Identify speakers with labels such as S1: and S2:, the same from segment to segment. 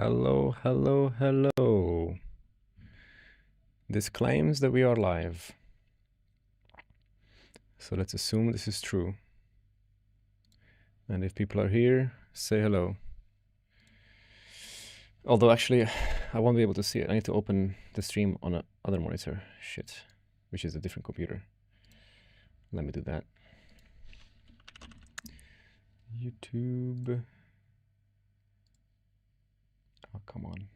S1: Hello, hello, hello. This claims that we are live. So let's assume this is true. And if people are here, say hello. Although actually, I won't be able to see it. I need to open the stream on another monitor. Shit. Which is a different computer. Let me do that. YouTube. Oh, come on.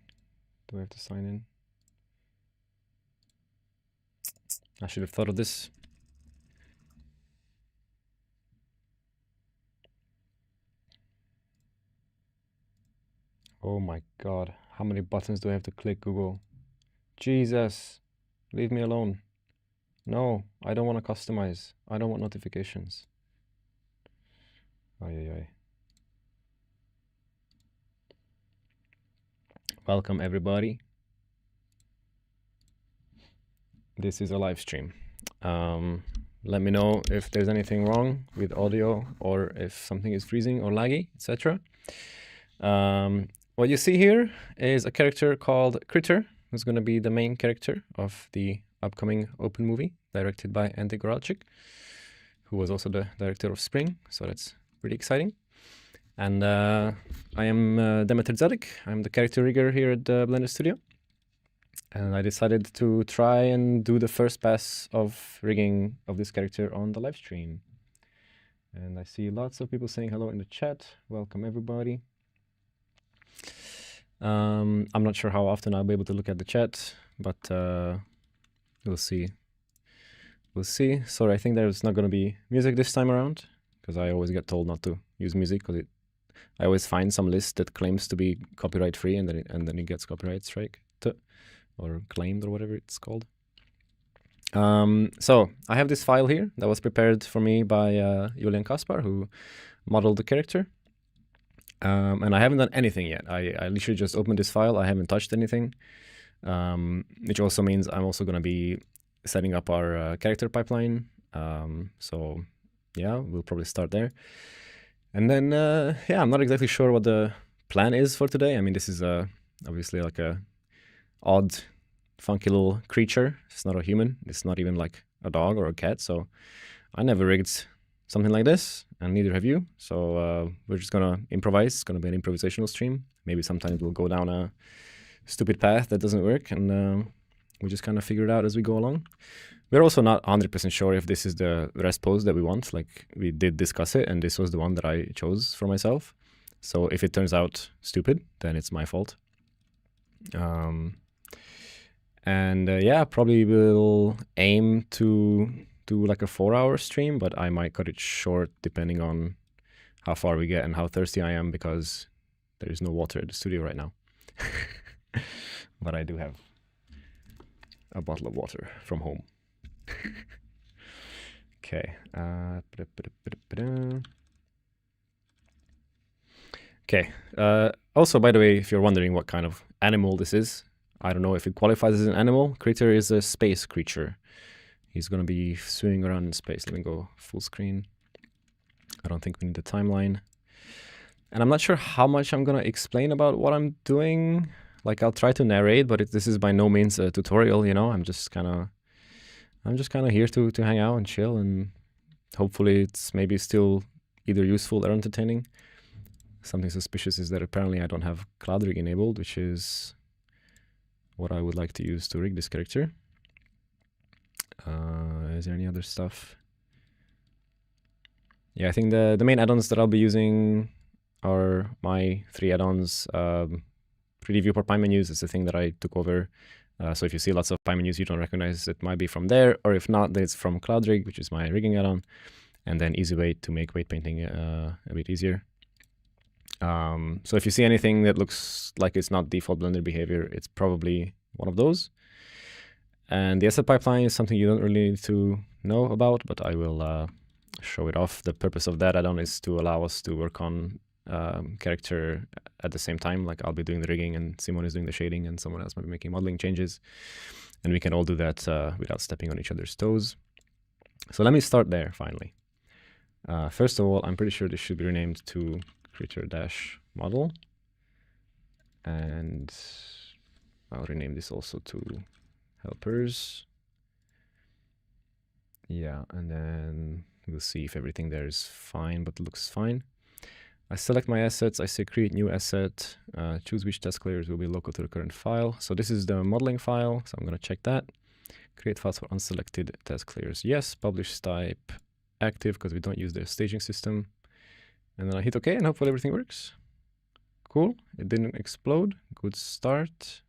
S1: Do I have to sign in? I should have thought of this. Oh my god. How many buttons do I have to click, Google? Jesus. Leave me alone. No, I don't want to customize. I don't want notifications. Ay, ay, ay. Welcome, everybody. This is a live stream. Let me know if there's anything wrong with audio or if something is freezing or laggy, etc. What you see here is a character called Critter, who's going to be the main character of the upcoming open movie directed by Corrective, who was also the director of Spring, so that's pretty exciting. And I am Demeter Dzadik. I'm the character rigger here at the Blender Studio. And I decided to try and do the first pass of rigging of this character on the live stream. And I see lots of people saying hello in the chat. Welcome, everybody. I'm not sure how often I'll be able to look at the chat, but we'll see. We'll see. Sorry, I think there's not going to be music this time around, because I always get told not to use music, because I always find some list that claims to be copyright free, and then it gets copyright strike or claimed or whatever it's called. So I have this file here that was prepared for me by Julian Kaspar, who modeled the character. And I haven't done anything yet. I literally just opened this file. I haven't touched anything, which also means I'm also going to be setting up our character pipeline. So yeah, we'll probably start there. And then, yeah, I'm not exactly sure what the plan is for today. I mean, this is obviously like a odd, funky little creature. It's not a human. It's not even like a dog or a cat. So I never rigged something like this, and neither have you. So we're just gonna improvise. It's gonna be an improvisational stream. Maybe sometimes we'll go down a stupid path that doesn't work, and we just kind of figure it out as we go along. We're also not 100% sure if this is the rest pose that we want. Like, we did discuss it, and this was the one that I chose for myself. So if it turns out stupid, then it's my fault. And yeah, probably will aim to do like a 4-hour stream, but I might cut it short depending on how far we get and how thirsty I am, because there is no water at the studio right now. But I do have a bottle of water from home. Okay. Okay. Also, by the way, if you're wondering what kind of animal this is, I don't know if it qualifies as an animal. Critter is a space creature. He's going to be swimming around in space. Let me go full screen. I don't think we need the timeline. And I'm not sure how much I'm going to explain about what I'm doing. Like, I'll try to narrate, but this is by no means a tutorial, you know. I'm just kind of here to hang out and chill, and hopefully it's maybe still either useful or entertaining. Something suspicious is that apparently I don't have CloudRig enabled, which is what I would like to use to rig this character. Is there any other stuff? Yeah, I think the main add-ons that I'll be using are my 3 add-ons. 3D viewport pie menus is the thing that I took over. So if you see lots of pie menus you don't recognize, it might be from there, or if not, then it's from CloudRig, which is my rigging add-on, and then Easy Weight to make weight painting a bit easier. So if you see anything that looks like it's not default Blender behavior, it's probably one of those. And the asset pipeline is something you don't really need to know about, but I will show it off. The purpose of that add-on is to allow us to work on character at the same time. Like, I'll be doing the rigging, and Simon is doing the shading, and someone else might be making modeling changes. And we can all do that without stepping on each other's toes. So let me start there, finally. First of all, I'm pretty sure this should be renamed to creature-model. And I'll rename this also to helpers. Yeah, and then we'll see if everything there is fine, but looks fine. I select my assets, I say create new asset, choose which task layers will be local to the current file. So this is the modeling file, so I'm going to check that. Create files for unselected task layers. Yes, publish type active because we don't use the staging system. And then I hit OK and hopefully everything works. Cool, it didn't explode, good start.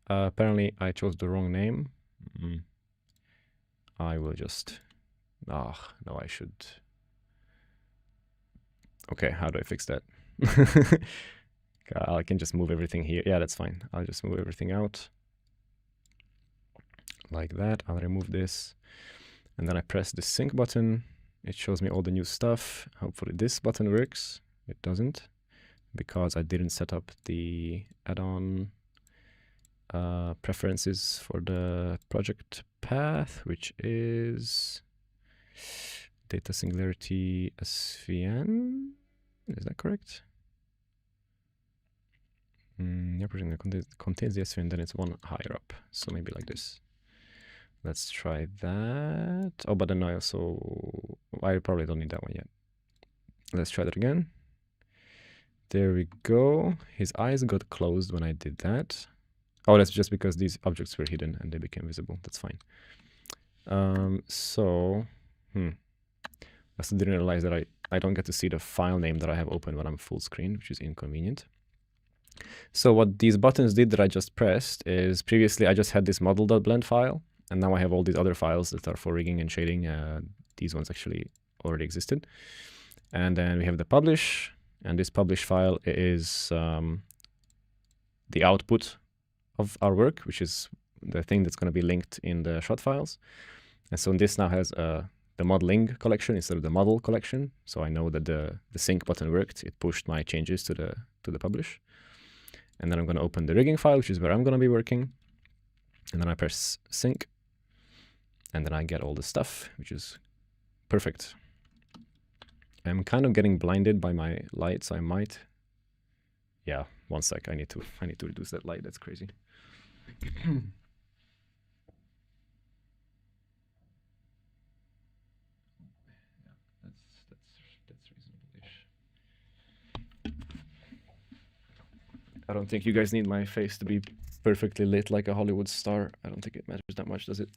S1: Apparently I chose the wrong name. I will just, no, I should. Okay, how do I fix that? I can just move everything here. Yeah, that's fine. I'll just move everything out. Like that. I'll remove this. And then I press the sync button. It shows me all the new stuff. Hopefully this button works. It doesn't, because I didn't set up the add-on preferences for the project path, which is data singularity SVN. Is that correct? Yeah, contains the SVN, then it's one higher up. So maybe like this. Let's try that. Oh, but then I probably don't need that one yet. Let's try that again. There we go. His eyes got closed when I did that. Oh, that's just because these objects were hidden and they became visible. That's fine. I still didn't realize that I don't get to see the file name that I have open when I'm full screen, which is inconvenient. So what these buttons did that I just pressed is previously I just had this model.blend file, and now I have all these other files that are for rigging and shading. These ones actually already existed. And then we have the publish, and this publish file is the output of our work, which is the thing that's going to be linked in the shot files. And so this now has the modeling collection instead of the model collection. So I know that the sync button worked. It pushed my changes to the publish. And then I'm going to open the rigging file, which is where I'm going to be working. And then I press sync. And then I get all the stuff, which is perfect. I'm kind of getting blinded by my light, so I might. Yeah, one sec. I need to reduce that light. That's crazy. That's reasonable-ish. I don't think you guys need my face to be perfectly lit like a Hollywood star. I don't think it matters that much, does it?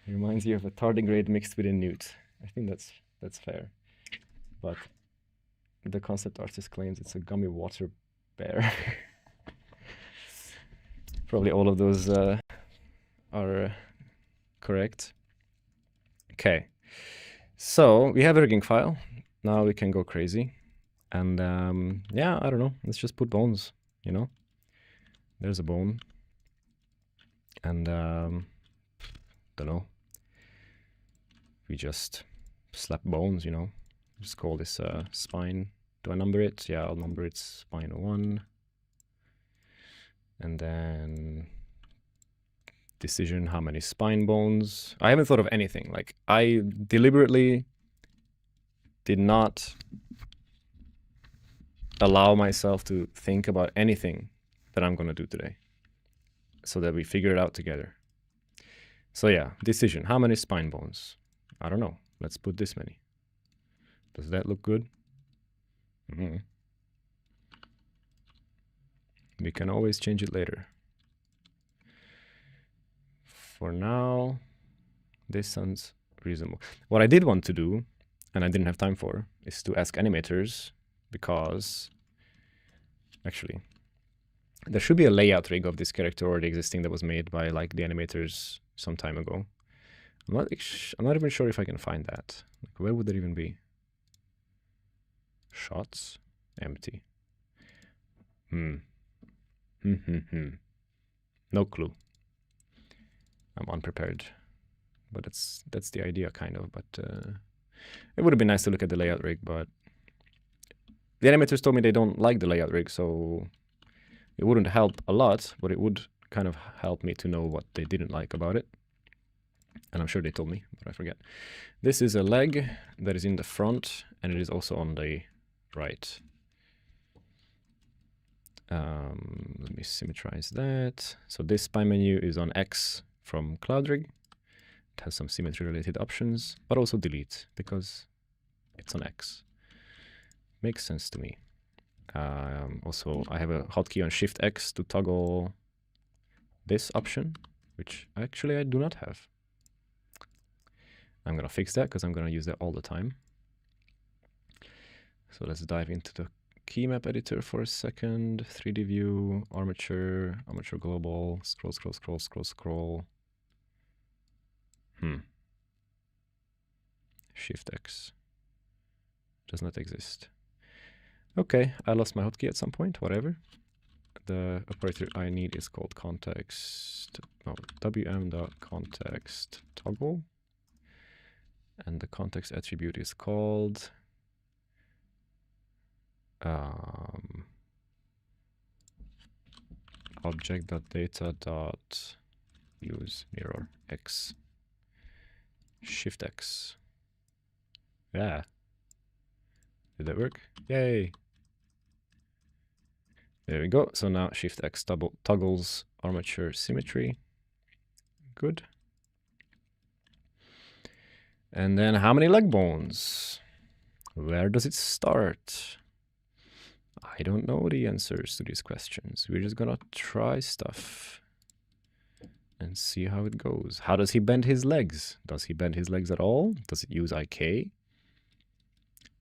S1: It reminds you of a tardigrade mixed with a newt. I think that's fair. But the concept artist claims it's a gummy water bear. Probably all of those are correct. Okay, so we have a rigging file. Now we can go crazy. And yeah, I don't know. Let's just put bones, you know? There's a bone. And don't know. We just slap bones, you know? Just call this spine. Do I number it? Yeah, I'll number it spine 1. And then decision, how many spine bones. I haven't thought of anything. Like, I deliberately did not allow myself to think about anything that I'm going to do today, so that we figure it out together. So yeah, decision, how many spine bones? I don't know. Let's put this many. Does that look good? We can always change it later. For now, this sounds reasonable. What I did want to do, and I didn't have time for, is to ask animators, because actually there should be a layout rig of this character already existing that was made by like the animators some time ago. I'm not even sure if I can find that. Like, where would that even be? Shots, empty. No clue. I'm unprepared, but that's the idea, kind of. But it would have been nice to look at the layout rig, but the animators told me they don't like the layout rig, so it wouldn't help a lot, but it would kind of help me to know what they didn't like about it. And I'm sure they told me, but I forget. This is a leg that is in the front, and it is also on the right. Let me symmetrize that. So this spine menu is on X from CloudRig. It has some symmetry-related options, but also delete, because it's on X. Makes sense to me. Also, I have a hotkey on Shift X to toggle this option, which actually I do not have. I'm going to fix that because I'm going to use that all the time. So let's dive into the key map editor for a second. 3D view, armature, armature global, scroll, scroll, scroll, scroll, scroll. Shift X does not exist. Okay, I lost my hotkey at some point, whatever. The operator I need is called context, no, wm.context toggle. And the context attribute is called object.data.use mirror x shift x. Yeah. Did that work? Yay. There we go. So now shift x toggles armature symmetry. Good. And then how many leg bones? Where does it start? I don't know the answers to these questions. We're just gonna try stuff and see how it goes. How does he bend his legs? Does he bend his legs at all? Does it use IK?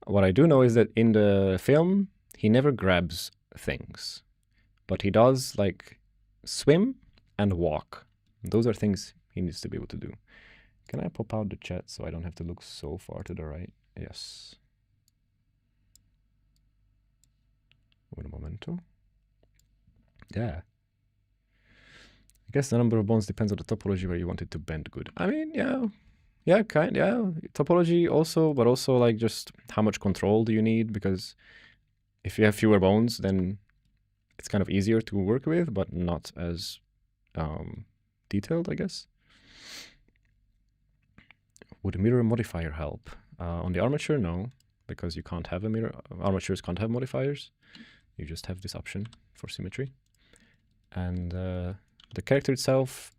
S1: What I do know is that in the film, he never grabs things, but he does like swim and walk. Those are things he needs to be able to do. Can I pop out the chat so I don't have to look so far to the right? Yes. Un momento. Yeah. I guess the number of bones depends on the topology where you want it to bend good. I mean, yeah. Yeah, topology also, but also like just how much control do you need? Because if you have fewer bones, then it's kind of easier to work with, but not as detailed, I guess. Would a mirror modifier help? On the armature, no, because you can't have a mirror. Armatures can't have modifiers. You just have this option for symmetry. And the character itself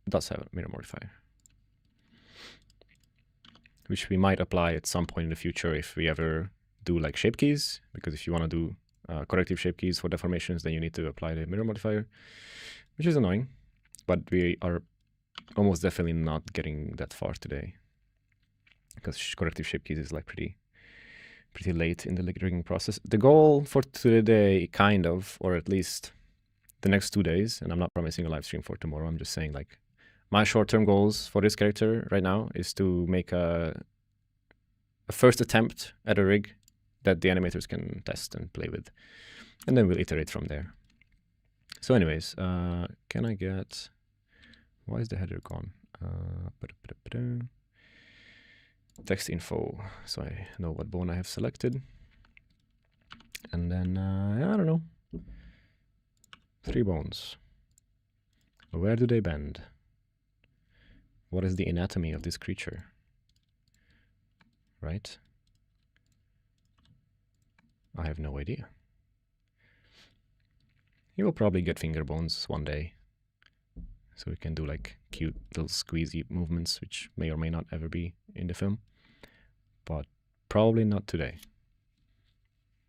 S1: does have a mirror modifier, which we might apply at some point in the future if we ever do like shape keys, because if you want to do corrective shape keys for deformations, then you need to apply the mirror modifier, which is annoying, but we are almost definitely not getting that far today, because corrective shape keys is like pretty late in the rigging process. The goal for today, kind of, or at least the next 2 days, and I'm not promising a live stream for tomorrow, I'm just saying like my short-term goals for this character right now is to make a first attempt at a rig that the animators can test and play with, and then we'll iterate from there. So anyways, can I get, why is the header gone? Text info, so I know what bone I have selected. And then, I don't know, 3 bones. Where do they bend? What is the anatomy of this creature? Right? I have no idea. He will probably get finger bones one day, so we can do like cute little squeezy movements, which may or may not ever be in the film, but probably not today,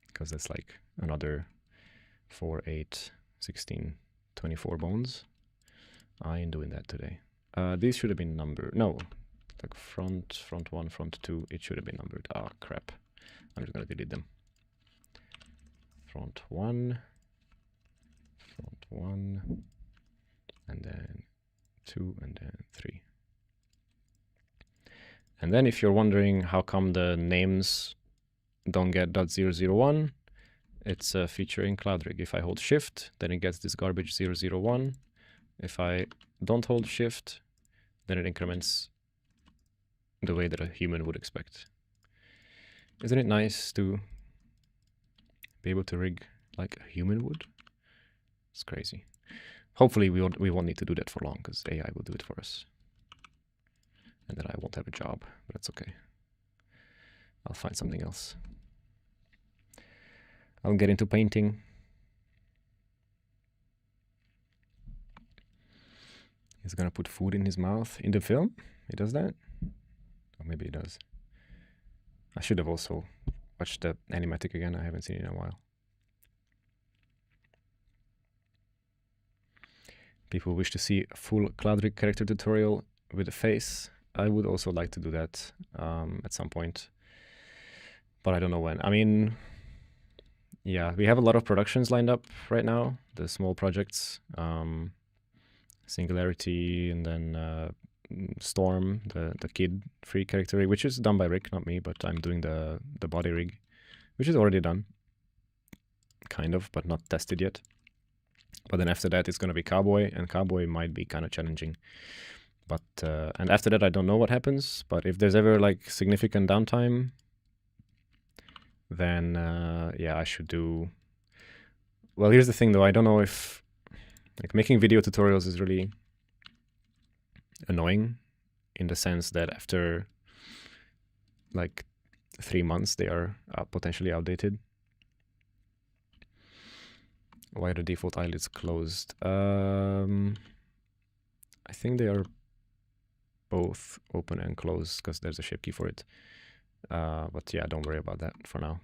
S1: because that's like another 4, 8, 16, 24 bones. I ain't doing that today. These should have been numbered. No, like front 1, front 2, it should have been numbered. Ah, crap. I'm just gonna delete them. Front 1, and then 2, and then 3. And then if you're wondering how come the names don't get .001, it's a feature in CloudRig. If I hold shift, then it gets this garbage 001. If I don't hold shift, then it increments the way that a human would expect. Isn't it nice to be able to rig like a human would? It's crazy. Hopefully we won't need to do that for long, because AI will do it for us. And then I won't have a job, but that's okay. I'll find something else. I'll get into painting. He's gonna put food in his mouth in the film. He does that? Or maybe he does. I should have also watched the animatic again. I haven't seen it in a while. People wish to see a full CloudRig character tutorial with a face. I would also like to do that at some point, but I don't know when. I mean, yeah, we have a lot of productions lined up right now, the small projects, Singularity, and then Storm, the kid free character rig, which is done by Rick, not me, but I'm doing the body rig, which is already done, kind of, but not tested yet. But then after that, it's going to be Cowboy, and Cowboy might be kind of challenging. But and after that, I don't know what happens. But if there's ever like significant downtime, then yeah, I should do. Well, here's the thing, though. I don't know if like making video tutorials is really annoying, in the sense that after like 3 months, they are potentially outdated. Why are the default eyelids closed? I think they are both open and closed because there's a shape key for it. But yeah, don't worry about that for now,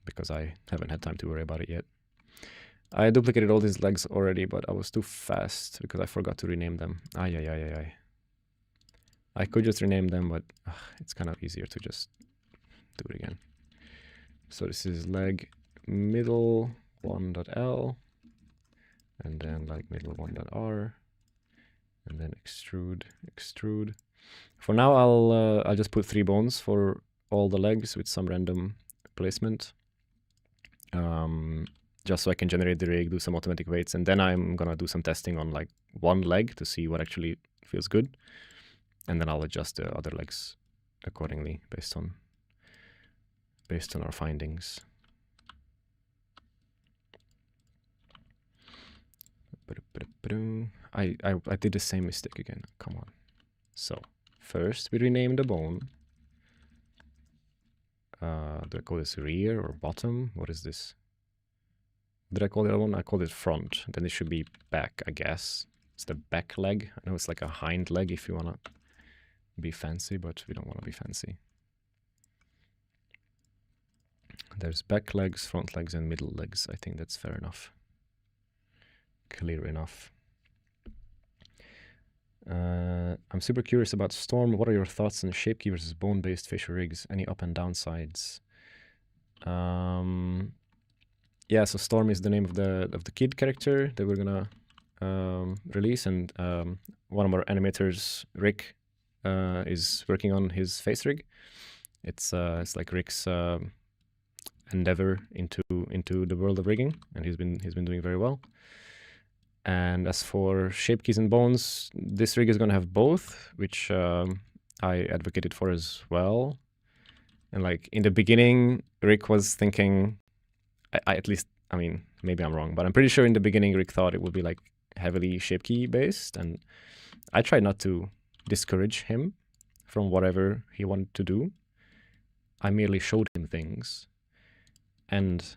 S1: because I haven't had time to worry about it yet. I duplicated all these legs already, but I was too fast because I forgot to rename them. Ay. I could just rename them, but it's kind of easier to just do it again. So this is leg middle 1.L, and then like middle 1.R, and then extrude. For now, I'll just put 3 bones for all the legs with some random placement, just so I can generate the rig, do some automatic weights, and then I'm gonna do some testing on like one leg to see what actually feels good, and then I'll adjust the other legs accordingly based on our findings. I did the same mistake again. Come on. So first we rename the bone. Do I call this rear or bottom? What is this? Did I call the other one? I called it front. Then it should be back, I guess. It's the back leg. I know it's like a hind leg if you want to be fancy, but we don't want to be fancy. There's back legs, front legs, and middle legs. I think that's fair enough. Clear enough. I'm super curious about Storm. What are your thoughts on shape key versus bone-based facial rigs? Any up and downsides? Yeah, so Storm is the name of the kid character that we're gonna release, and one of our animators, Rick, is working on his face rig. It's like Rick's endeavor into the world of rigging, and he's been doing very well. And as for shape keys and bones, this rig is going to have both, which I advocated for as well. And like in the beginning, Rick was thinking, at least, I mean, maybe I'm wrong, but I'm pretty sure in the beginning, Rick thought it would be like heavily shape key based. And I tried not to discourage him from whatever he wanted to do. I merely showed him things. And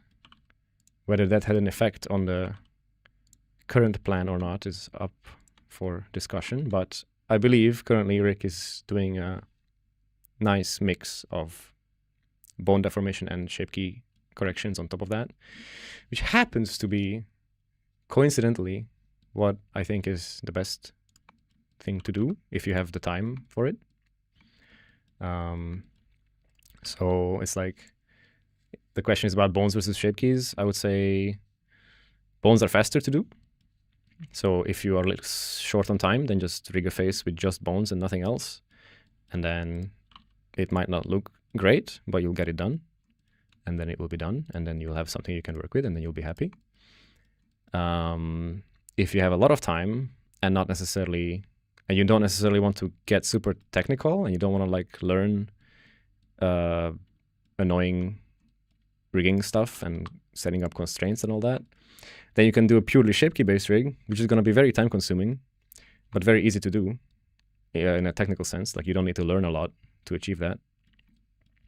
S1: whether that had an effect on the current plan or not is up for discussion, but I believe currently Rick is doing a nice mix of bone deformation and shape key corrections on top of that, which happens to be coincidentally what I think is the best thing to do if you have the time for it. So it's like the question is about bones versus shape keys. I would say bones are faster to do. So if you are like short on time, then just rig a face with just bones and nothing else. And then it might not look great, but you'll get it done. And then it will be done. And then you'll have something you can work with, and then you'll be happy. If you have a lot of time and not necessarily, and you don't necessarily want to get super technical, and you don't want to like learn annoying rigging stuff and setting up constraints and all that, then you can do a purely shape key based rig, which is going to be very time consuming, but very easy to do. in a technical sense. Like, you don't need to learn a lot to achieve that.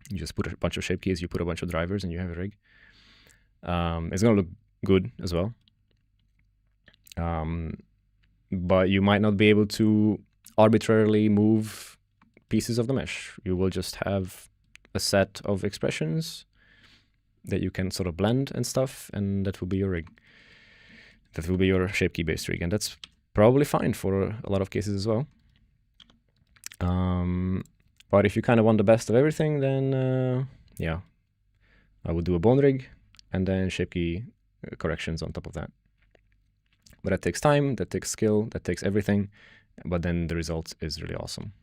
S1: You just put a bunch of shape keys, you put a bunch of drivers, and you have a rig. It's going to look good as well. But you might not be able to arbitrarily move pieces of the mesh. You will just have a set of expressions that you can sort of blend and stuff, and that will be your rig. That will be your shape key based rig, and that's probably fine for a lot of cases as well. But if you kind of want the best of everything, then yeah, I would do a bone rig and then shape key corrections on top of that. But that takes time, that takes skill, that takes everything, but then the result is really awesome.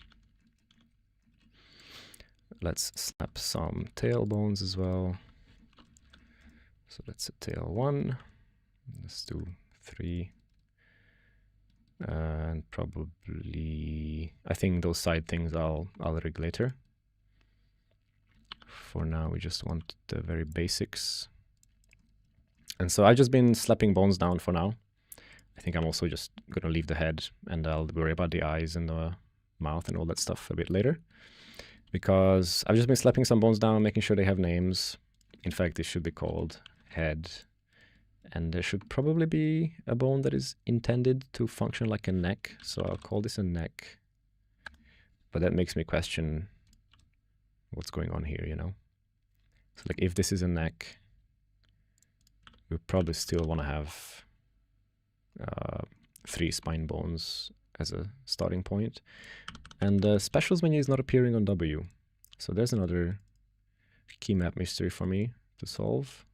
S1: Let's snap some tail bones as well. So that's a tail 1. Let's do 3. And probably, I think those side things I'll rig later. For now, we just want the very basics. And so I've just been slapping bones down for now. I think I'm also just going to leave the head, and I'll worry about the eyes and the mouth and all that stuff a bit later. Because I've just been slapping some bones down, making sure they have names. In fact, this should be called head. And there should probably be a bone that is intended to function like a neck. So I'll call this a neck. But that makes me question what's going on here, you know? So like, if this is a neck, we probably still want to have 3 spine bones as a starting point. And the specials menu is not appearing on W. So there's another key map mystery for me to solve.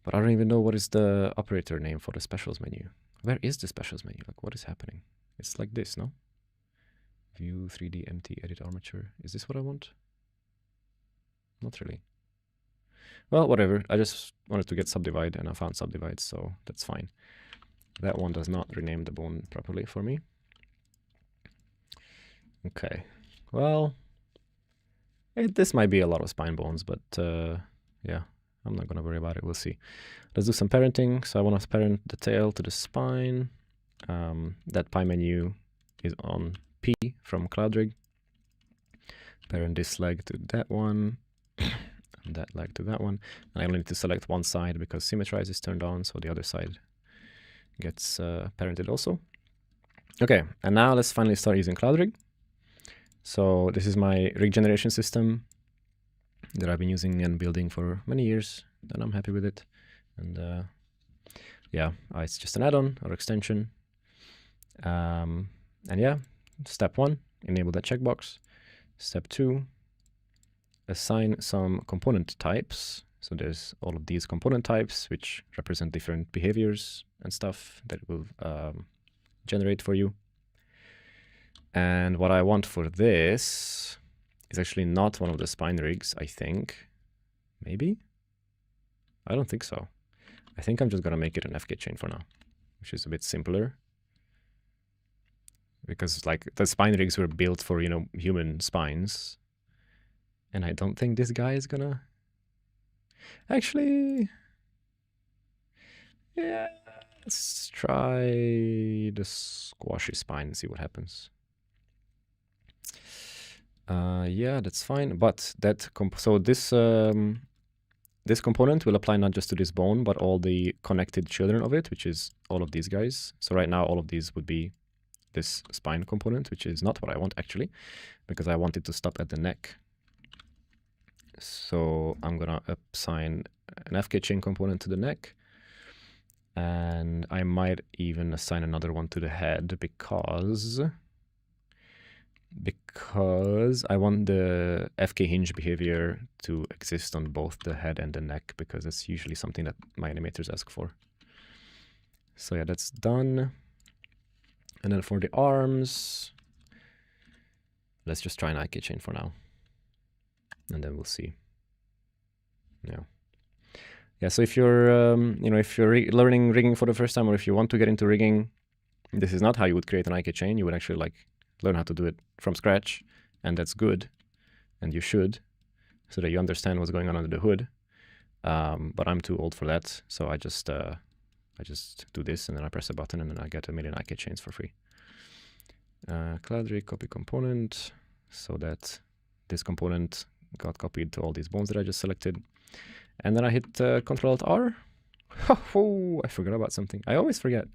S1: But I don't even know what is the operator name for the specials menu. Where is the specials menu? Like, what is happening? It's like this, no? View, 3D, empty, edit armature. Is this what I want? Not really. Well, whatever. I just wanted to get subdivide, and I found subdivide, so that's fine. That one does not rename the bone properly for me. Okay. Well, this might be a lot of spine bones, but yeah. I'm not going to worry about it. We'll see. Let's do some parenting. So I want to parent the tail to the spine. That pie menu is on P from CloudRig. Parent this leg to that one. And that leg to that one. And I only need to select one side because symmetrize is turned on, so the other side gets parented also. Okay, and now let's finally start using CloudRig. So this is my rig generation system that I've been using and building for many years, and I'm happy with it. And yeah, it's just an add-on or extension. And yeah, step 1, enable that checkbox. Step 2, assign some component types. So there's all of these component types, which represent different behaviors and stuff that it will generate for you. And what I want for this is actually not one of the spine rigs, I think. Maybe? I don't think so. I think I'm just going to make it an FK chain for now, which is a bit simpler. Because like the spine rigs were built for, you know, human spines. And I don't think this guy is gonna... Actually... Yeah, let's try the squashy spine and see what happens. Yeah, that's fine. But that this component will apply not just to this bone, but all the connected children of it, which is all of these guys. So right now, all of these would be this spine component, which is not what I want actually, because I want it to stop at the neck. So I'm gonna assign an FK chain component to the neck, and I might even assign another one to the head because I want the FK hinge behavior to exist on both the head and the neck, because that's usually something that my animators ask for. So yeah, that's done. And then for the arms, let's just try an IK chain for now, and then we'll see. Yeah. So if you're, you know, if you're learning rigging for the first time, or if you want to get into rigging, this is not how you would create an IK chain. You would actually like learn how to do it from scratch, and that's good, and you should, so that you understand what's going on under the hood. But I'm too old for that, so I just do this, and then I press a button, and then I get a million IK chains for free. CloudRig copy component, so that this component got copied to all these bones that I just selected. And then I hit Ctrl-Alt-R. Oh, I forgot about something. I always forget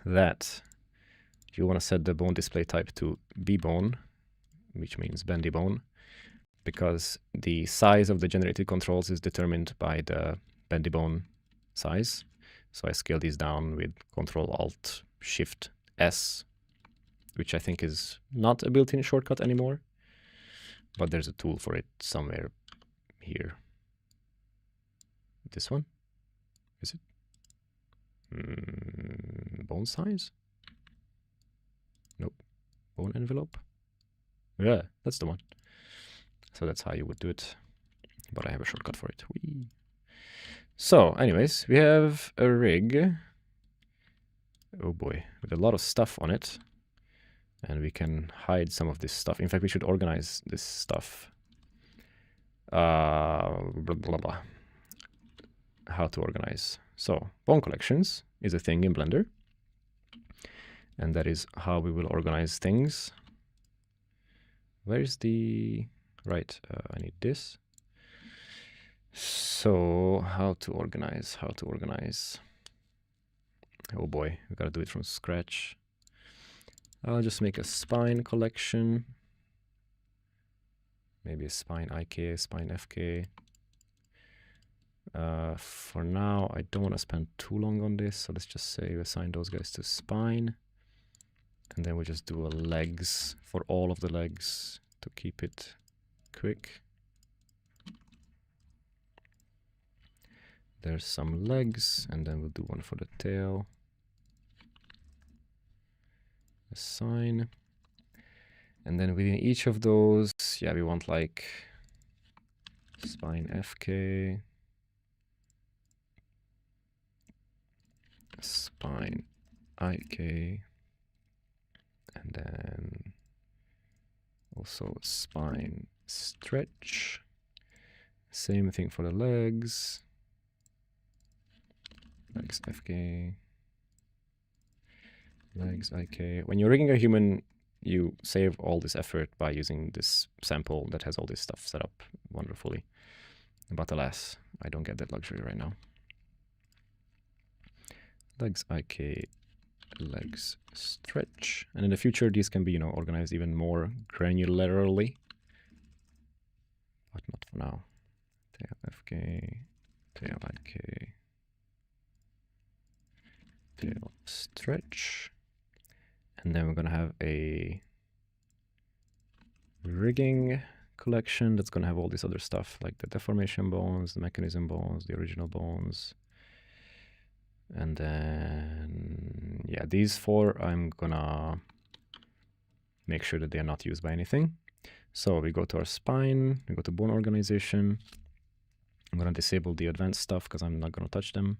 S1: that you want to set the bone display type to bbone, which means bendy bone, because the size of the generated controls is determined by the bendy bone size. So I scale these down with Ctrl-Alt-Shift-S, which I think is not a built-in shortcut anymore, but there's a tool for it somewhere here. This one? Is it? Bone size? Nope. Bone envelope? Yeah, that's the one. So that's how you would do it. But I have a shortcut for it. Whee. So, anyways, we have a rig. Oh boy, with a lot of stuff on it. And we can hide some of this stuff. In fact, we should organize this stuff. Blah, blah, blah. How to organize. So, bone collections is a thing in Blender. And that is how we will organize things. Where's the... Right, I need this. So, how to organize? Oh boy, we gotta do it from scratch. I'll just make a spine collection. Maybe a spine IK, spine FK. For now, I don't want to spend too long on this, so let's just say we assign those guys to spine. And then we just do a legs for all of the legs to keep it quick. There's some legs, and then we'll do one for the tail. Assign. And then within each of those, yeah, we want like spine FK, spine IK, and then also spine stretch. Same thing for the legs. Legs FK, legs IK. When you're rigging a human, you save all this effort by using this sample that has all this stuff set up wonderfully. But alas, I don't get that luxury right now. Legs IK, legs stretch. And in the future, these can be, organized even more granularly. But not for now. Tail FK, tail IK, tail stretch. And then we're going to have a rigging collection that's going to have all this other stuff, like the deformation bones, the mechanism bones, the original bones. And then, yeah, these four, I'm going to make sure that they are not used by anything. So we go to our spine, we go to bone organization. I'm going to disable the advanced stuff because I'm not going to touch them.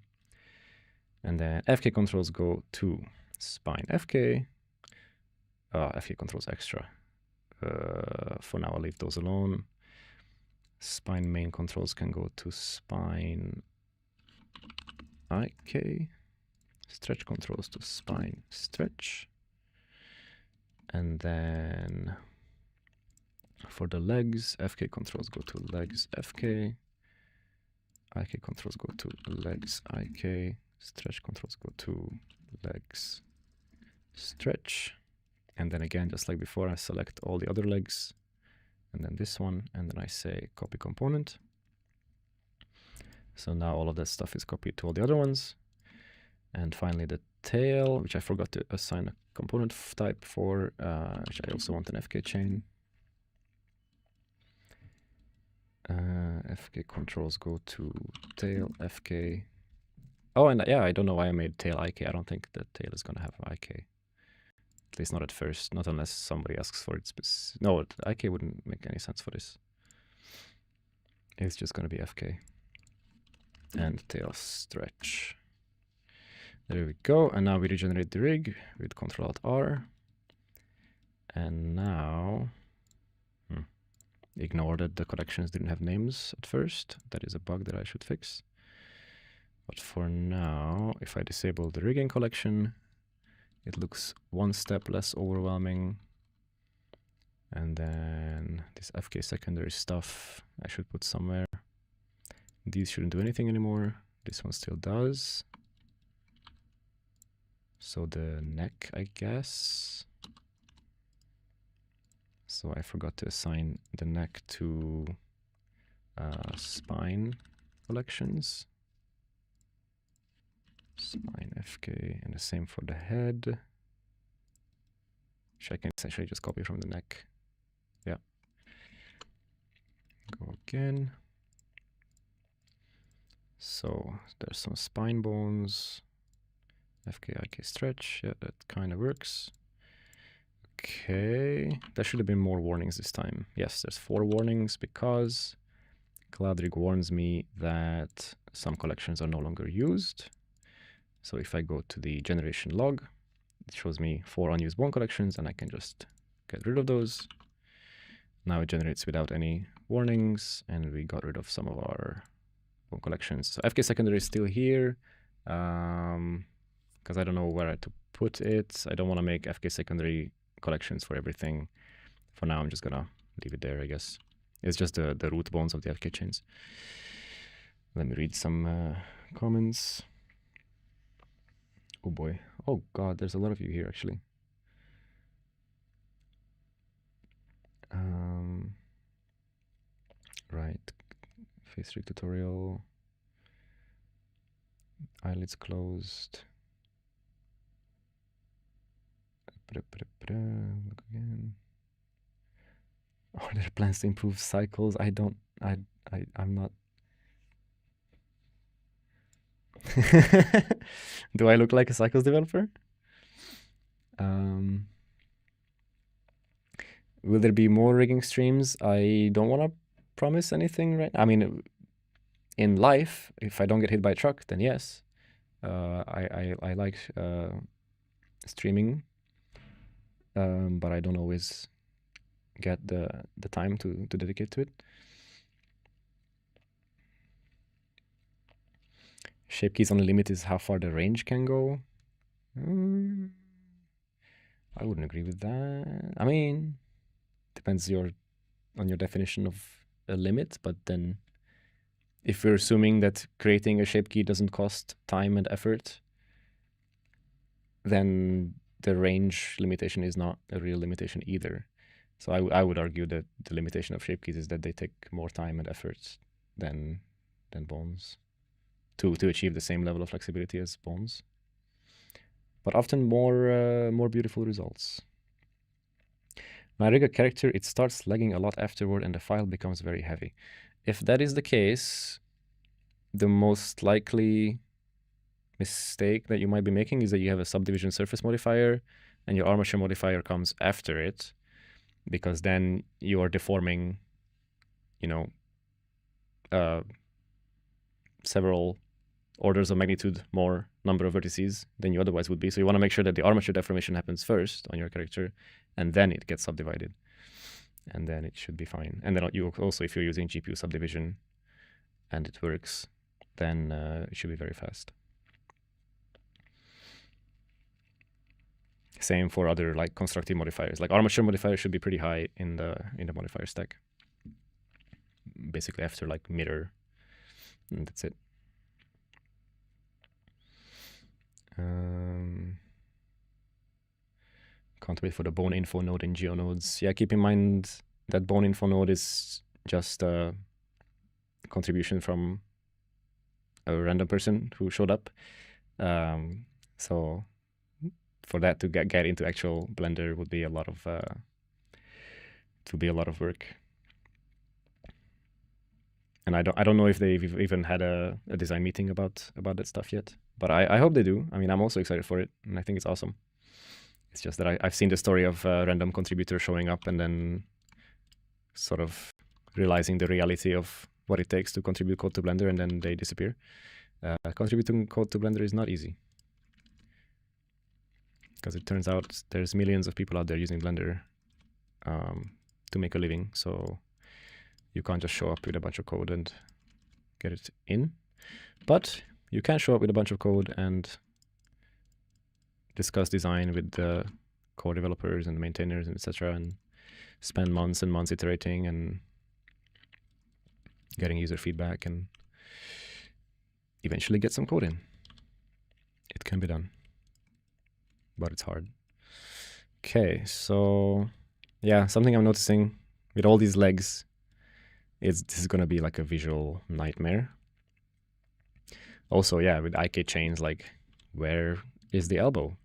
S1: And then FK controls go to spine FK. FK controls extra. For now, I'll leave those alone. Spine main controls can go to spine IK. Stretch controls to spine stretch. And then for the legs, FK controls go to legs FK. IK controls go to legs IK. Stretch controls go to legs stretch. And then again, just like before, I select all the other legs, and then this one, and then I say copy component. So now all of that stuff is copied to all the other ones. And finally the tail, which I forgot to assign a component type for, which I also want an FK chain. FK controls go to tail FK. Oh, and yeah, I don't know why I made tail IK. I don't think the tail is going to have IK. At least not at first, not unless somebody asks for it. No, IK wouldn't make any sense for this. It's just going to be FK. And tail stretch. There we go. And now we regenerate the rig with Ctrl-Alt-R. And now, ignore that the collections didn't have names at first. That is a bug that I should fix. But for now, if I disable the rigging collection, it looks one step less overwhelming. And then this FK secondary stuff I should put somewhere. These shouldn't do anything anymore. This one still does. So the neck, I guess. So I forgot to assign the neck to spine collections. Spine FK, and the same for the head. Which I can essentially just copy from the neck. Yeah. Go again. So there's some spine bones. FK, IK stretch. Yeah, that kind of works. Okay. There should have been more warnings this time. Yes, there's 4 warnings because CloudRig warns me that some collections are no longer used. So if I go to the generation log, it shows me 4 unused bone collections, and I can just get rid of those. Now it generates without any warnings, and we got rid of some of our bone collections. So FK secondary is still here, because I don't know where to put it. I don't want to make FK secondary collections for everything. For now, I'm just gonna leave it there, I guess. It's just the root bones of the FK chains. Let me read some comments. Oh boy. Oh god, there's a lot of you here actually. Right. Face rig tutorial. Eyelids closed. Look again. Are there plans to improve cycles? I'm not. Do I look like a cycles developer? Will there be more rigging streams? I don't want to promise anything right now. I mean, in life, if I don't get hit by a truck, then yes. I like streaming, but I don't always get the time to dedicate to it. Shape keys only limit is how far the range can go. I wouldn't agree with that. I mean, depends on your definition of a limit, but then if we're assuming that creating a shape key doesn't cost time and effort, then the range limitation is not a real limitation either. So I would argue that the limitation of shape keys is that they take more time and effort than bones to achieve the same level of flexibility as bones, but often more beautiful results. When I rig a character, it starts lagging a lot afterward and the file becomes very heavy. If that is the case, the most likely mistake that you might be making is that you have a subdivision surface modifier and your armature modifier comes after it, because then you are deforming, you know, several orders of magnitude more number of vertices than you otherwise would be. So you want to make sure that the armature deformation happens first on your character, and then it gets subdivided, and then it should be fine. And then you also, if you're using GPU subdivision and it works, then it should be very fast. Same for other like constructive modifiers. Like armature modifier should be pretty high in the modifier stack. Basically after like mirror, and that's it. Can't wait for the bone info node in GeoNodes. Yeah, keep in mind that bone info node is just a contribution from a random person who showed up. So for that to get into actual Blender would be a lot of work. And I don't know if they've even had a design meeting about that stuff yet. But I hope they do. I mean, I'm also excited for it, and I think it's awesome. It's just that I've seen the story of a random contributor showing up and then sort of realizing the reality of what it takes to contribute code to Blender, and then they disappear. Contributing code to Blender is not easy, because it turns out there's millions of people out there using Blender to make a living. So you can't just show up with a bunch of code and get it in. But you can show up with a bunch of code and discuss design with the core developers and maintainers and etc. and spend months and months iterating and getting user feedback and eventually get some code in. It can be done, but it's hard. Okay, so yeah, something I'm noticing with all these legs is this is going to be like a visual nightmare. Also, yeah, with IK chains, like where is the elbow?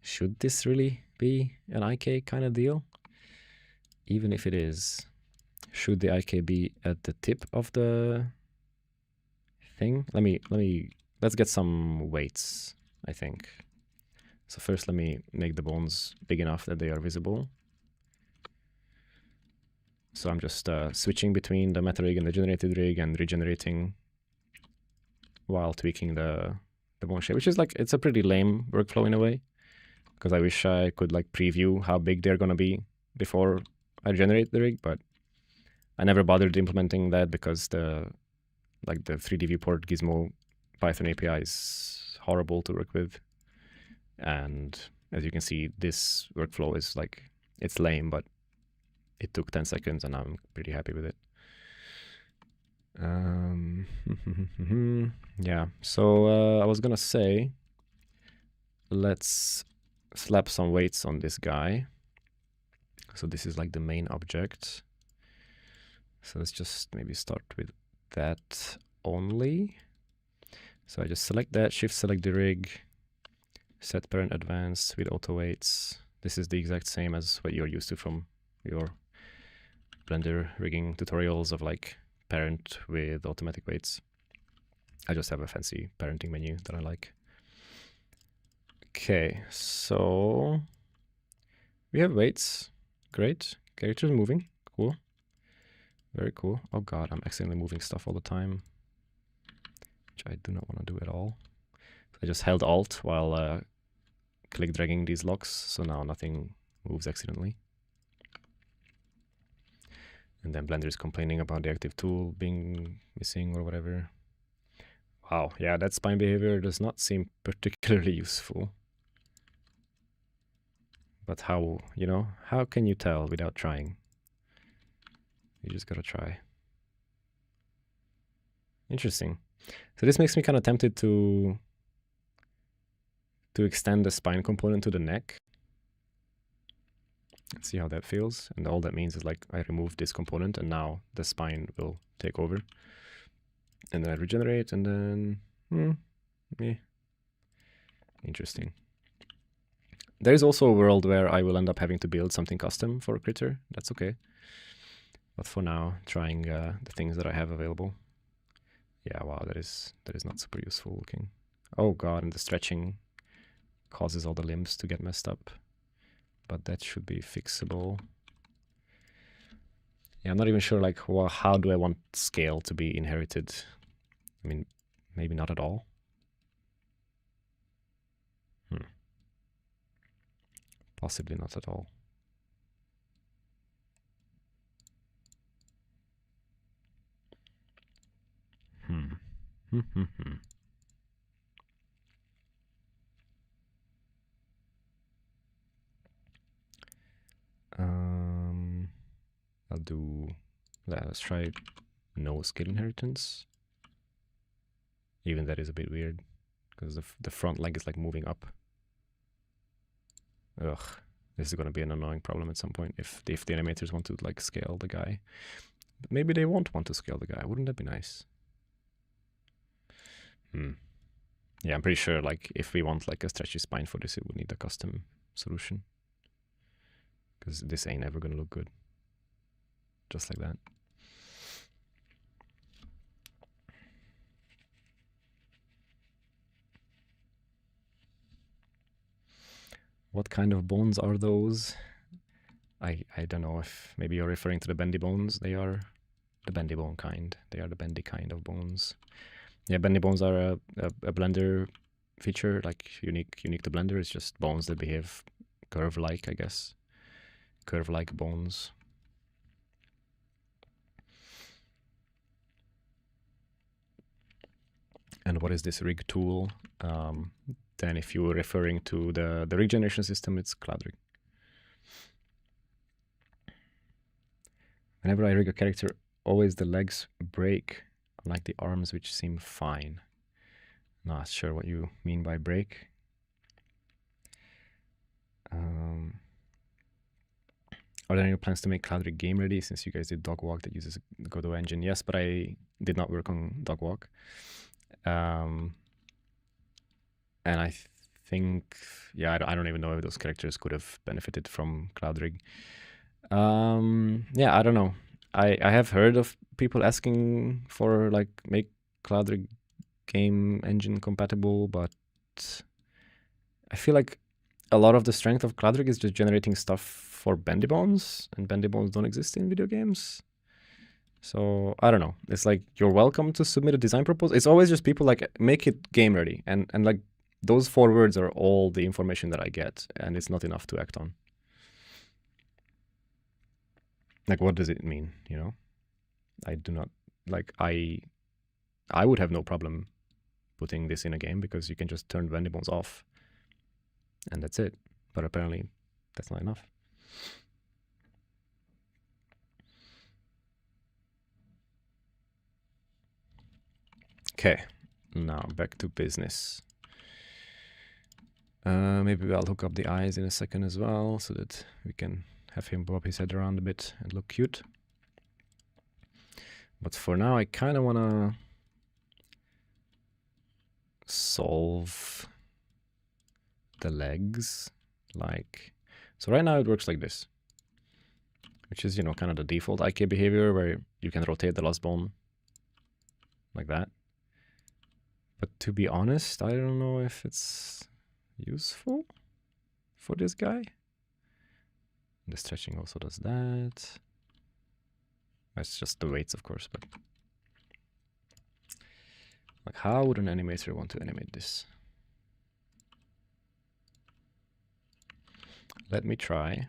S1: Should this really be an IK kind of deal? Even if it is, should the IK be at the tip of the thing? Let's get some weights, I think. So first let me make the bones big enough that they are visible. So I'm just switching between the meta rig and the generated rig and regenerating while tweaking the bone shape, which is like, it's a pretty lame workflow in a way, because I wish I could like preview how big they're gonna be before I generate the rig, but I never bothered implementing that because the 3D viewport Gizmo Python API is horrible to work with. And as you can see, this workflow is like, it's lame, but it took 10 seconds and I'm pretty happy with it. Yeah, so I was gonna say, let's slap some weights on this guy. So this is like the main object. So let's just maybe start with that only. So I just select that, shift select the rig, set parent advanced with auto weights. This is the exact same as what you're used to from your Blender rigging tutorials of like parent with automatic weights. I just have a fancy parenting menu that I like. Okay, so we have weights. Great. Characters moving. Cool. Very cool. Oh god, I'm accidentally moving stuff all the time, which I do not want to do at all. I just held Alt while click dragging these locks, so now nothing moves accidentally. And then Blender is complaining about the active tool being missing or whatever. Wow, yeah, that spine behavior does not seem particularly useful. But how, you know, how can you tell without trying? You just gotta try. Interesting. So this makes me kind of tempted to extend the spine component to the neck. Let's see how that feels. And all that means is like I remove this component and now the spine will take over. And then I regenerate and then, yeah. Interesting. There is also a world where I will end up having to build something custom for a critter. That's okay. But for now, trying the things that I have available. Yeah, wow, that is not super useful looking. Oh god, and the stretching causes all the limbs to get messed up. But that should be fixable. Yeah, I'm not even sure, like, well, how do I want scale to be inherited? I mean, maybe not at all. Possibly not at all. I'll do, let's try no scale inheritance. Even that is a bit weird, because the front leg is like moving up. Ugh, this is going to be an annoying problem at some point if the animators want to like scale the guy. But maybe they won't want to scale the guy. Wouldn't that be nice? Yeah, I'm pretty sure like if we want like a stretchy spine for this, it would need a custom solution. Because this ain't ever going to look good. Just like that. What kind of bones are those? I don't know if maybe you're referring to the bendy bones. They are the bendy bone kind. They are the bendy kind of bones. Yeah, bendy bones are a Blender feature, like unique to Blender. It's just bones that behave curve-like, I guess. Curve-like bones. And what is this rig tool? then if you were referring to the rig generation system, it's CloudRig. Whenever I rig a character, always the legs break, unlike the arms, which seem fine. Not sure what you mean by break. Are there any plans to make CloudRig game ready, since you guys did Dog Walk that uses the Godot engine? Yes, but I did not work on Dog Walk. And I think, yeah, I don't even know if those characters could have benefited from CloudRig. Yeah, I don't know. I have heard of people asking for, like, make CloudRig game engine compatible, but I feel like a lot of the strength of CloudRig is just generating stuff for bendy bones, and bendy bones don't exist in video games. So I don't know. It's like, you're welcome to submit a design proposal. It's always just people like, make it game ready, and like those 4 words are all the information that I get, and it's not enough to act on. Like, what does it mean? You know, I do not like. I would have no problem putting this in a game, because you can just turn bendy bones off, and that's it. But apparently, that's not enough. Okay, now back to business. Maybe I'll hook up the eyes in a second as well, so that we can have him bob his head around a bit and look cute. But for now, I kind of want to solve the legs. Like, so right now it works like this, which is, you know, kind of the default IK behavior, where you can rotate the last bone like that. But to be honest, I don't know if it's useful for this guy. The stretching also does that. That's just the weights, of course, but like, how would an animator want to animate this? Let me try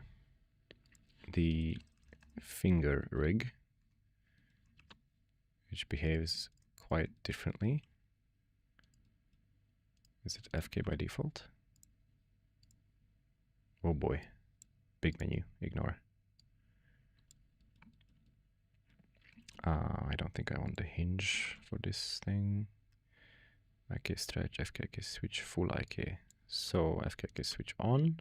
S1: the finger rig, which behaves quite differently. Is it FK by default? Oh boy, big menu, ignore. I don't think I want the hinge for this thing. IK stretch, FK switch, full IK. So FK switch on.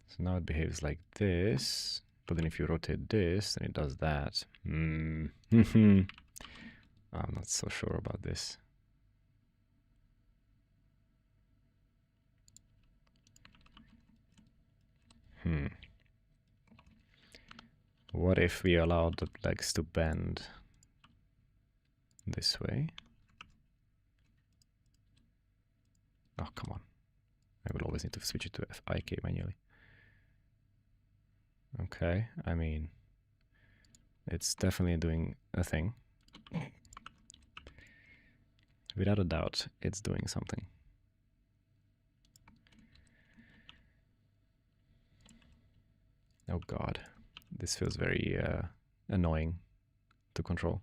S1: So now it behaves like this, but then if you rotate this, then it does that. I'm not so sure about this. What if we allow the legs to bend this way? Oh, come on. I will always need to switch it to FIK manually. Okay, I mean, it's definitely doing a thing. Without a doubt, it's doing something. Oh god, this feels very annoying to control.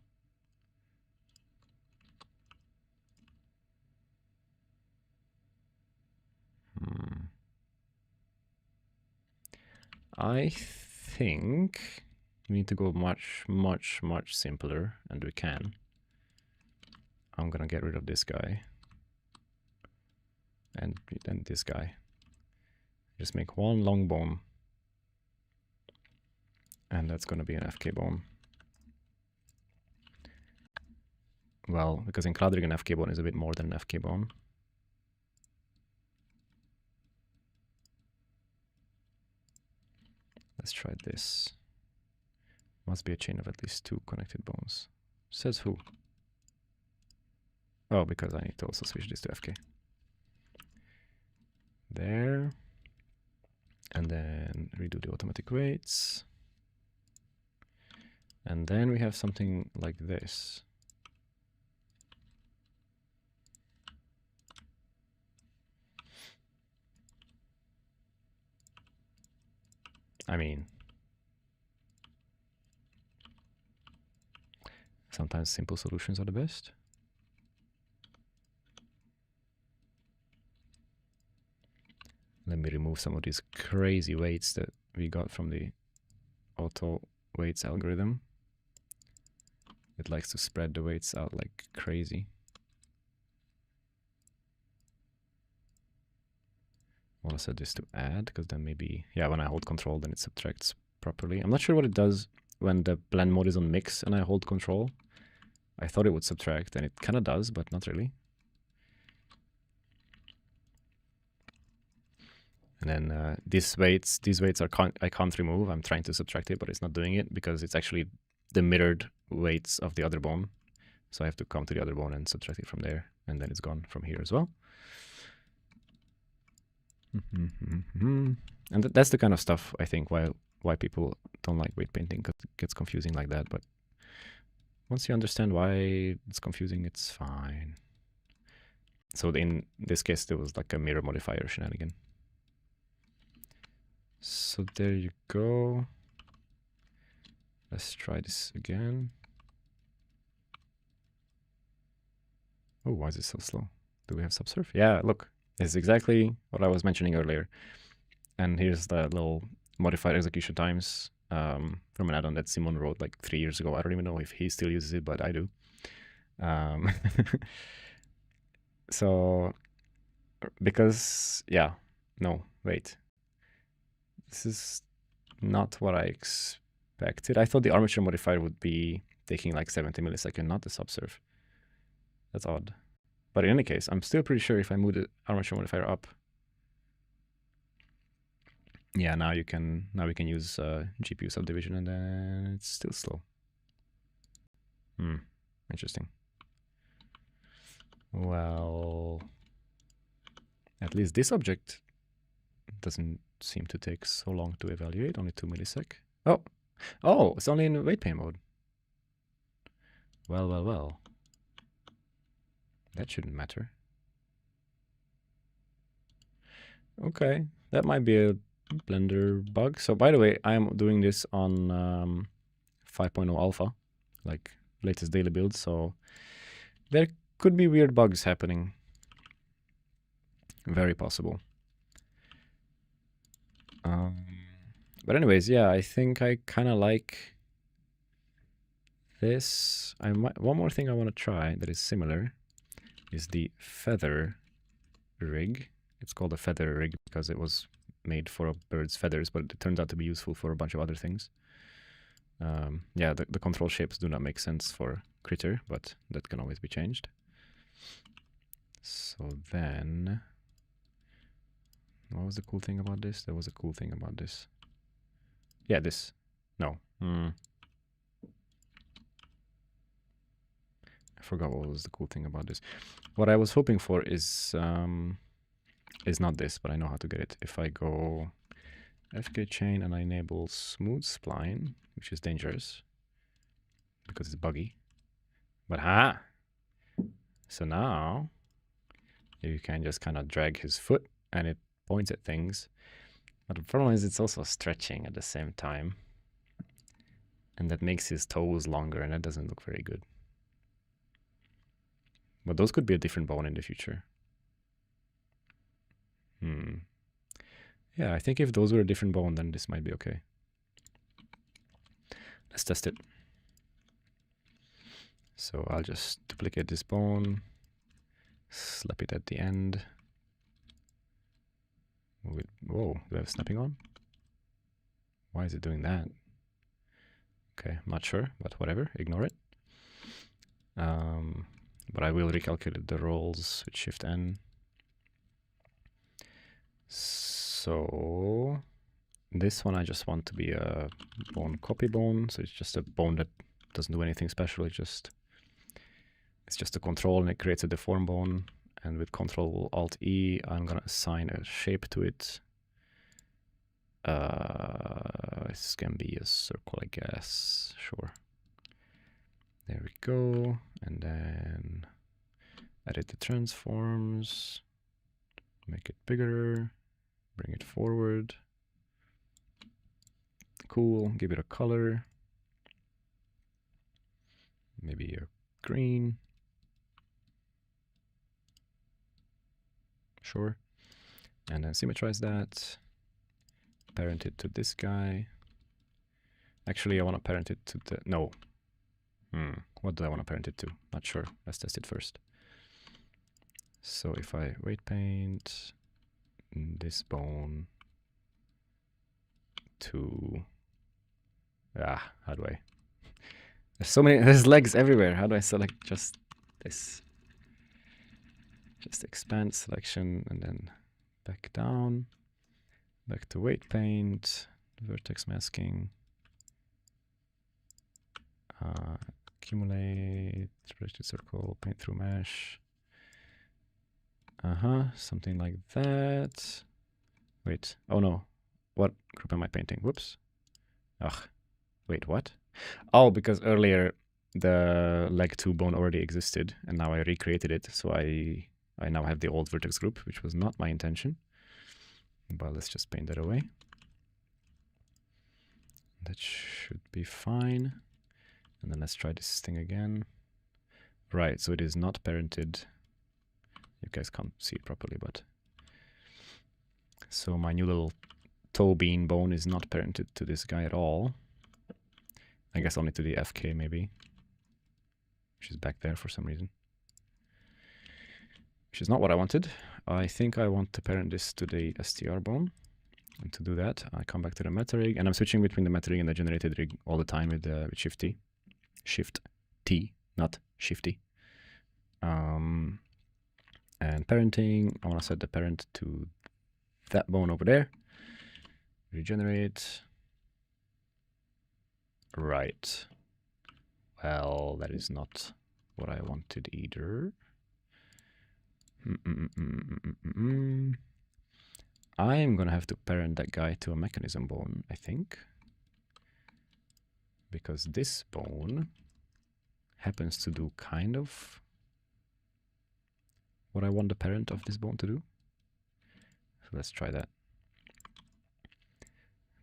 S1: I think we need to go much simpler, and we can. I'm gonna get rid of this guy and then this guy. Just make one long bone, and that's gonna be an FK bone. Well, because in CloudRig an FK bone is a bit more than an FK bone. Let's try this. Must be a chain of at least 2 connected bones. Says who? Oh, because I need to also switch this to FK. There. And then redo the automatic weights. And then we have something like this. I mean, sometimes simple solutions are the best. Let me remove some of these crazy weights that we got from the auto weights algorithm. It likes to spread the weights out like crazy. I want to set this to add, because then maybe, yeah, when I hold control, then it subtracts properly. I'm not sure what it does when the blend mode is on mix and I hold control. I thought it would subtract, and it kind of does, but not really. And then these weights are I can't remove. I'm trying to subtract it, but it's not doing it because it's actually the mirrored weights of the other bone. So I have to come to the other bone and subtract it from there, and then it's gone from here as well. And that's the kind of stuff, I think, why people don't like weight painting, because it gets confusing like that. But once you understand why it's confusing, it's fine. So in this case, there was like a mirror modifier shenanigan. So there you go. Let's try this again. Oh, why is it so slow? Do we have subsurf? Yeah, look, it's exactly what I was mentioning earlier. And here's the little modified execution times from an add-on that Simon wrote like 3 years ago. I don't even know if he still uses it, but I do. So, because, yeah, no, wait. This is not what I expected. I thought the armature modifier would be taking like 70 milliseconds, not the subsurf. That's odd. But in any case, I'm still pretty sure if I move the armature modifier up, yeah, now we can use GPU subdivision, and then it's still slow. Interesting. Well, at least this object doesn't seem to take so long to evaluate, only 2 millisec. Oh, it's only in weight paint mode. Well. That shouldn't matter. Okay, that might be a Blender bug. So by the way, I'm doing this on 5.0 alpha, like latest daily build, so there could be weird bugs happening. Very possible. But anyways, yeah, I think I kind of like this. One more thing I want to try that is similar is the feather rig. It's called a feather rig because it was made for a bird's feathers, but it turns out to be useful for a bunch of other things. Yeah, the control shapes do not make sense for critter, but that can always be changed. So then, what was the cool thing about this? There was a cool thing about this. Yeah, this. No. I forgot what was the cool thing about this. What I was hoping for is not this, but I know how to get it. If I go FK chain and I enable smooth spline, which is dangerous because it's buggy. But so now you can just kind of drag his foot and it points at things. But the problem is it's also stretching at the same time. And that makes his toes longer, and that doesn't look very good. But those could be a different bone in the future. Yeah, I think if those were a different bone, then this might be okay. Let's test it. So I'll just duplicate this bone, slap it at the end. Whoa, do I have snapping on? Why is it doing that? Okay, I'm not sure, but whatever, ignore it. But I will recalculate the rolls with Shift N. So this one I just want to be a bone copy bone. So it's just a bone that doesn't do anything special. It's just a control and it creates a deform bone. And with Control Alt E, I'm gonna assign a shape to it. This can be a circle, I guess. Sure. There we go. And then edit the transforms. Make it bigger. Bring it forward. Cool. Give it a color. Maybe a green. Sure. And then symmetrize that. Parent it to this guy. Actually, I want to parent it to the... No. What do I want to parent it to? Not sure. Let's test it first. So if I weight paint this bone to... how do I... There's so many... There's legs everywhere. How do I select just this? Just expand selection and then back down. Back to weight paint. Vertex masking. Accumulate, spreadsheet circle, paint through mesh. Something like that. Wait, oh no. What group am I painting? Whoops. Wait, what? Oh, because earlier the leg 2 bone already existed and now I recreated it. So I now have the old vertex group, which was not my intention. But let's just paint that away. That should be fine. And then let's try this thing again. Right, so it is not parented. You guys can't see it properly, but... So my new little toe bean bone is not parented to this guy at all. I guess only to the FK maybe. Which is back there for some reason. Which is not what I wanted. I think I want to parent this to the STR bone. And to do that, I come back to the meta rig, and I'm switching between the meta rig and the generated rig all the time with Shift T. Shift T, not Shifty. And parenting, I want to set the parent to that bone over there. Regenerate. Right. Well, that is not what I wanted either. I'm gonna have to parent that guy to a mechanism bone, I think. Because this bone happens to do kind of what I want the parent of this bone to do. So let's try that.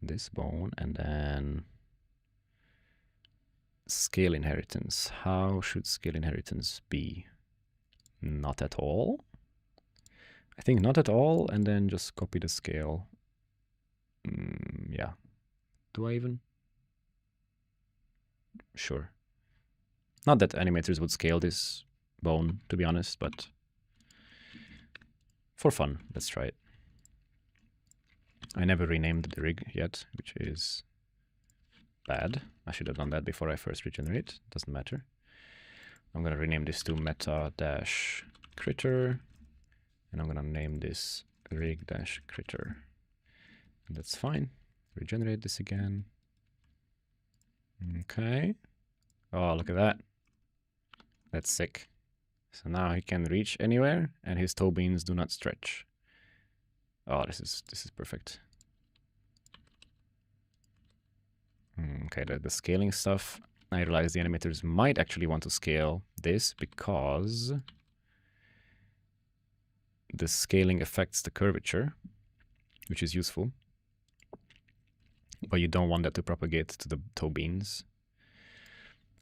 S1: This bone and then scale inheritance. How should scale inheritance be? Not at all. I think not at all, and then just copy the scale. Yeah. Do I even? Sure. Not that animators would scale this bone, to be honest, but for fun, let's try it. I never renamed the rig yet, which is bad. I should have done that before I first regenerate. Doesn't matter. I'm going to rename this to meta-critter, and I'm going to name this rig-critter. And that's fine. Regenerate this again. Okay. Oh, look at that. That's sick. So now he can reach anywhere, and his toe beans do not stretch. Oh, this is perfect. Okay, the scaling stuff. I realize the animators might actually want to scale this because the scaling affects the curvature, which is useful. But you don't want that to propagate to the toe beans.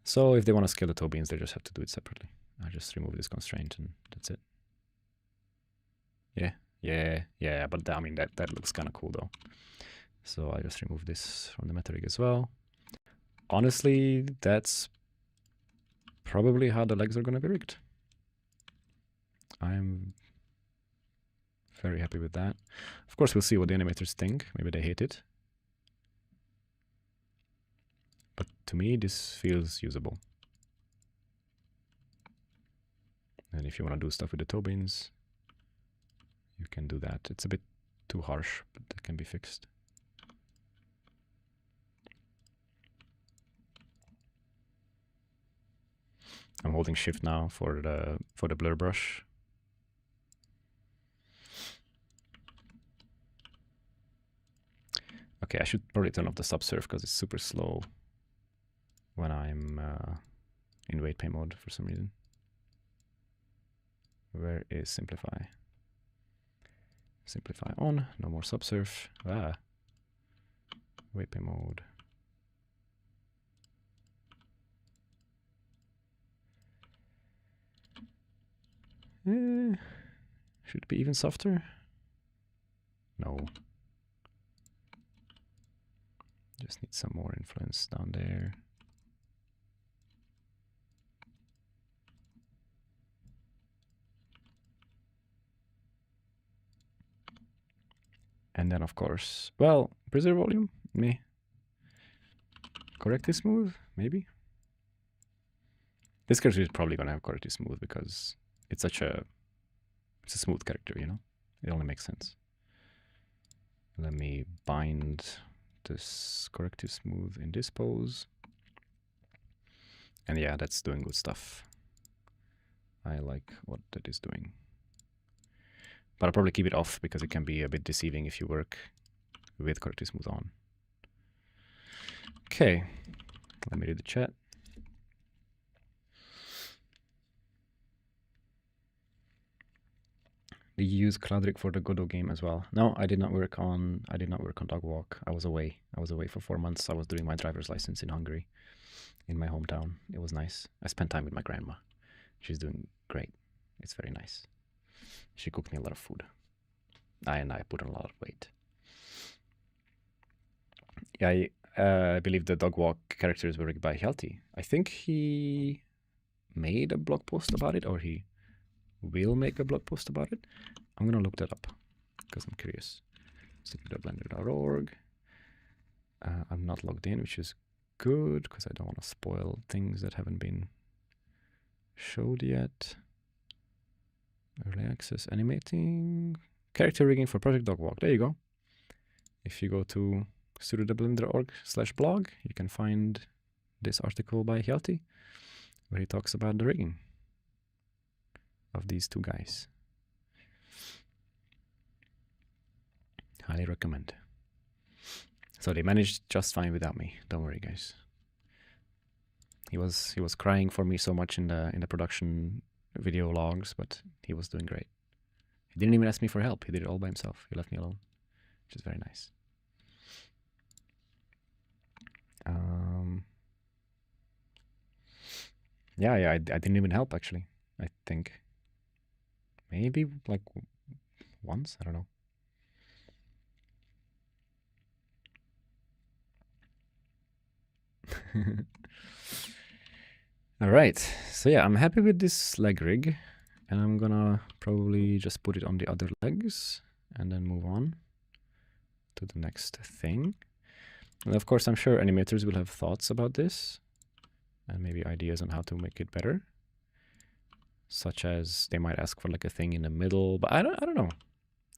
S1: So if they want to scale the toe beans, they just have to do it separately. I just remove this constraint and that's it. Yeah, but I mean, that looks kind of cool though. So I just remove this from the meta rig as well. Honestly, that's probably how the legs are going to be rigged. I'm very happy with that. Of course, we'll see what the animators think. Maybe they hate it. But to me, this feels usable. And if you want to do stuff with the toe beans, you can do that. It's a bit too harsh, but that can be fixed. I'm holding shift now for the blur brush. Okay, I should probably turn off the subsurf because it's super slow when I'm in weight paint mode for some reason. Where is simplify? Simplify on, no more subsurf. Weight paint mode. Should be even softer. Just need some more influence down there. And then, of course, well, preserve volume, meh. Corrective smooth, maybe. This character is probably gonna have corrective smooth because it's such a smooth character, you know. It only makes sense. Let me bind this corrective smooth in this pose. And yeah, that's doing good stuff. I like what that is doing. But I'll probably keep it off because it can be a bit deceiving if you work with corrective smooth on. Okay, let me read the chat. Did you use CloudRig for the Godot game as well? No, I did not work on Dog Walk. I was away. I was away for 4 months. I was doing my driver's license in Hungary, in my hometown. It was nice. I spent time with my grandma. She's doing great. It's very nice. She cooked me a lot of food. I put on a lot of weight. Yeah, I believe the Dog Walk characters were rigged by Hjalti. I think he made a blog post about it, or he will make a blog post about it. I'm gonna look that up because I'm curious. Blender.org. I'm not logged in, which is good because I don't want to spoil things that haven't been showed yet. Early access animating character rigging for Project Dog Walk. There you go. If you go to studio.blender.org/blog, you can find this article by Hjalti where he talks about the rigging of these two guys. Highly recommend. So they managed just fine without me. Don't worry, guys. He was crying for me so much in the production video logs, but he was doing great. He didn't even ask me for help. He did it all by himself. He left me alone, which is very nice. Yeah, I didn't even help actually. I think maybe like once. I don't know. All right, so yeah, I'm happy with this leg rig, and I'm gonna probably just put it on the other legs and then move on to the next thing. And of course, I'm sure animators will have thoughts about this and maybe ideas on how to make it better, such as they might ask for like a thing in the middle, but I don't know.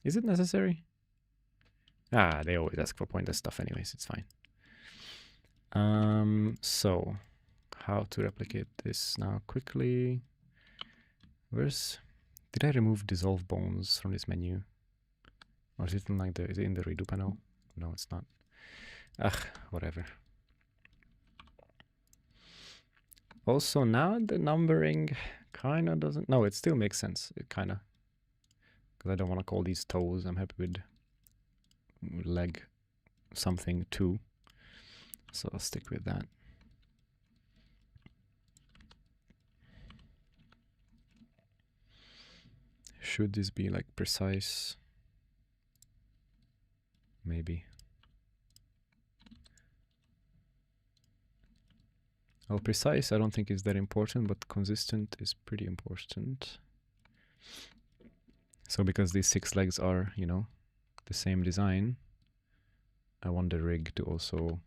S1: Is it necessary? They always ask for pointless stuff anyways, it's fine. So how to replicate this now quickly. Did I remove dissolve bones from this menu? Or is it in like is it in the redo panel? No, it's not. Whatever. Also now the numbering kinda doesn't, no, it still makes sense. It kinda, because I don't want to call these toes. I'm happy with leg something too. So I'll stick with that. Should this be like precise? Maybe. Well, precise I don't think is that important, but consistent is pretty important. So because these 6 legs are, you know, the same design, I want the rig to also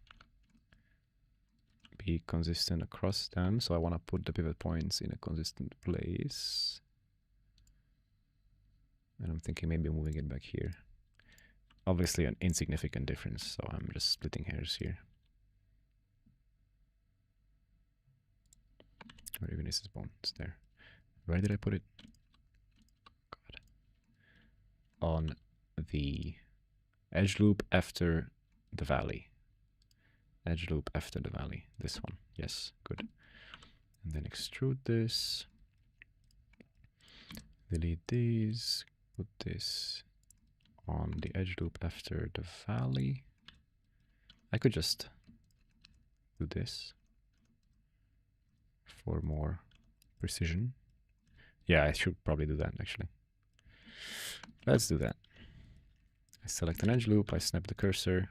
S1: be consistent across them. So I want to put the pivot points in a consistent place. And I'm thinking maybe moving it back here. Obviously an insignificant difference, so I'm just splitting hairs here. Or even is this bone? It's there. Where did I put it? God. On the edge loop after the valley. Edge loop after the valley. This one. Yes, good. And then extrude this. Delete these. Put this on the edge loop after the valley. I could just do this for more precision. Yeah, I should probably do that actually. Let's do that. I select an edge loop, I snap the cursor,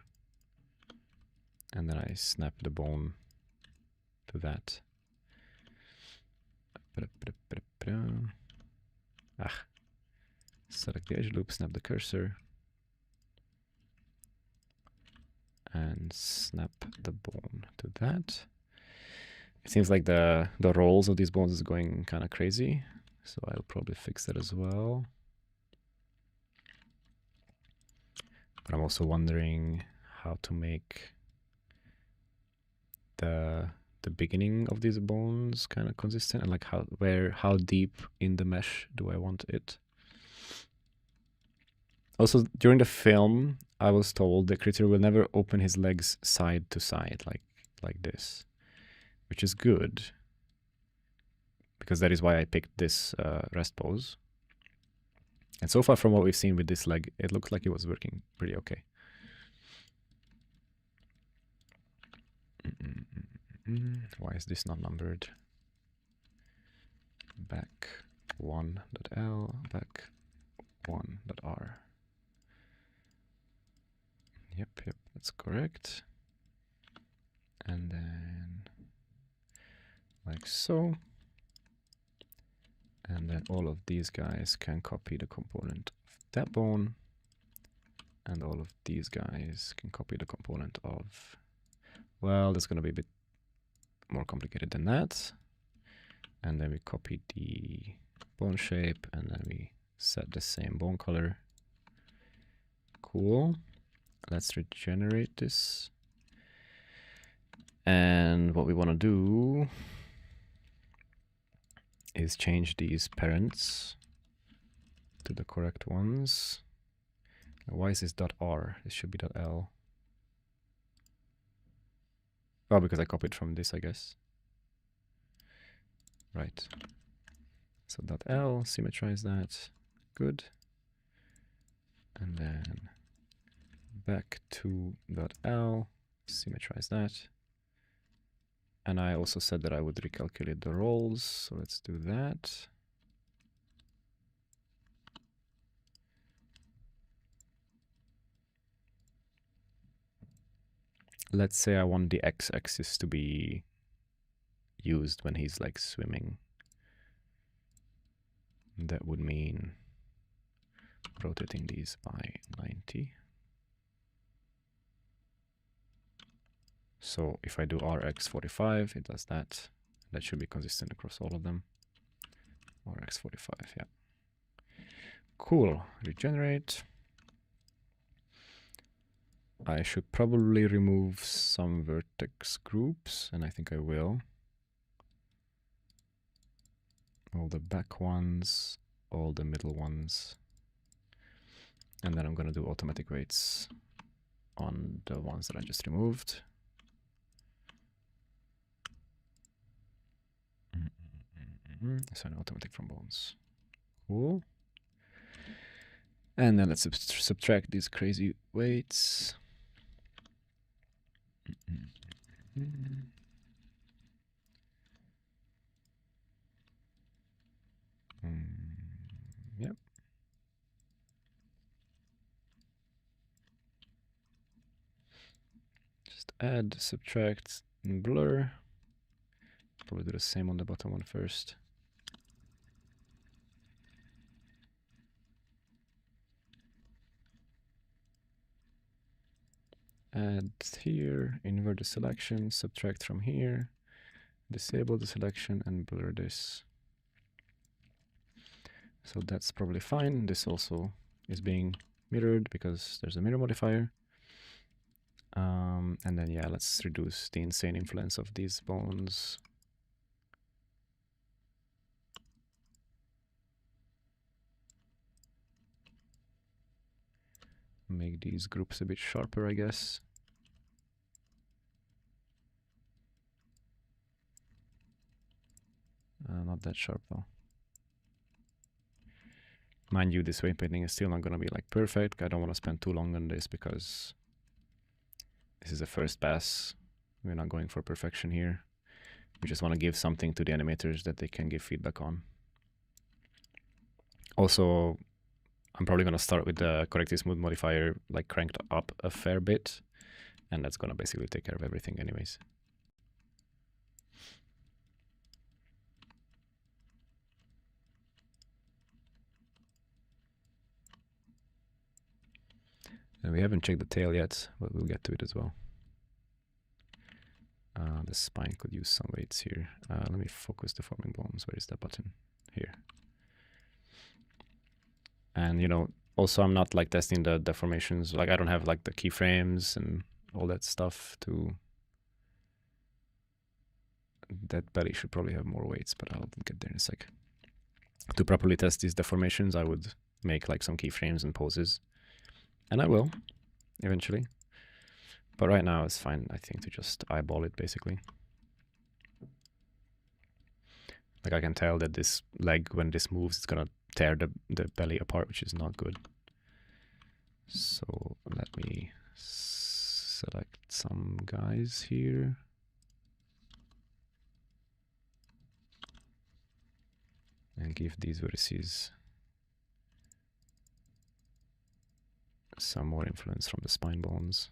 S1: and then I snap the bone to that. Select the edge loop, snap the cursor, and snap the bone to that. It seems like the rolls of these bones is going kind of crazy, so I'll probably fix that as well. But I'm also wondering how to make the beginning of these bones kind of consistent, and like how deep in the mesh do I want it. Also, during the film, I was told the critter will never open his legs side to side like this, which is good, because that is why I picked this rest pose. And so far from what we've seen with this leg, it looked like it was working pretty okay. Why is this not numbered? Back 1.L, back 1.R. Yep, that's correct. And then like so. And then all of these guys can copy the component of that bone. And all of these guys can copy the component of, well, that's going to be a bit more complicated than that. And then we copy the bone shape, and then we set the same bone color. Cool. Let's regenerate this. And what we want to do is change these parents to the correct ones. Why is this .r? This should be .l. Oh, because I copied from this, I guess. Right. So .l, symmetrize that. Good. And then back to .l, symmetrize that. And I also said that I would recalculate the rolls, so let's do that. Let's say I want the x-axis to be used when he's like swimming. That would mean rotating these by 90. So if I do Rx45, it does that. That should be consistent across all of them. Rx45, yeah. Cool, regenerate. I should probably remove some vertex groups, and I think I will. All the back ones, all the middle ones. And then I'm going to do automatic weights on the ones that I just removed. So an automatic from bones. Cool. And then let's subtract these crazy weights. Yep. Just add, subtract, and blur. Probably do the same on the bottom one first. Add here, invert the selection, subtract from here, disable the selection, and blur this. So that's probably fine. This also is being mirrored because there's a mirror modifier. And then, yeah, let's reduce the insane influence of these bones. Make these groups a bit sharper, I guess. Not that sharp though. Mind you, this weight painting is still not going to be like perfect. I don't want to spend too long on this because this is a first pass. We're not going for perfection here. We just want to give something to the animators that they can give feedback on. Also, I'm probably going to start with the corrective smooth modifier like cranked up a fair bit, and that's going to basically take care of everything anyways. And we haven't checked the tail yet, but we'll get to it as well. The spine could use some weights here. Let me focus deforming bones. Where is that button? Here. And, you know, also I'm not like testing the deformations. Like I don't have like the keyframes and all that stuff to... That belly should probably have more weights, but I'll get there in a sec. To properly test these deformations, I would make like some keyframes and poses. And I will, eventually. But right now it's fine, I think, to just eyeball it, basically. Like I can tell that this leg, when this moves, it's gonna tear the belly apart, which is not good. So let me select some guys here. And give these vertices some more influence from the spine bones.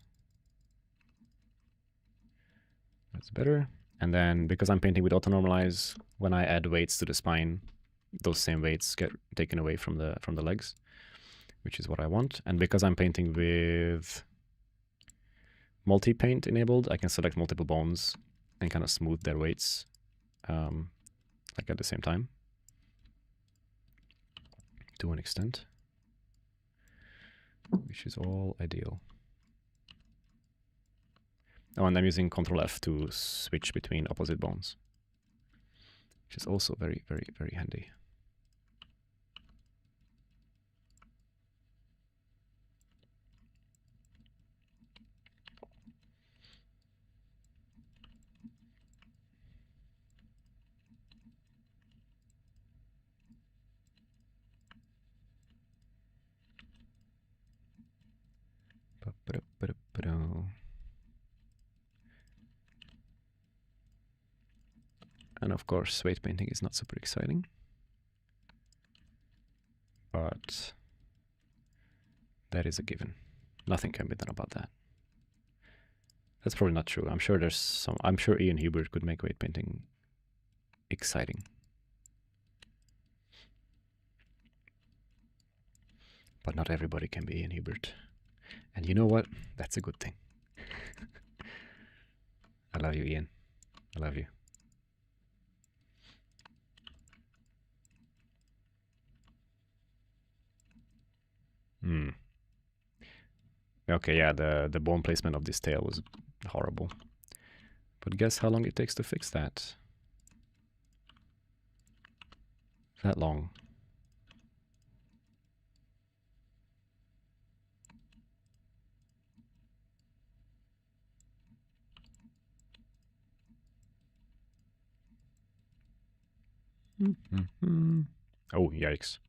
S1: That's better. And then because I'm painting with auto-normalize, when I add weights to the spine, those same weights get taken away from the legs, which is what I want. And because I'm painting with multi-paint enabled, I can select multiple bones and kind of smooth their weights like at the same time to an extent, which is all ideal. Oh, and I'm using Ctrl F to switch between opposite bones, which is also very, very, very handy. And of course, weight painting is not super exciting, but that is a given. Nothing can be done about that. That's probably not true. I'm sure there's some. I'm sure Ian Hubert could make weight painting exciting, but not everybody can be Ian Hubert. And you know what? That's a good thing. I love you, Ian. I love you. Okay, yeah, the bone placement of this tail was horrible. But guess how long it takes to fix that? That long. Oh, yikes.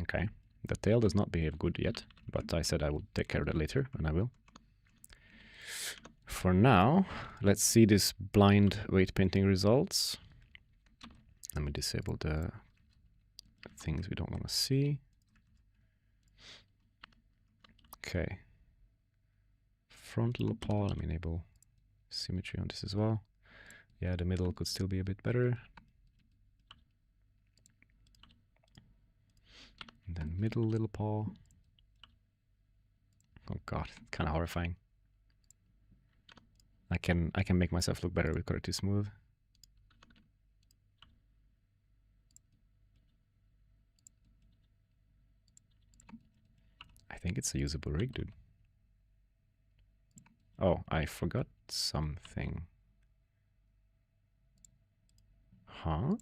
S1: Okay. The tail does not behave good yet, but I said I would take care of that later, and I will. For now, let's see this blind weight painting results. Let me disable the things we don't want to see. Okay. Front little paw, let me enable symmetry on this as well. Yeah, the middle could still be a bit better. And then middle little paw. Oh god, kind of horrifying. I can make myself look better with Corrective Smooth. I think it's a usable rig, dude. Oh, I forgot something. Huh?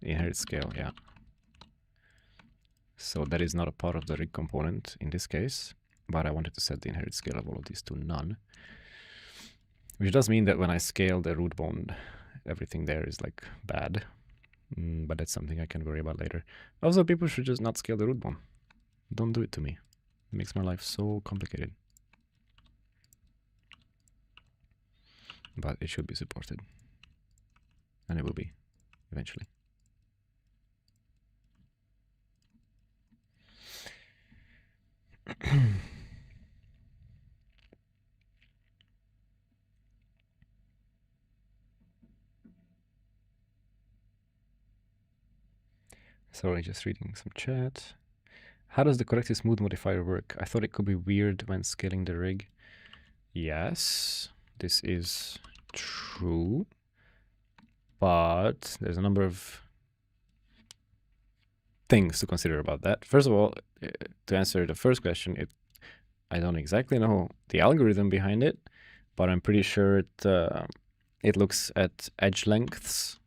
S1: Inherit scale, yeah. So that is not a part of the rig component in this case, but I wanted to set the inherit scale of all of these to none. Which does mean that when I scale the root bone, everything there is like bad. But that's something I can worry about later. Also, people should just not scale the root bone. Don't do it to me. It makes my life so complicated. But it should be supported. And it will be, eventually. Sorry, just reading some chat. How does the corrective smooth modifier work? I thought it could be weird when scaling the rig. Yes, this is true, but there's a number of things to consider about that. First of all, to answer the first question, I don't exactly know the algorithm behind it, but I'm pretty sure it looks at edge lengths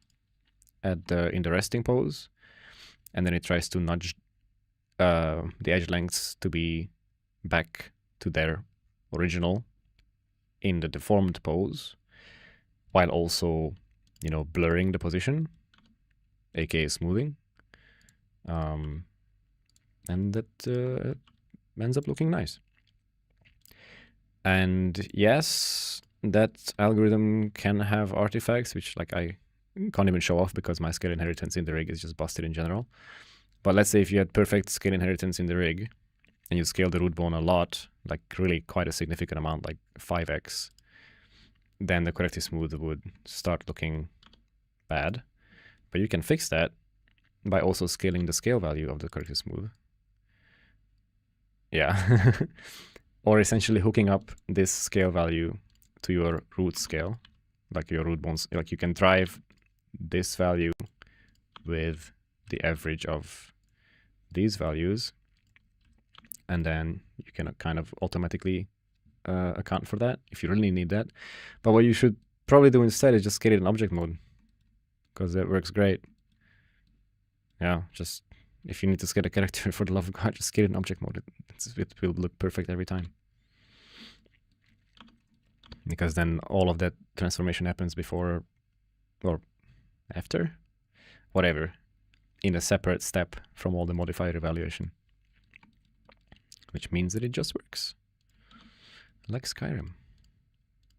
S1: in the resting pose, and then it tries to nudge the edge lengths to be back to their original in the deformed pose, while also, you know, blurring the position, aka smoothing. And that ends up looking nice. And yes, that algorithm can have artifacts, which like I can't even show off because my scale inheritance in the rig is just busted in general. But let's say if you had perfect scale inheritance in the rig and you scale the root bone a lot, like really quite a significant amount, like 5x, then the corrective smooth would start looking bad. But you can fix that by also scaling the scale value of the corrective smooth. Yeah. Or essentially hooking up this scale value to your root scale, like your root bones. Like you can drive this value with the average of these values, and then you can kind of automatically account for that if you really need that. But what you should probably do instead is just scale it in object mode, because that works great. Yeah, just if you need to scale a character, for the love of God, just scale it in object mode. It will look perfect every time. Because then all of that transformation happens before or after, whatever, in a separate step from all the modifier evaluation. Which means that it just works. Like Skyrim.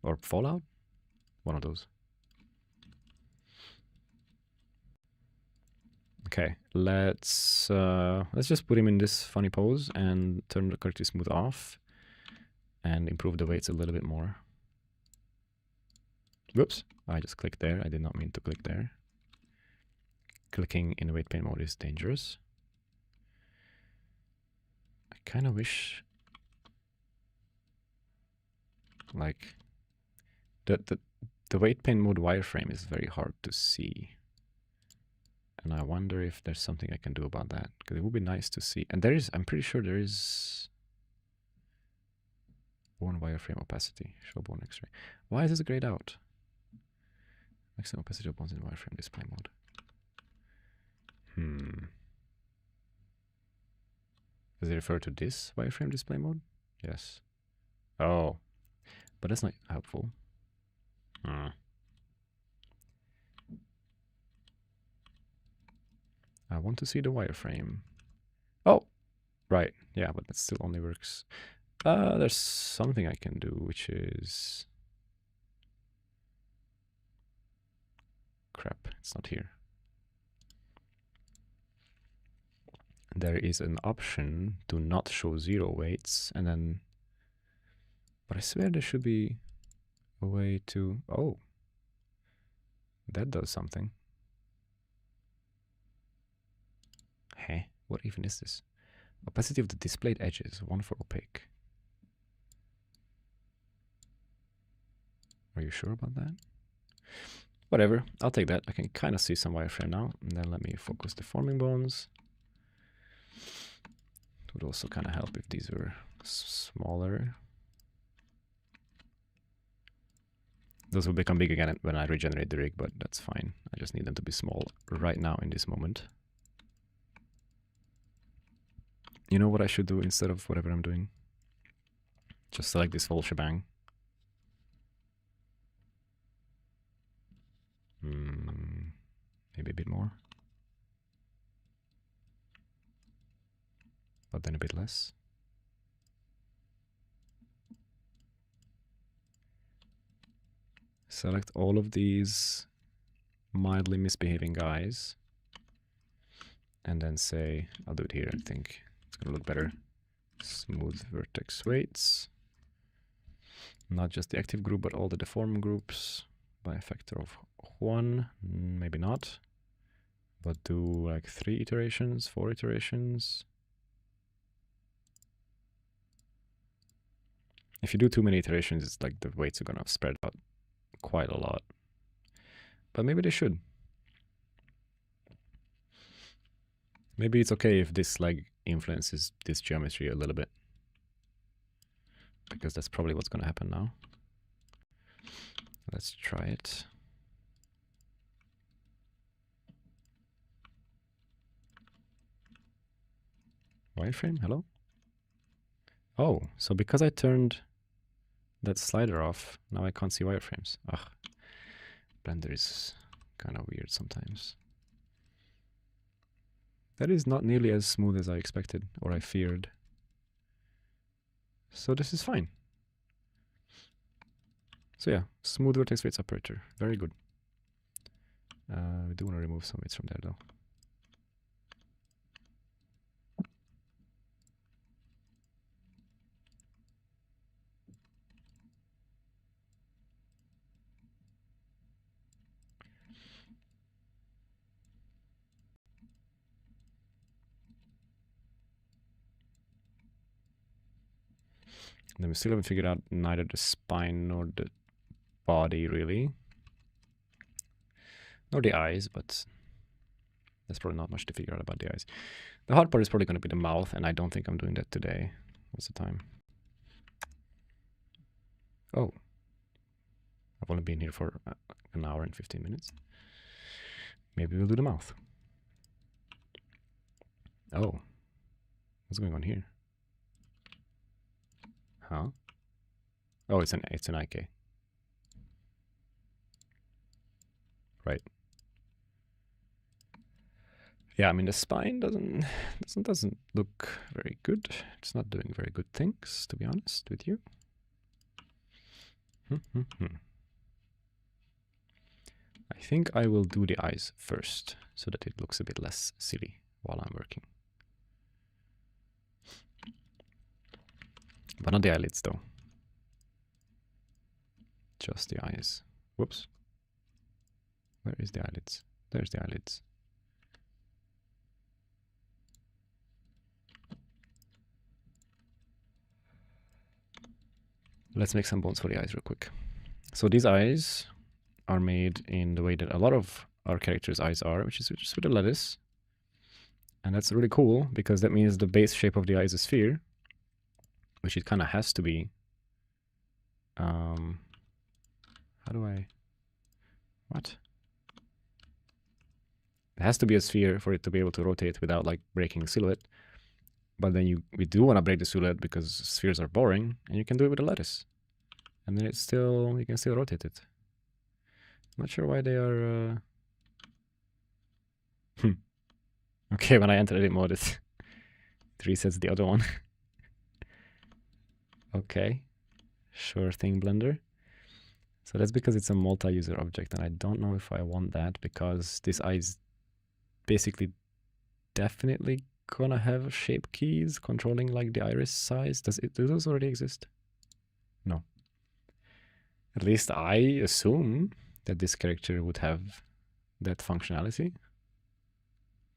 S1: Or Fallout? One of those. Okay, let's just put him in this funny pose and turn the corrective smooth off and improve the weights a little bit more. Whoops, I just clicked there. I did not mean to click there. Clicking in weight paint mode is dangerous. I kind of wish, like, the weight paint mode wireframe is very hard to see. And I wonder if there's something I can do about that, because it would be nice to see. And there is, I'm pretty sure there is one wireframe opacity, show bone X-ray. Why is this grayed out? Maximum opacity of bones in wireframe display mode. Does it refer to this wireframe display mode? Yes. Oh, but that's not helpful. I want to see the wireframe. Oh, right. Yeah, but that still only works. There's something I can do, which is... Crap, it's not here. There is an option to not show zero weights, and then... But I swear there should be a way to... Oh. That does something. Hey, what even is this? Opacity of the displayed edges, 1 for opaque. Are you sure about that? Whatever, I'll take that. I can kind of see some wireframe now. And then let me focus the forming bones. It would also kind of help if these were smaller. Those will become big again when I regenerate the rig, but that's fine. I just need them to be small right now in this moment. You know what I should do instead of whatever I'm doing? Just select this whole shebang. Maybe a bit more. But then a bit less. Select all of these mildly misbehaving guys. And then say, I'll do it here, I think. It's gonna look better. Smooth vertex weights. Not just the active group, but all the deform groups by a factor of 1. Maybe not. But do like 3 iterations, 4 iterations. If you do too many iterations, it's like the weights are gonna spread out quite a lot. But maybe they should. Maybe it's okay if this like influences this geometry a little bit, because that's probably what's gonna happen now. Let's try it. Wireframe, hello? Oh, so because I turned that slider off, now I can't see wireframes. Ugh, Blender is kind of weird sometimes. That is not nearly as smooth as I expected or I feared. So this is fine. So yeah, smooth vertex weights operator, very good. We do want to remove some weights from there though. And then we still haven't figured out neither the spine nor the body really. Nor the eyes, but there's probably not much to figure out about the eyes. The hard part is probably going to be the mouth, and I don't think I'm doing that today. What's the time? Oh. I've only been here for an hour and 15 minutes. Maybe we'll do the mouth. Oh. What's going on here? Huh? Oh, it's an IK. Right. Yeah, I mean the spine doesn't look very good. It's not doing very good things, to be honest with you. I think I will do the eyes first, so that it looks a bit less silly while I'm working. But not the eyelids though. Just the eyes. Whoops. Where is the eyelids? There's the eyelids. Let's make some bones for the eyes real quick. So these eyes are made in the way that a lot of our characters' eyes are, which is just with a lattice. And that's really cool, because that means the base shape of the eye is a sphere, which it kind of has to be. How do I... What? It has to be a sphere for it to be able to rotate without like breaking the silhouette. But then we do want to break the silhouette because spheres are boring, and you can do it with a lattice. And then it's still, you can still rotate it. Not sure why they are... Okay, when I enter edit mode, it resets the other one. Okay, sure thing, Blender. So that's because it's a multi-user object, and I don't know if I want that, because this eye is basically definitely gonna have shape keys controlling like the iris size. Do those already exist? No. At least I assume that this character would have that functionality.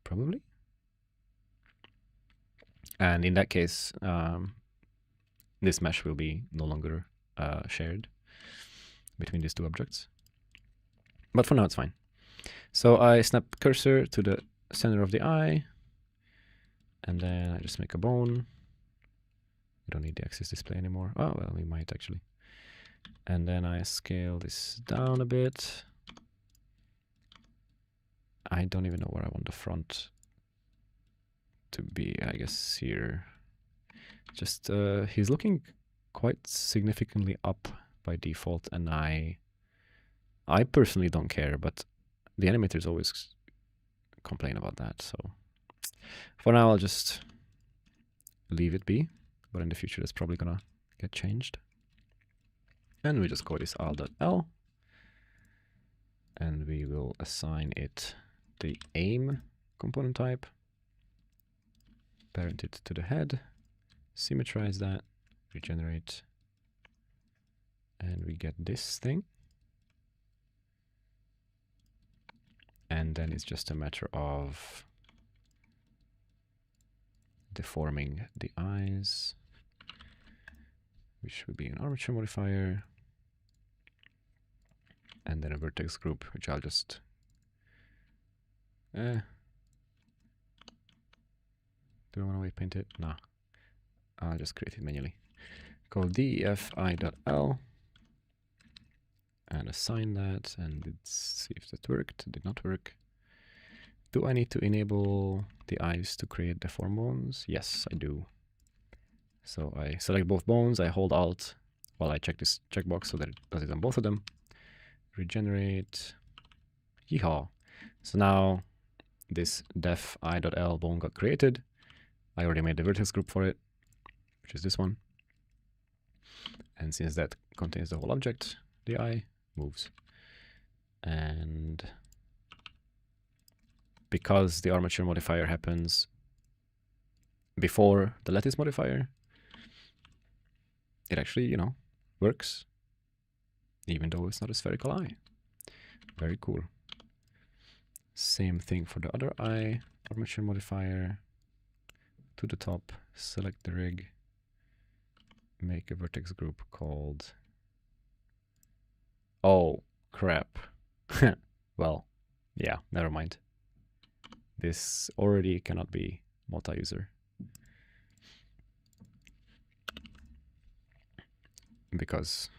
S1: Probably. And in that case, this mesh will be no longer shared between these two objects. But for now, it's fine. So I snap cursor to the center of the eye, and then I just make a bone. We don't need the axis display anymore. Oh, well, we might actually. And then I scale this down a bit. I don't even know where I want the front to be. I guess here. Just, he's looking quite significantly up by default, and I personally don't care, but the animators always complain about that, so for now I'll just leave it be, but in the future that's probably gonna get changed. And we just call this al.l, and we will assign it the aim component type, parent it to the head, symmetrize that, regenerate, and we get this thing. And then it's just a matter of deforming the eyes, which would be an armature modifier, and then a vertex group, which I'll just do I want to weight paint it? Nah, I'll just create it manually. Call defi.l and assign that, and let's see if that worked. It did not work. Do I need to enable the eyes to create deform bones? Yes, I do. So I select both bones, I hold Alt while I check this checkbox so that it does it on both of them. Regenerate. Yeehaw. So now this def.i.l bone got created. I already made the vertex group for it, which is this one. And since that contains the whole object, the eye moves. And because the armature modifier happens before the lattice modifier, it actually, you know, works, even though it's not a spherical eye. Very cool. Same thing for the other eye, armature modifier, to the top, select the rig, make a vertex group called, oh crap. Well, yeah, never mind. This already cannot be multi-user, because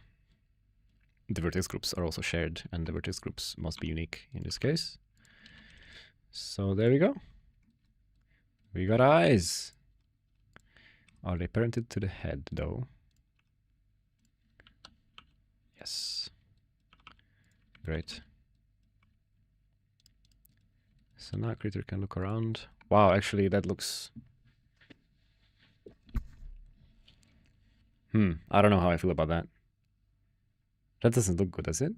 S1: the vertex groups are also shared, and the vertex groups must be unique in this case. So there we go. We got eyes. Are they parented to the head though? Yes. Great. So now Critter can look around. Wow, actually that looks... I don't know how I feel about that. That doesn't look good, does it?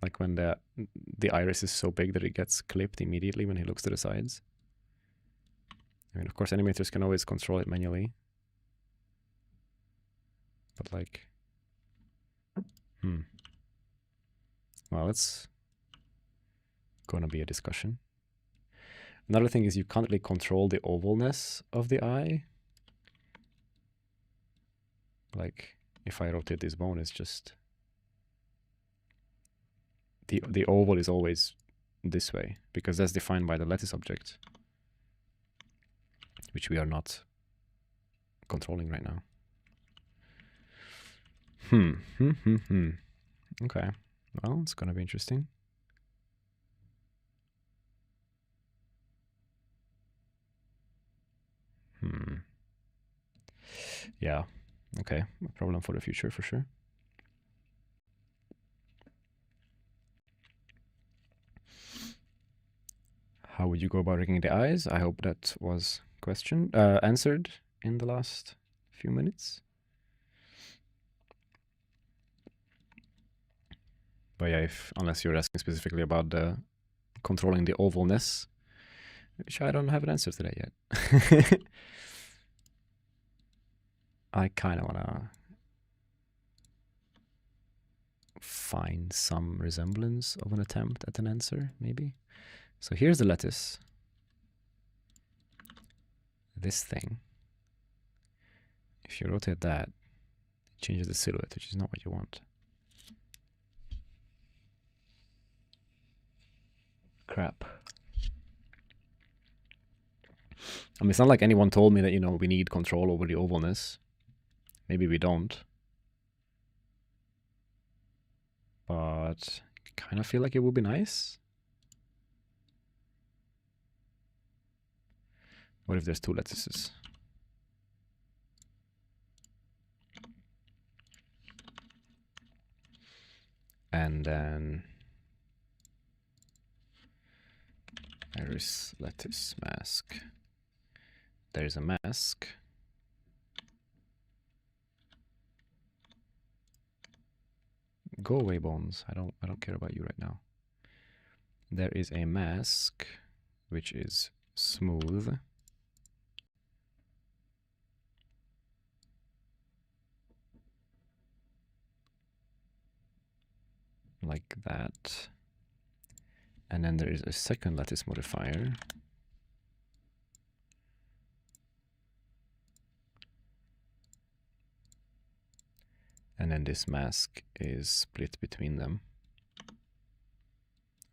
S1: Like when the iris is so big that it gets clipped immediately when he looks to the sides. I mean, of course, animators can always control it manually. But like... Well, it's gonna be a discussion. Another thing is you can't really control the ovalness of the eye. Like, if I rotate this bone, it's just... The oval is always this way, because that's defined by the lattice object, which we are not controlling right now. Okay, well, it's gonna be interesting. Yeah, okay, a problem for the future for sure. How would you go about rigging the eyes? I hope that was answered in the last few minutes. But yeah, unless you're asking specifically about the controlling the ovalness, which I don't have an answer to that yet. I kind of want to find some resemblance of an attempt at an answer, maybe. So here's the lattice. This thing, if you rotate that, it changes the silhouette, which is not what you want. Crap. I mean, it's not like anyone told me that, you know, we need control over the ovalness. Maybe we don't. But I kind of feel like it would be nice. What if there's two lattices? And then iris lattice mask. There's a mask. Go away, bones. I don't care about you right now. There is a mask which is smooth. like that. And then there is a second lattice modifier. And then this mask is split between them.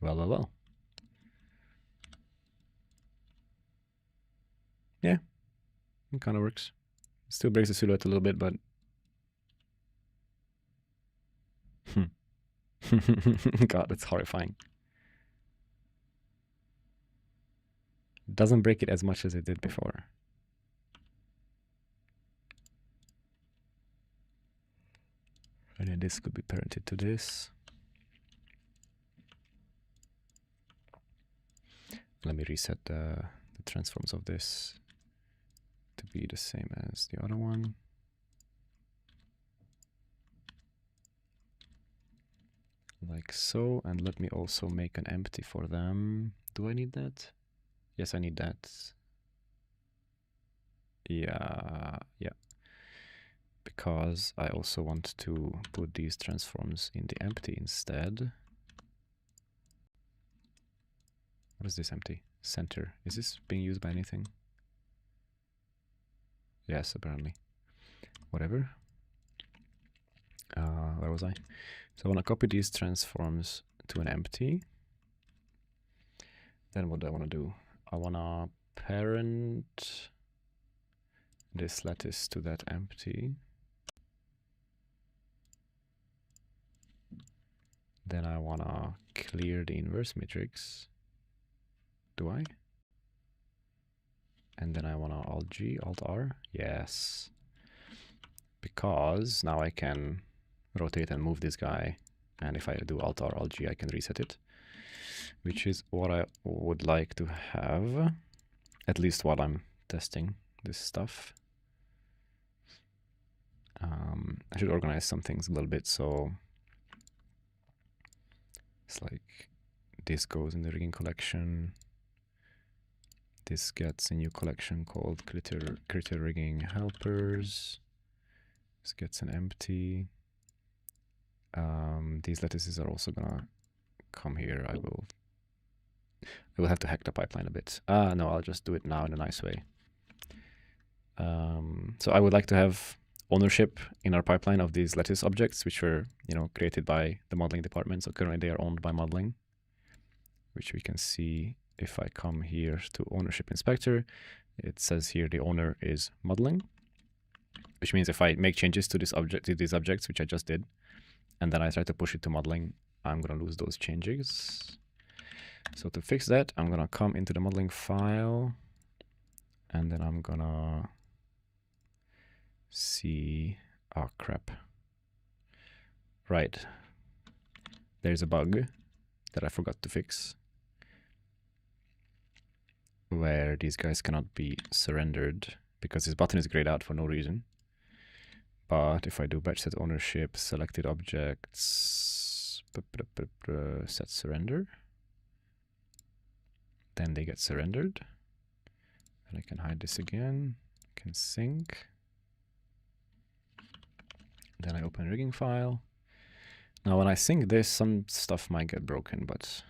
S1: Well. Yeah, it kind of works. Still breaks the silhouette a little bit, but God, that's horrifying. Doesn't break it as much as it did before. And then this could be parented to this. Let me reset the transforms of this to be the same as the other one. Like so, and let me also make an empty for them. Do I need that? Yes, I need that. Yeah. Because I also want to put these transforms in the empty instead. What is this empty? Center. Is this being used by anything? Yes, apparently. Whatever. Where was I? So I want to copy these transforms to an empty. Then what do I want to do? I want to parent this lattice to that empty. Then I want to clear the inverse matrix. Do I? And then I want to Alt-G, Alt-R. Yes. Because now I can rotate and move this guy. And if I do Alt-R, Alt-G, I can reset it. Which is what I would like to have. At least while I'm testing this stuff. I should organize some things a little bit. So it's like this goes in the rigging collection. This gets a new collection called critter rigging helpers. This gets an empty. These lattices are also gonna come here. I will have to hack the pipeline a bit. No, I'll just do it now in a nice way. So I would like to have ownership in our pipeline of these lattice objects, which were, created by the modeling department. So currently they are owned by modeling, which we can see if I come here to ownership inspector. It says here the owner is modeling, which means if I make changes to this object, to these objects, which I just did, and then I try to push it to modeling, I'm gonna lose those changes. So to fix that, I'm gonna come into the modeling file, and then I'm gonna see, oh crap. Right, there's a bug that I forgot to fix, where these guys cannot be surrendered because this button is grayed out for no reason. But if I do batch set ownership, selected objects, set surrender, then they get surrendered. And I can hide this again, can sync. Then I open rigging file. Now when I sync this, some stuff might get broken, but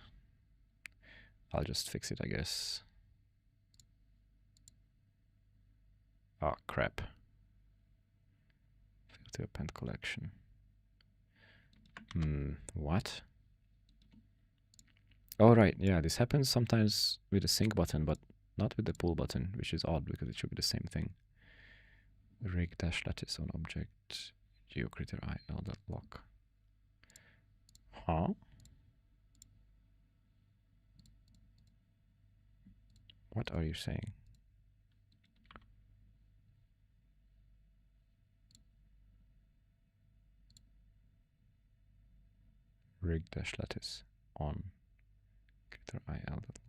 S1: I'll just fix it, I guess. Oh, crap. Fail to append collection. What? Oh, right. Yeah, this happens sometimes with the sync button, but not with the pull button, which is odd because it should be the same thing. Rig dash lattice on object geocritter il.lock. Huh? What are you saying? Rig dash lattice on critter il.lock.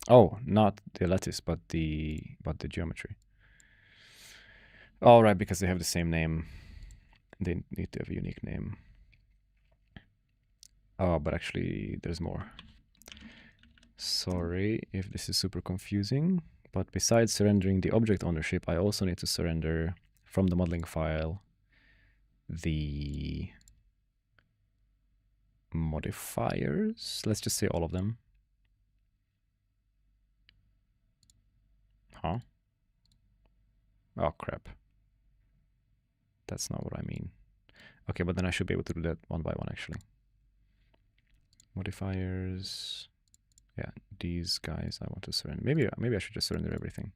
S1: Oh, not the lattice, but the geometry. All right, because they have the same name. They need to have a unique name. Oh, but actually there's more. Sorry if this is super confusing, but besides surrendering the object ownership, I also need to surrender from the modeling file the modifiers. Let's just say all of them. Huh? Oh, crap. That's not what I mean. Okay, but then I should be able to do that one by one, actually. Modifiers. Yeah, these guys I want to surrender. Maybe I should just surrender everything.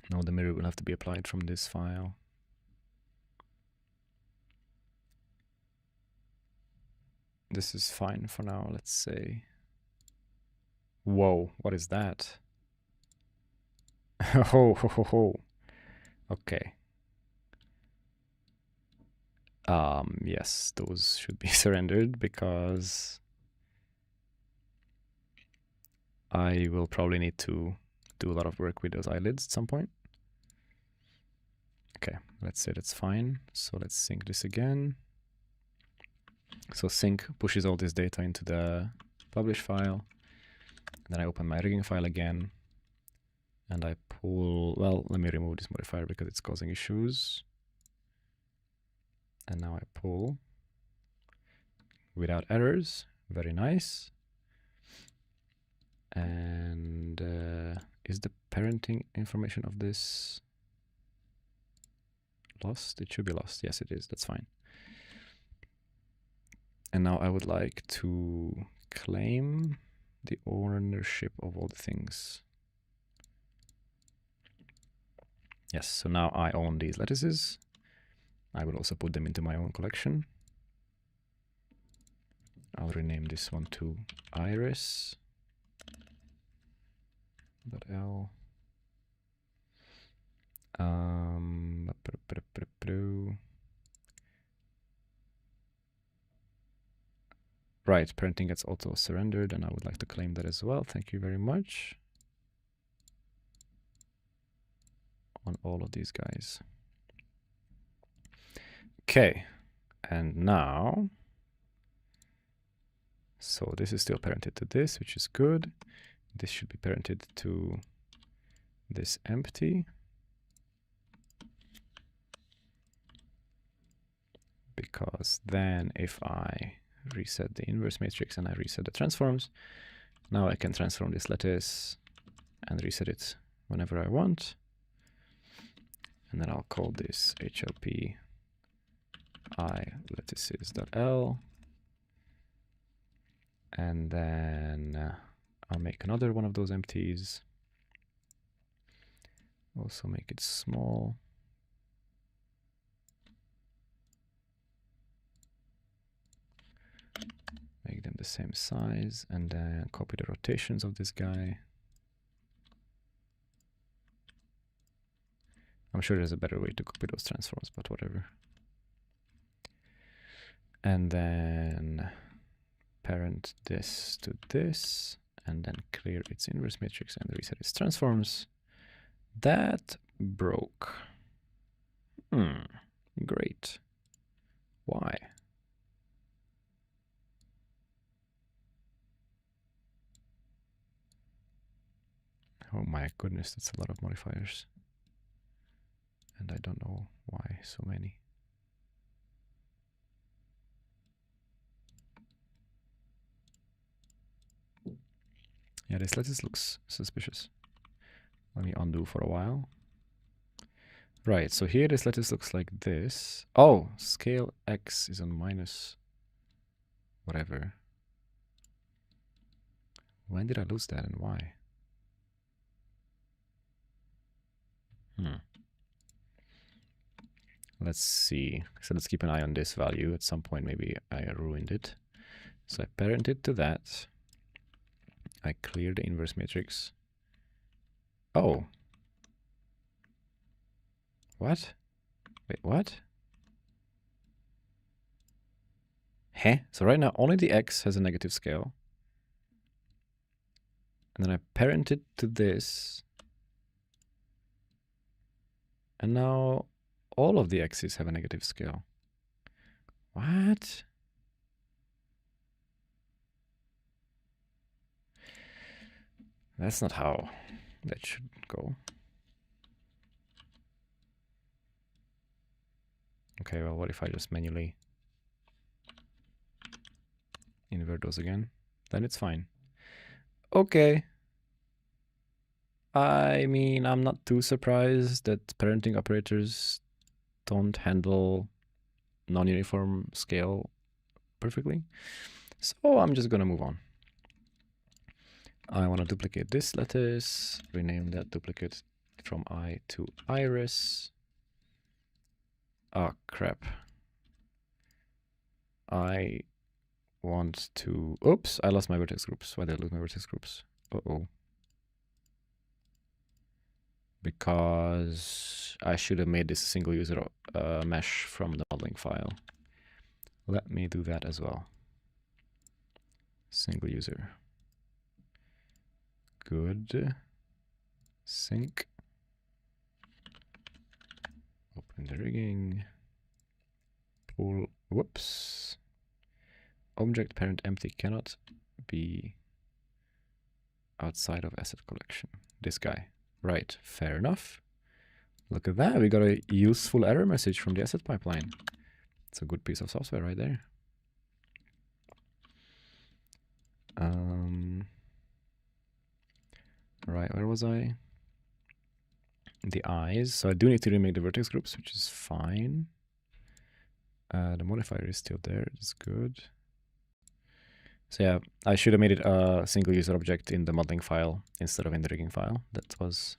S1: Now the mirror will have to be applied from this file. This is fine for now, let's say. Whoa, what is that? Ho, ho, ho, ho. Okay. Yes, those should be surrendered because I will probably need to do a lot of work with those eyelids at some point. Okay, let's say that's fine. So let's sync this again. So sync pushes all this data into the publish file. Then I open my rigging file again. And I pull, well, let me remove this modifier because it's causing issues. And now I pull without errors. Very nice. And is the parenting information of this lost? It should be lost. Yes, it is. That's fine. And now I would like to claim the ownership of all the things. Yes, so now I own these lettuces. I will also put them into my own collection. I'll rename this one to iris.l. Right, parenting gets auto surrendered, and I would like to claim that as well. Thank you very much. On all of these guys. Okay, and now, so this is still parented to this, which is good. This should be parented to this empty. Because then if I reset the inverse matrix and I reset the transforms, now I can transform this lattice and reset it whenever I want. And then I'll call this HLP I lattices.l. And then I'll make another one of those empties. Also make it small. Make them the same size, and then copy the rotations of this guy. I'm sure there's a better way to copy those transforms, but whatever. And then parent this to this, and then clear its inverse matrix and reset its transforms. That broke. Great. Why? Oh my goodness, that's a lot of modifiers. And I don't know why so many. Yeah, this lattice looks suspicious. Let me undo for a while. Right, so here this lattice looks like this. Oh, scale X is on minus whatever. When did I lose that and why? Let's see. So let's keep an eye on this value. At some point, maybe I ruined it. So I parent it to that. I clear the inverse matrix. Oh. What? Wait, what? Huh? So right now, only the X has a negative scale. And then I parent it to this. And now all of the X's have a negative scale. What? That's not how that should go. Okay, well, what if I just manually invert those again? Then it's fine. Okay. I mean, I'm not too surprised that parenting operators don't handle non-uniform scale perfectly. So I'm just gonna move on. I want to duplicate this lattice, rename that duplicate from I to iris. Oh, crap. I want to... Oops, I lost my vertex groups. Why did I lose my vertex groups? Uh-oh. Because I should have made this a single user mesh from the modeling file. Let me do that as well. Single user. Good. Sync. Open the rigging. Pull. Whoops. Object parent empty cannot be outside of asset collection. This guy. Right. Fair enough. Look at that. We got a useful error message from the asset pipeline. It's a good piece of software right there. Right, where was I? The eyes. So I do need to remake the vertex groups, which is fine. The modifier is still there. It's good. So yeah, I should have made it a single user object in the modeling file instead of in the rigging file. That was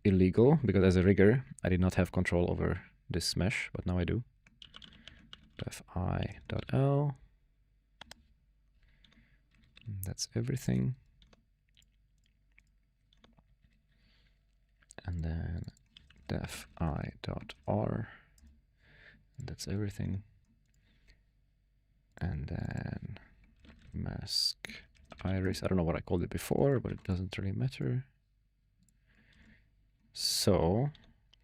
S1: illegal because as a rigger, I did not have control over this mesh, but now I do. fi.l. That's everything. And then defi.r. That's everything. And then mask iris. I don't know what I called it before, but it doesn't really matter. So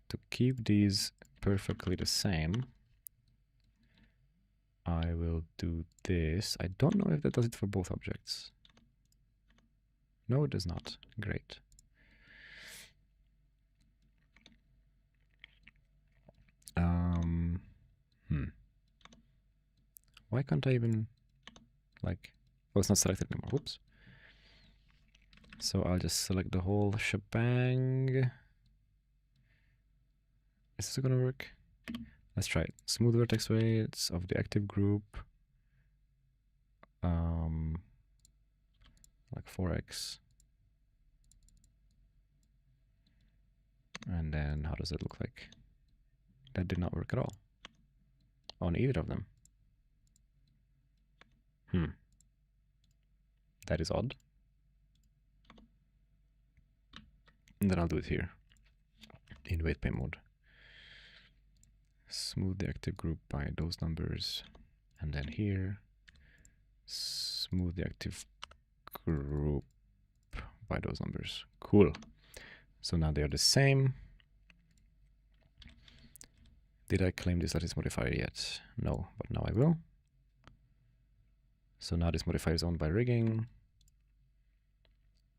S1: to keep these perfectly the same, I will do this. I don't know if that does it for both objects. No, it does not. Great. Why can't I even, like, oh, it's not selected anymore. Whoops. So I'll just select the whole shebang. Is this gonna work? Let's try it. Smooth vertex weights of the active group. Like 4x. And then how does it look like? That did not work at all on either of them. That is odd. And then I'll do it here in weight pay mode. Smooth the active group by those numbers. And then here, smooth the active group by those numbers. Cool. So now they are the same. Did I claim this lattice modifier yet? No, but now I will. So now this modifier is owned by rigging.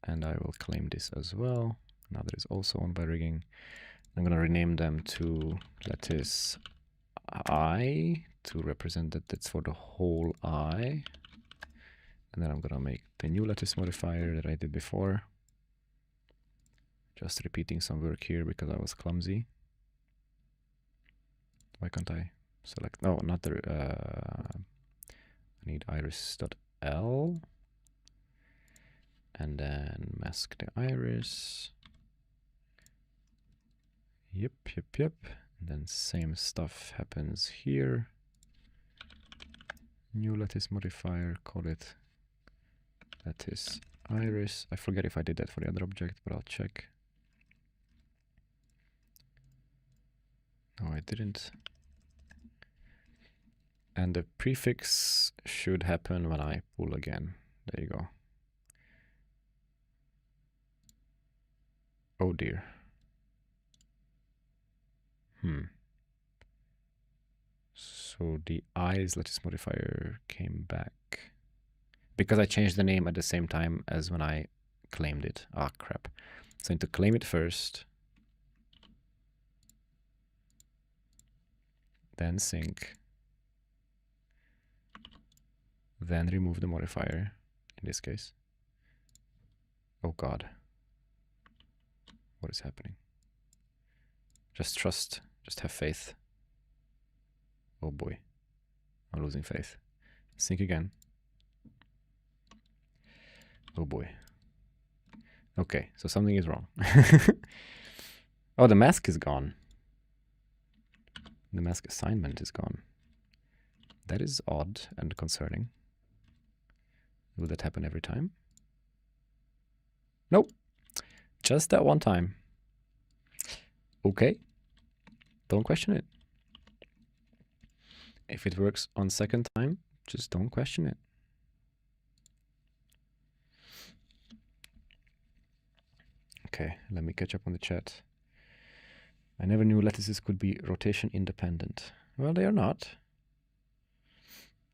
S1: And I will claim this as well. Now that is also owned by rigging. I'm going to rename them to lattice I to represent that that's for the whole I. And then I'm going to make the new lattice modifier that I did before. Just repeating some work here because I was clumsy. Why can't I select? No, not the. I need iris.l. And then mask the iris. Yep. And then same stuff happens here. New lattice modifier, call it lattice iris. I forget if I did that for the other object, but I'll check. No, I didn't. And the prefix should happen when I pull again. There you go. Oh dear. So the I's lattice modifier came back. Because I changed the name at the same time as when I claimed it. Ah, crap. So I need to claim it first. Then sync. Then remove the modifier, in this case. Oh god. What is happening? Just trust. Just have faith. Oh boy. I'm losing faith. Sync again. Oh boy. Okay, so something is wrong. Oh, the mask is gone. The mask assignment is gone. That is odd and concerning. Will that happen every time? Nope. Just that one time. Okay. Don't question it. If it works on second time, just don't question it. Okay, let me catch up on the chat. I never knew lattices could be rotation independent. Well, they are not.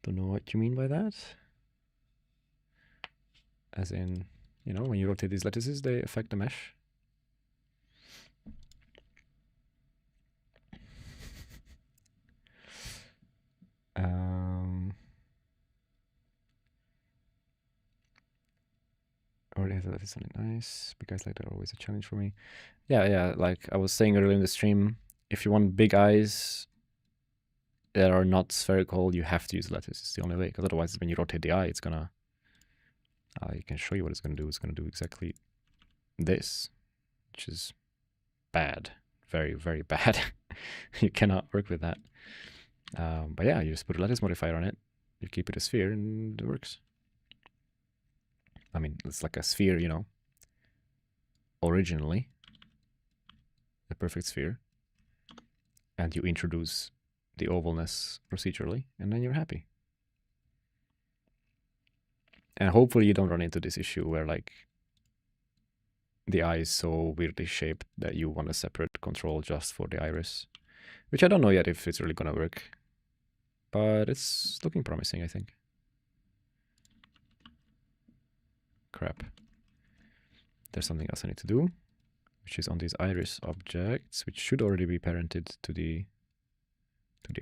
S1: Don't know what you mean by that. As in, you know, when you rotate these lattices, they affect the mesh. Already has a lattice on it. Nice. Big eyes like that are always a challenge for me. Yeah, like I was saying earlier in the stream, if you want big eyes that are not spherical, you have to use lattice. It's the only way, because otherwise when you rotate the eye, it's gonna... I can show you what it's gonna do. It's gonna do exactly this, which is bad. Very, very bad. You cannot work with that. But yeah, you just put a lattice modifier on it, you keep it a sphere, and it works. I mean, it's like a sphere, you know, originally, a perfect sphere, and you introduce the ovalness procedurally, and then you're happy. And hopefully you don't run into this issue where, like, the eye is so weirdly shaped that you want a separate control just for the iris, which I don't know yet if it's really gonna work, but it's looking promising, I think. Crap. There's something else I need to do, which is on these iris objects, which should already be parented to the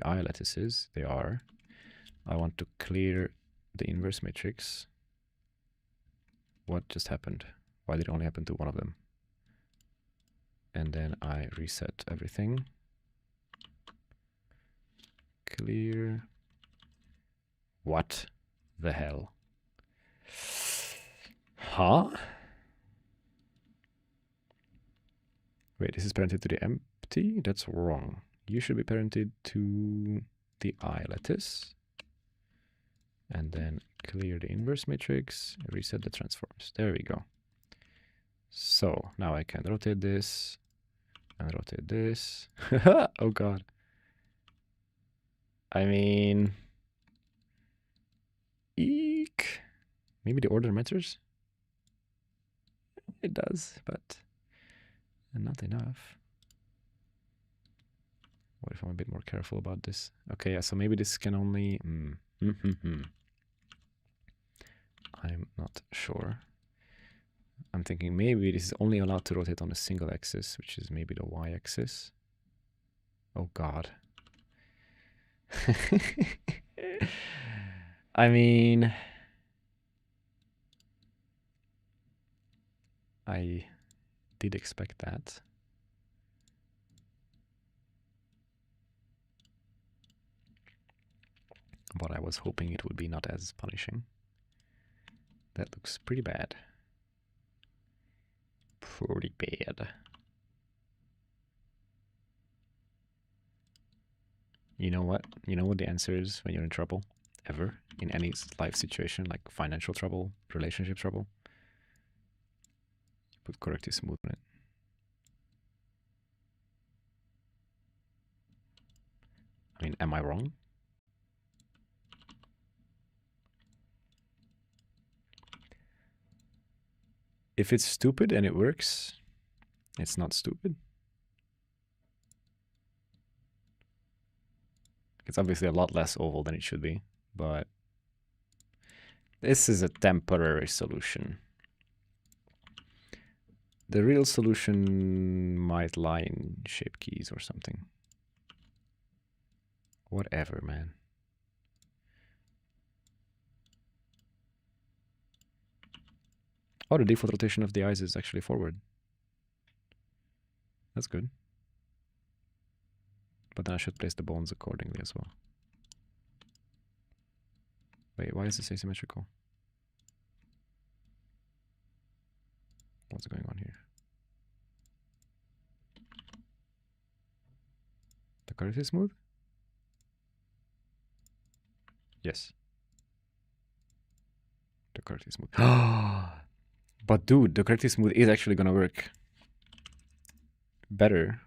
S1: eye lattices. They are. I want to clear the inverse matrix. What just happened? Why did it only happen to one of them? And then I reset everything. Clear. What the hell? Huh? Wait, this is parented to the empty? That's wrong. You should be parented to the eye lattice. And then clear the inverse matrix, reset the transforms. There we go. So now I can rotate this and rotate this. Oh god. I mean, eek. Maybe the order matters? It does, but not enough. What if I'm a bit more careful about this? Okay, yeah, so maybe this can only... I'm not sure. I'm thinking maybe this is only allowed to rotate on a single axis, which is maybe the y-axis. Oh god. I mean... I did expect that. But I was hoping it would be not as punishing. That looks pretty bad. Pretty bad. You know what? You know what the answer is when you're in trouble? Ever? In any life situation, like financial trouble, relationship trouble? Put corrective smooth on it. I mean, am I wrong? If it's stupid and it works, it's not stupid. It's obviously a lot less oval than it should be, but this is a temporary solution. The real solution might lie in shape keys or something. Whatever, man. Oh, the default rotation of the eyes is actually forward. That's good. But then I should place the bones accordingly as well. Wait, why is this asymmetrical? What's going on here? The corrective is smooth? Yes. The corrective is smooth. But dude, the corrective smooth is actually gonna work better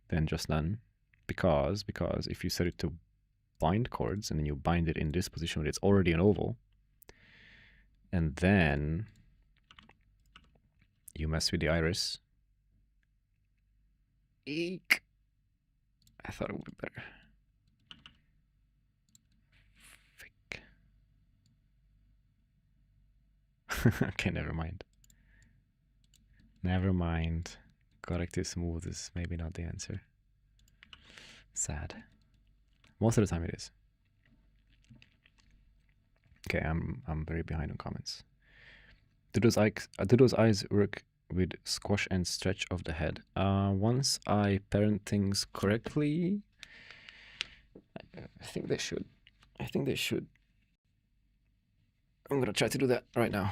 S1: than just none. Because if you set it to bind chords and then you bind it in this position where it's already an oval, and then you mess with the iris. Eek. I thought it would be better. Fake. Okay, never mind. Never mind. Corrective smooth is maybe not the answer. Sad. Most of the time it is. Okay, I'm very behind on comments. Do those eyes work with squash and stretch of the head? Once I parent things correctly, I think they should. I think they should. I'm gonna try to do that right now.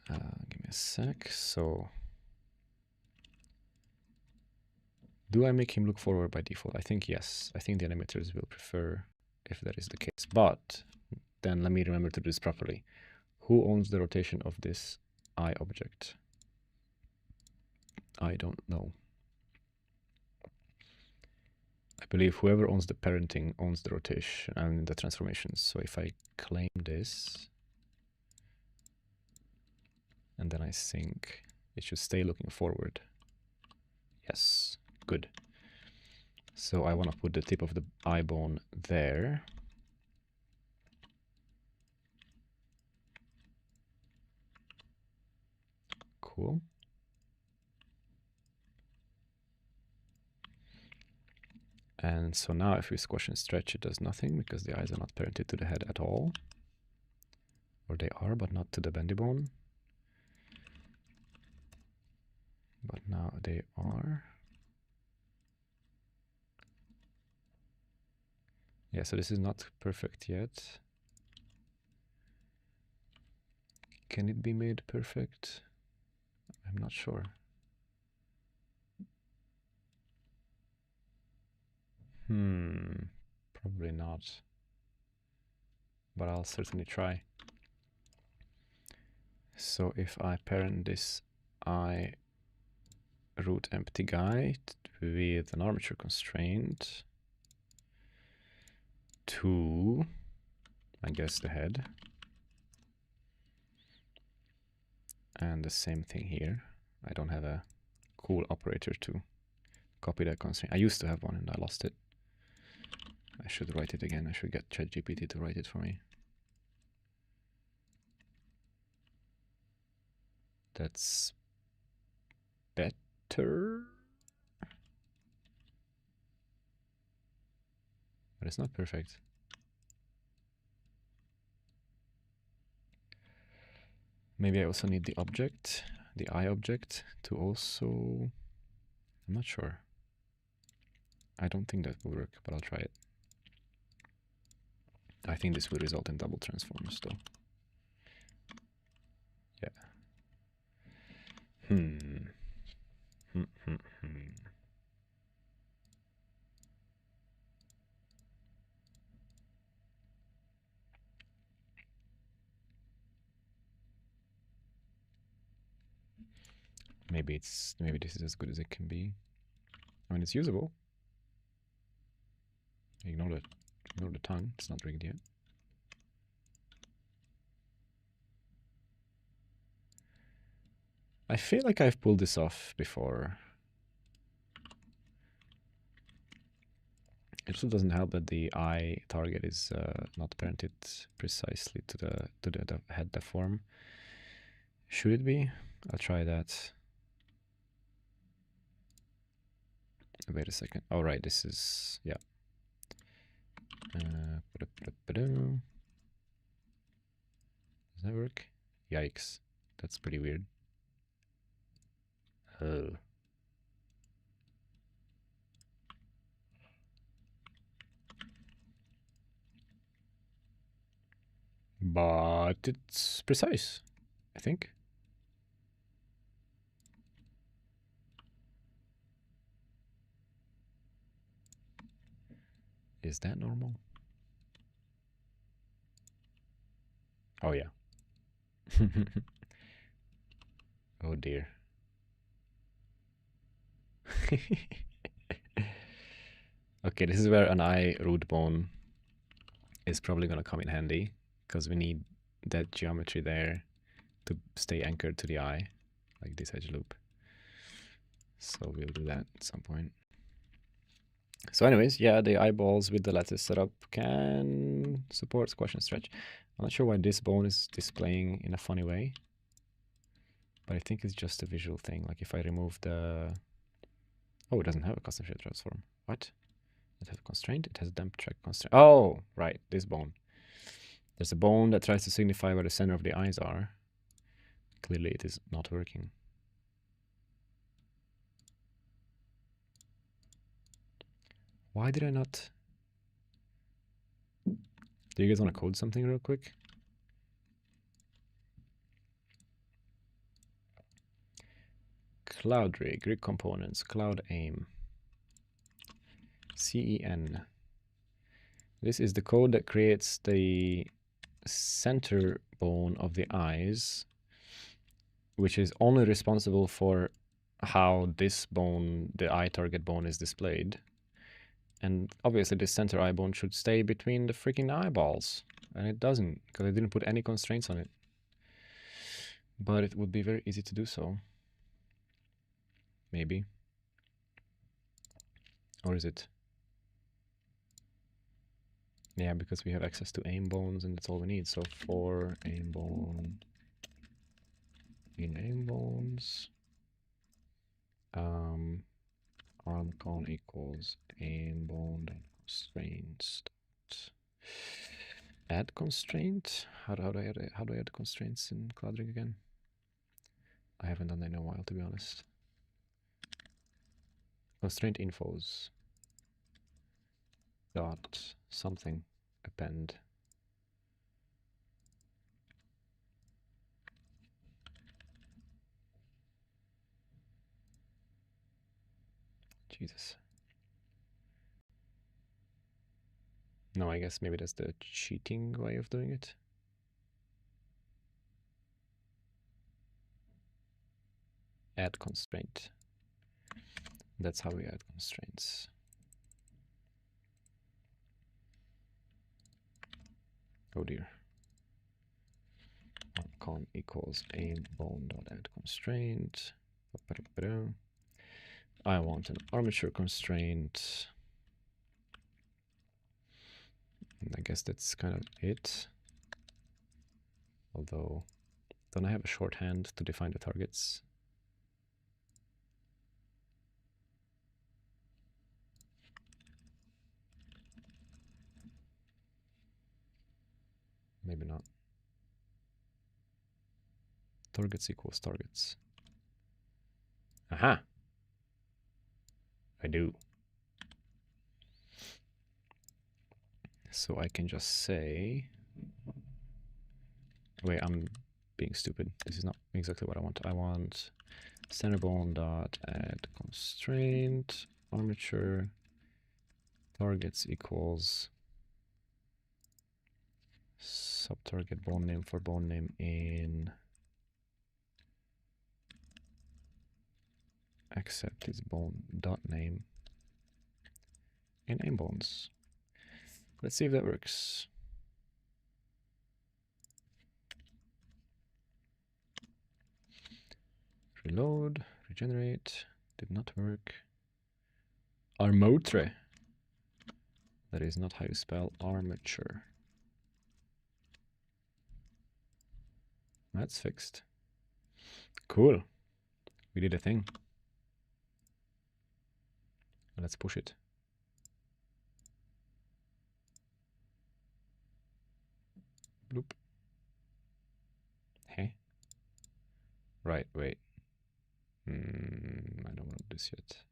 S1: Give me a sec. So, do I make him look forward by default? I think yes. I think the animators will prefer if that is the case. But then let me remember to do this properly. Who owns the rotation of this eye object? I don't know. I believe whoever owns the parenting owns the rotation and the transformations. So if I claim this, and then I think it should stay looking forward. Yes, good. So I want to put the tip of the eye bone there. Cool. And so now if we squash and stretch, it does nothing because the eyes are not parented to the head at all. Or they are, but not to the bendy bone. But now they are. Yeah, so this is not perfect yet. Can it be made perfect? I'm not sure. Probably not. But I'll certainly try. So if I parent this eye root empty guy with an armature constraint to, I guess, the head. And the same thing here. I don't have a cool operator to copy that constraint. I used to have one and I lost it. I should write it again. I should get ChatGPT to write it for me. That's better. But it's not perfect. Maybe I also need the object, the eye object, to also... I'm not sure. I don't think that will work, but I'll try it. I think this will result in double transforms, though. Yeah. Maybe this is as good as it can be. I mean, it's usable. Ignore the tongue. It's not rigged yet. I feel like I've pulled this off before. It also doesn't help that the eye target is not parented precisely to the head deform. Should it be? I'll try that. Wait a second. All right, this is, yeah. Does that work? Yikes. That's pretty weird. Oh. But it's precise, I think. Is that normal? Oh, yeah. Oh, dear. Okay, this is where an eye root bone is probably going to come in handy, because we need that geometry there to stay anchored to the eye, like this edge loop. So we'll do that at some point. So anyways, yeah, the eyeballs with the lattice setup can support squash and stretch. I'm not sure why this bone is displaying in a funny way, but I think it's just a visual thing. Like if I remove the... Oh, it doesn't have a custom shape transform. What? It has a constraint? It has a damp track constraint. Oh, right, this bone. There's a bone that tries to signify where the center of the eyes are. Clearly it is not working. Why did I not... Do you guys want to code something real quick? CloudRig, rig components, cloud aim, CEN. This is the code that creates the center bone of the eyes, which is only responsible for how this bone, the eye target bone, is displayed. And obviously this center eye bone should stay between the freaking eyeballs. And it doesn't, because I didn't put any constraints on it. But it would be very easy to do so. Maybe. Or is it? Yeah, because we have access to aim bones and that's all we need. So for aim bone in aim bones, arm con equals aim bone constraints. Add constraint. How do I add constraints in CloudRig again? I haven't done that in a while, to be honest. Constraint infos dot something append. Jesus. No, I guess maybe that's the cheating way of doing it. Add constraint. That's how we add constraints. Oh dear. Con equals aim bone dot add constraint. I want an armature constraint. And I guess that's kind of it. Although, don't I have a shorthand to define the targets? Maybe not. Targets equals targets. Aha! I do. So I can just say... Wait, I'm being stupid. This is not exactly what I want. I want center bone dot add constraint armature targets equals subtarget bone name for bone name in accept is bone dot name in aim bones. Let's see if that works. Reload, regenerate, did not work. Armotre. That is not how you spell armature. That's fixed. Cool. We did a thing. Let's push it. Bloop. Hey. Right, wait. I don't want this yet.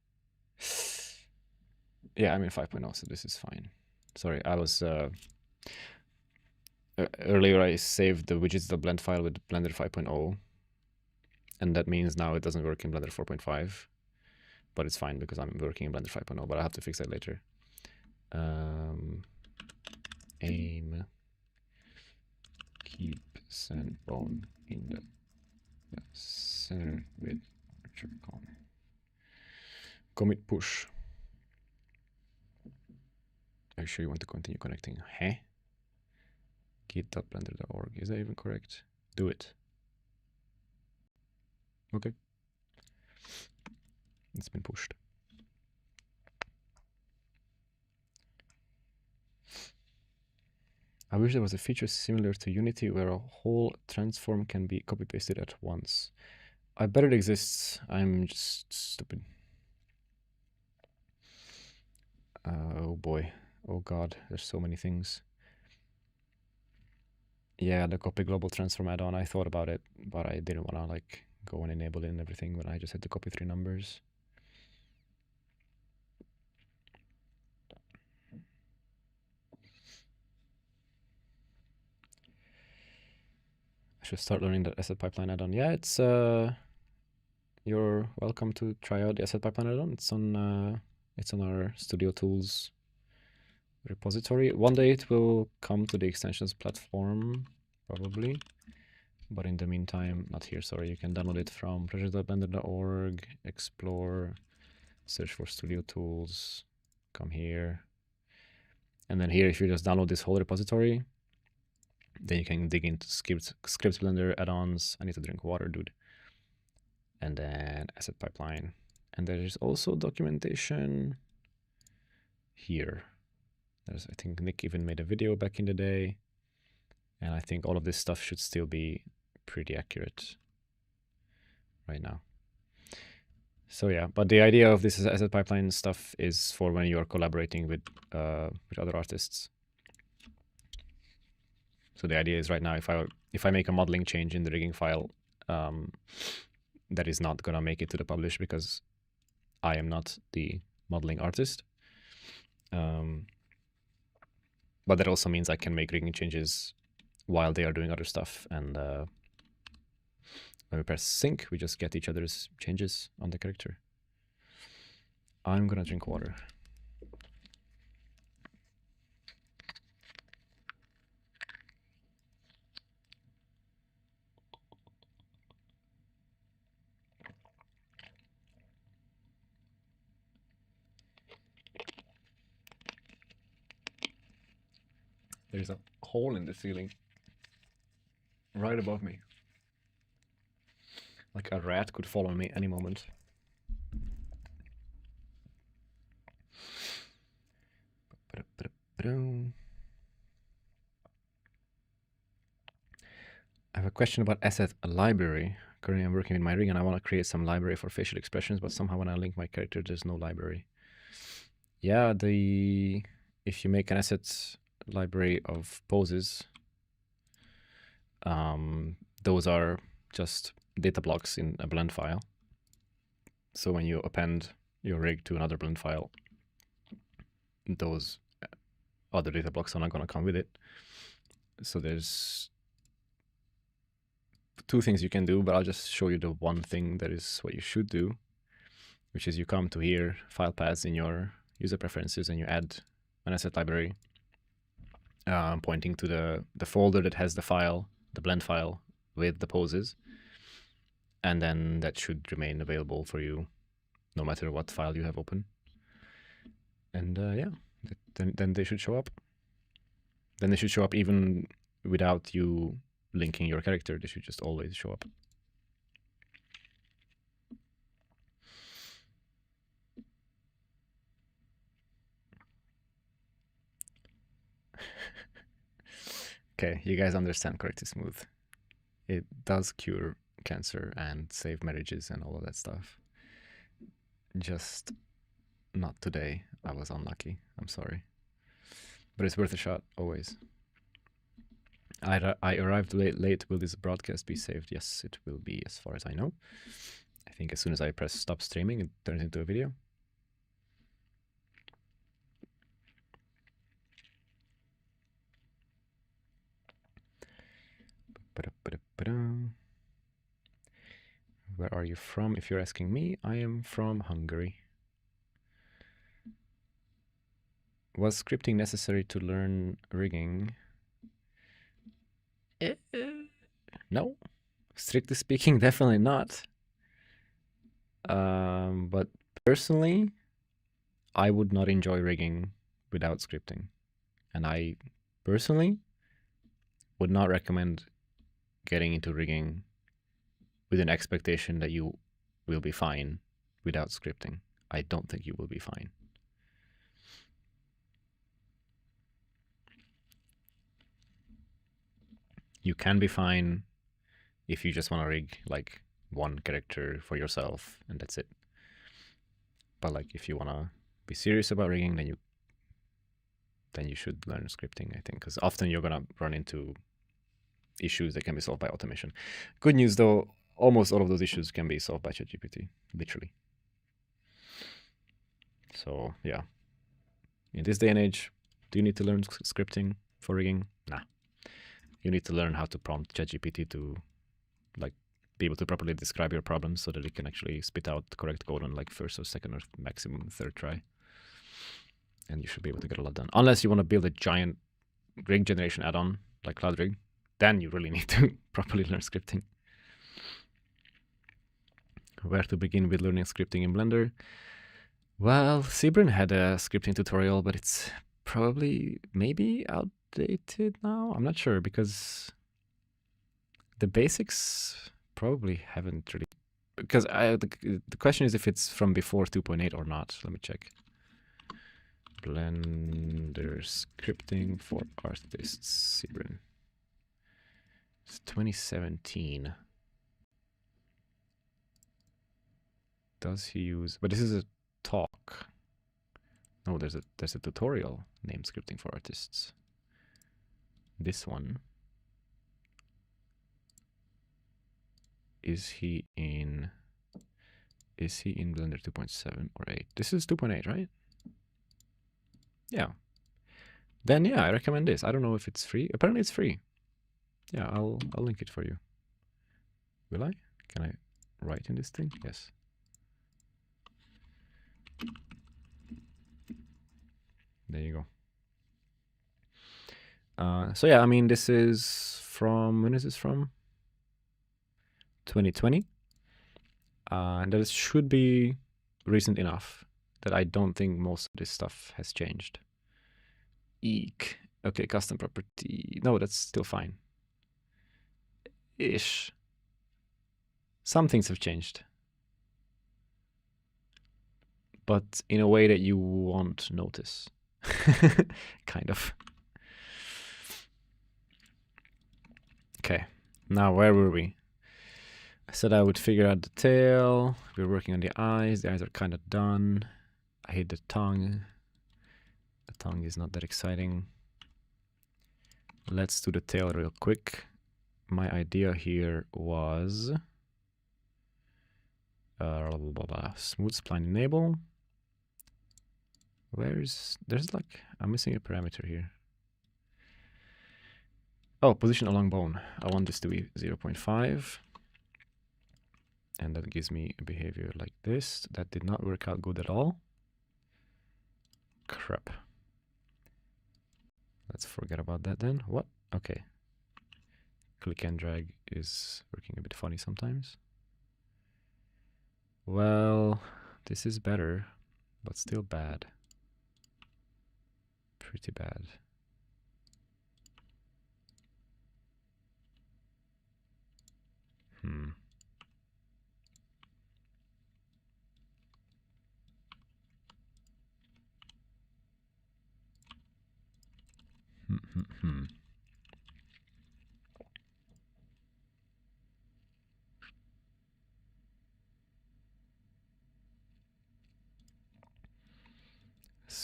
S1: Yeah, I'm in 5.0, so this is fine. Sorry, I was earlier I saved the widgets.blend file with Blender 5.0, and that means now it doesn't work in Blender 4.5, but it's fine because I'm working in Blender 5.0, but I have to fix that later. Aim, keep sand bone in the center with commit push. Are you sure you want to continue connecting? Huh? Git.blender.org. Is that even correct? Do it. Okay. It's been pushed. I wish there was a feature similar to Unity where a whole transform can be copy-pasted at once. I bet it exists. I'm just stupid. Oh boy. Oh god, there's so many things. Yeah, the copy global transform add-on, I thought about it, but I didn't want to like go and enable it and everything, but I just had to copy 3 numbers. I should start learning the asset pipeline add-on. Yeah, it's you're welcome to try out the asset pipeline add-on. It's on our Studio Tools repository. One day it will come to the extensions platform, probably. But in the meantime, not here, sorry. You can download it from project.blender.org, explore, search for Studio Tools, come here. And then here, if you just download this whole repository, then you can dig into scripts Blender add-ons. I need to drink water, dude. And then asset pipeline. And there is also documentation here. There's, I think Nick even made a video back in the day. And I think all of this stuff should still be pretty accurate right now. So yeah, but the idea of this asset pipeline stuff is for when you are collaborating with other artists. So the idea is right now, if I make a modeling change in the rigging file, that is not gonna make it to the publish because I am not the modeling artist. But that also means I can make rigging changes while they are doing other stuff. And when we press sync, we just get each other's changes on the character. I'm gonna drink water. There's a hole in the ceiling right above me. Like a rat could follow me any moment. I have a question about asset library. Currently I'm working with my rig and I want to create some library for facial expressions, but somehow when I link my character, there's no library. Yeah, if you make an asset library of poses, those are just data blocks in a blend file. So when you append your rig to another blend file, those other data blocks are not going to come with it. So there's 2 things you can do, but I'll just show you the one thing that is what you should do, which is you come to here, file paths in your user preferences, and you add an asset library pointing to the folder that has the file, the blend file with the poses. And then that should remain available for you no matter what file you have open. And yeah, then they should show up. Then they should show up even without you linking your character. They should just always show up. Okay, you guys understand Corrective Smooth. It does cure cancer and save marriages and all of that stuff. Just not today. I was unlucky. I'm sorry. But it's worth a shot, always. I arrived late. Will this broadcast be saved? Yes, it will be, as far as I know. I think as soon as I press stop streaming, it turns into a video. Where are you from? If you're asking me, I am from Hungary. Was scripting necessary to learn rigging? No. Strictly speaking, definitely not. But personally, I would not enjoy rigging without scripting. And I personally would not recommend getting into rigging with an expectation that you will be fine without scripting. I don't think you will be fine. You can be fine if you just want to rig like one character for yourself and that's it. But like if you want to be serious about rigging, then you should learn scripting, I think, because often you're going to run into issues that can be solved by automation. Good news though, almost all of those issues can be solved by ChatGPT, literally. So yeah, in this day and age, do you need to learn scripting for rigging? Nah. You need to learn how to prompt ChatGPT to like be able to properly describe your problems so that it can actually spit out the correct code on like first or second or maximum third try. And you should be able to get a lot done. Unless you want to build a giant rig generation add-on like CloudRig, then you really need to properly learn scripting. Where to begin with learning scripting in Blender? Well, Sebrin had a scripting tutorial, but it's probably maybe outdated now. I'm not sure because the basics probably haven't really. Because the question is if it's from before 2.8 or not. Let me check. Blender scripting for artists, Sebrin. It's 2017. Does he use? But this is a talk. No, there's a tutorial named scripting for artists. This one. Is he in Blender 2.7 or 8? This is 2.8, right? Yeah. Then yeah, I recommend this. I don't know if it's free. Apparently it's free. Yeah, I'll link it for you. Will I? Can I write in this thing? Yes. There you go. So yeah, I mean, this is from, when is this from? 2020. And that should be recent enough that I don't think most of this stuff has changed. Eek. Okay, custom property. No, that's still fine. Ish. Some things have changed. But in a way that you won't notice. Kind of. Okay, now where were we? I said I would figure out the tail. We're working on the eyes. The eyes are kind of done. I hate the tongue. The tongue is not that exciting. Let's do the tail real quick. My idea here was smooth spline enable. There's like, I'm missing a parameter here. Oh, position along bone. I want this to be 0.5. And that gives me a behavior like this. That did not work out good at all. Crap. Let's forget about that then. What? Okay. Click and drag is working a bit funny sometimes. Well, this is better, but still bad. Pretty bad.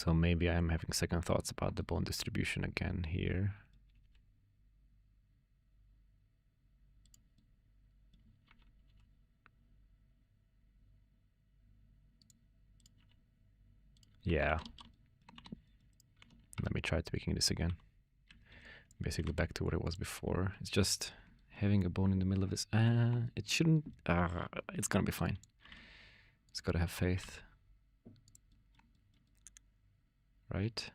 S1: So maybe I'm having second thoughts about the bone distribution again here. Yeah. Let me try tweaking this again. Basically back to what it was before. It's just having a bone in the middle of this. It shouldn't. It's gonna be fine. It's gotta have faith. Right?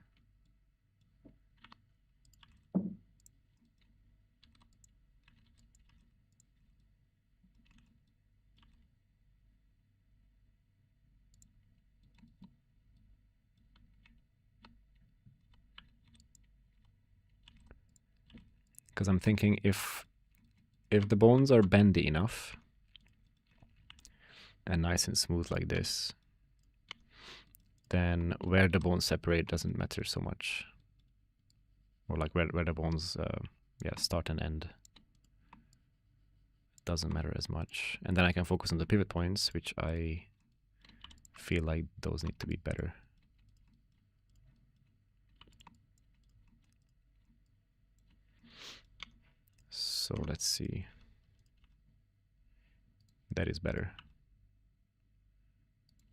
S1: Because I'm thinking if the bones are bendy enough and nice and smooth like this, then where the bones separate doesn't matter so much. Or like where the bones start and end doesn't matter as much. And then I can focus on the pivot points, which I feel like those need to be better. So let's see. That is better.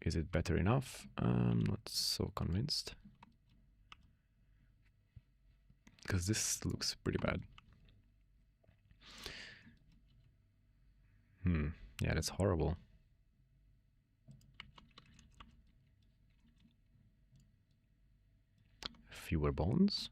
S1: Is it better enough? I'm not so convinced. Because this looks pretty bad. Yeah, that's horrible. Fewer bones?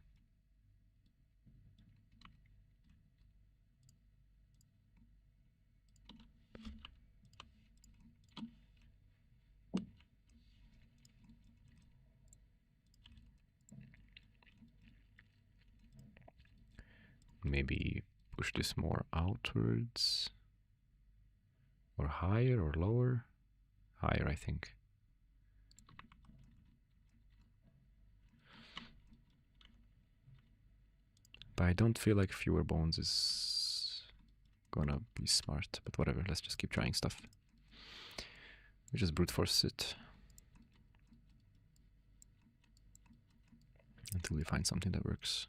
S1: Maybe push this more outwards. Or higher or lower? Higher, I think. But I don't feel like fewer bones is gonna be smart. But whatever, let's just keep trying stuff. We just brute force it. Until we find something that works.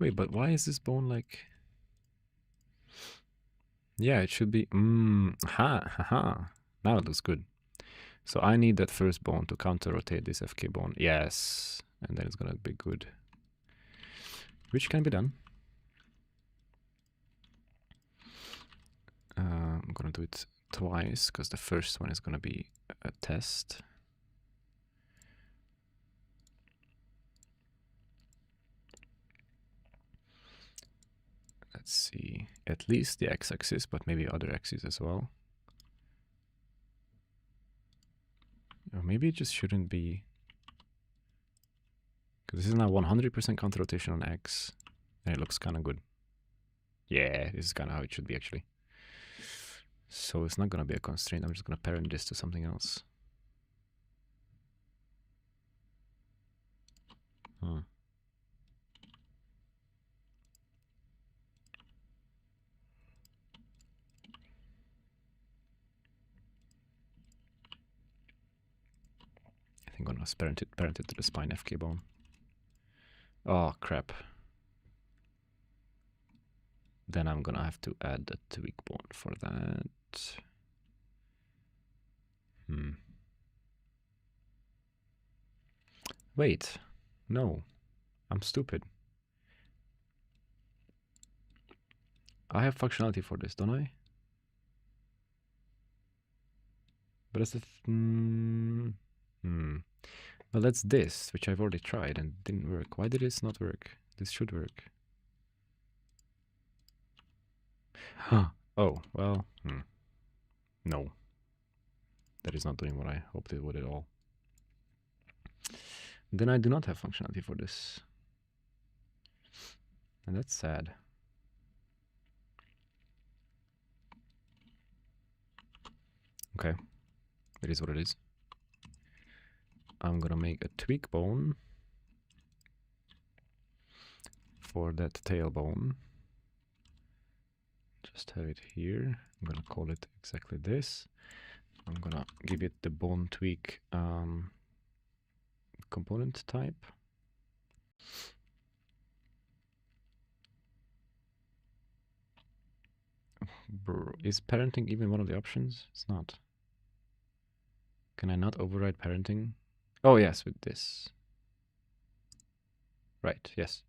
S1: Wait, but why is this bone like... Yeah, it should be... Now it looks good. So I need that first bone to counter-rotate this FK bone. Yes, and then it's gonna be good. Which can be done. I'm gonna do it twice, because the first one is gonna be a test. Let's see, at least the x-axis, but maybe other axes as well. Or maybe it just shouldn't be, because this is now 100% counter rotation on x, and it looks kind of good. Yeah, this is kind of how it should be actually. So it's not going to be a constraint. I'm just going to parent this to something else. I think I'm going to parent it to the spine FK bone. Oh, crap. Then I'm going to have to add a tweak bone for that. Wait. No. I'm stupid. I have functionality for this, don't I? But that's the... Well, that's this, which I've already tried and didn't work. Why did this not work? This should work. Huh. Oh, well, no. That is not doing what I hoped it would at all. Then I do not have functionality for this. And that's sad. Okay. It is what it is. I'm gonna make a tweak bone for that tailbone. Just have it here. I'm gonna call it exactly this. I'm gonna give it the bone tweak component type. Is parenting even one of the options? It's not. Can I not override parenting? Oh yes, with this. Right, yes.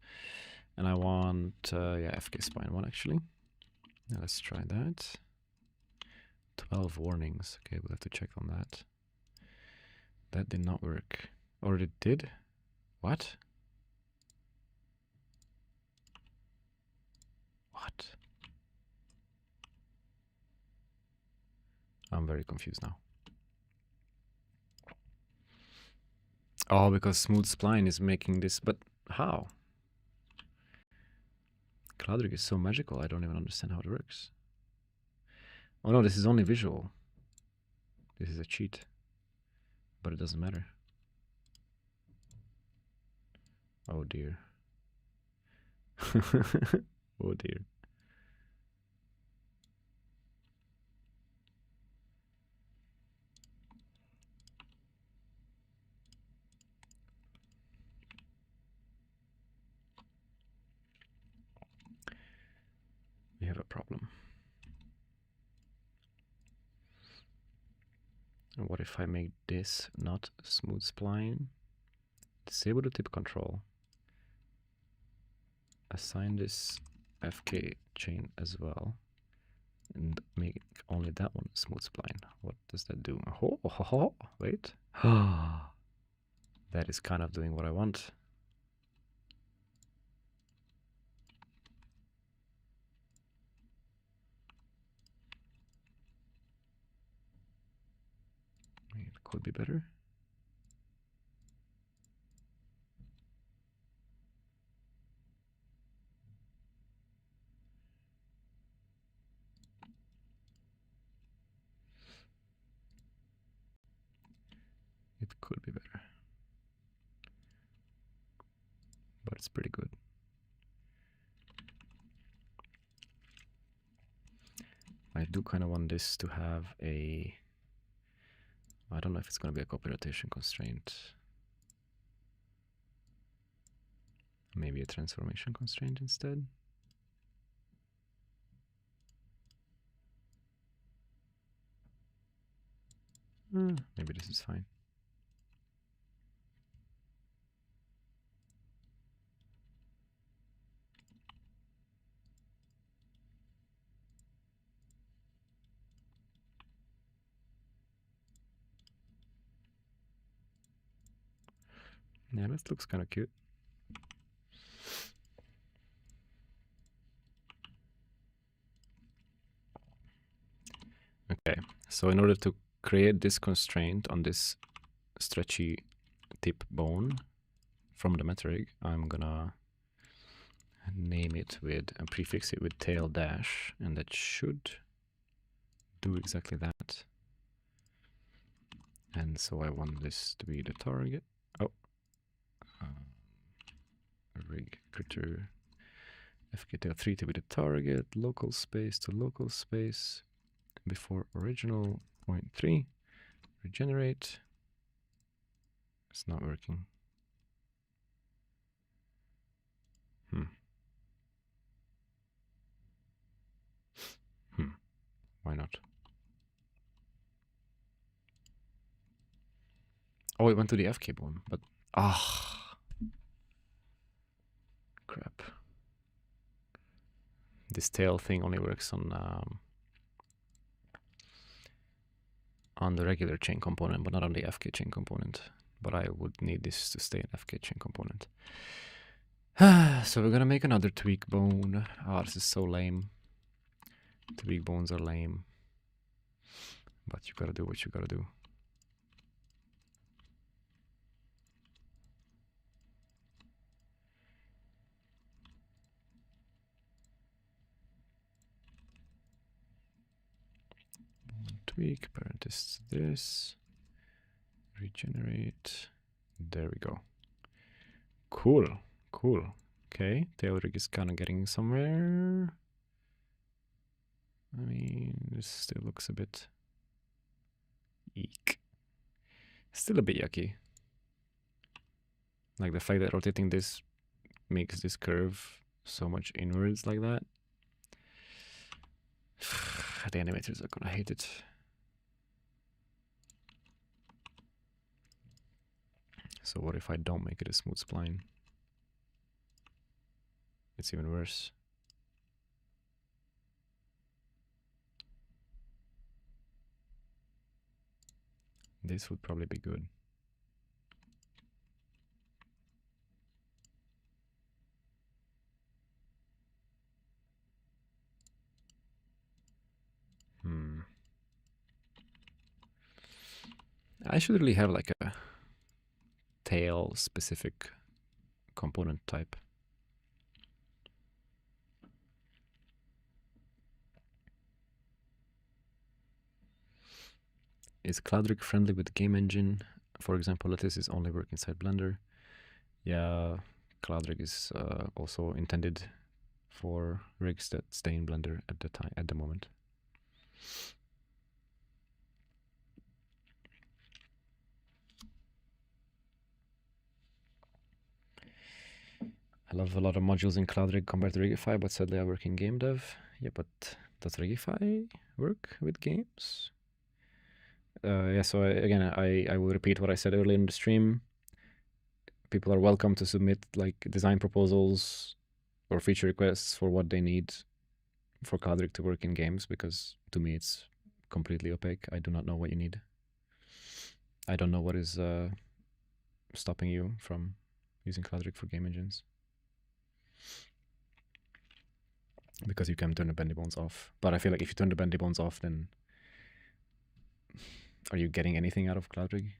S1: And I want, yeah, FK spine 1 actually. Now let's try that. 12 warnings. Okay, we'll have to check on that. That did not work. Or it did? What? What? I'm very confused now. Oh, because smooth spline is making this, but how? CloudRig is so magical, I don't even understand how it works. Oh no, this is only visual. This is a cheat. But it doesn't matter. Oh dear. Oh dear. We have a problem. And what if I make this not smooth spline? Disable the tip control. Assign this FK chain as well. And make only that one smooth spline. What does that do? Oh, wait. That is kind of doing what I want. It could be better. It could be better. But it's pretty good. I do kind of want this to have a... I don't know if it's going to be a copy rotation constraint. Maybe a transformation constraint instead. Maybe this is fine. Yeah, this looks kind of cute. Okay, so in order to create this constraint on this stretchy tip bone from the Demeter, I'm gonna name it with and prefix it with tail dash, and that should do exactly that. And so I want this to be the target. Oh, rig critter fktail3 to be the target, local space to local space before original 0.3. Regenerate. It's not working. Why not? Oh, it went to the FK bone, but crap. This tail thing only works on the regular chain component, but not on the FK chain component. But I would need this to stay an FK chain component. So we're gonna make another tweak bone. Oh, this is so lame. Tweak bones are lame. But you gotta do what you gotta do. Tweak, parenthesis this. Regenerate. There we go. Cool, cool. Okay, CloudRig is kind of getting somewhere. I mean, this still looks a bit eek. Still a bit yucky. Like the fact that rotating this makes this curve so much inwards like that. The animators are gonna hate it. So what if I don't make it a smooth spline? It's even worse. This would probably be good. I should really have like a tail specific component type. Is CloudRig friendly with the game engine? For example, Lattice is only work inside Blender. Yeah, CloudRig is also intended for rigs that stay in Blender at the moment. I love a lot of modules in CloudRig compared to Rigify, but sadly I work in game dev. Yeah, but does Rigify work with games? Yeah, so I will repeat what I said earlier in the stream. People are welcome to submit like design proposals or feature requests for what they need for CloudRig to work in games, because to me it's completely opaque. I do not know what you need. I don't know what is stopping you from using CloudRig for game engines. Because you can turn the bendy bones off. But I feel like if you turn the bendy bones off, then are you getting anything out of CloudRig?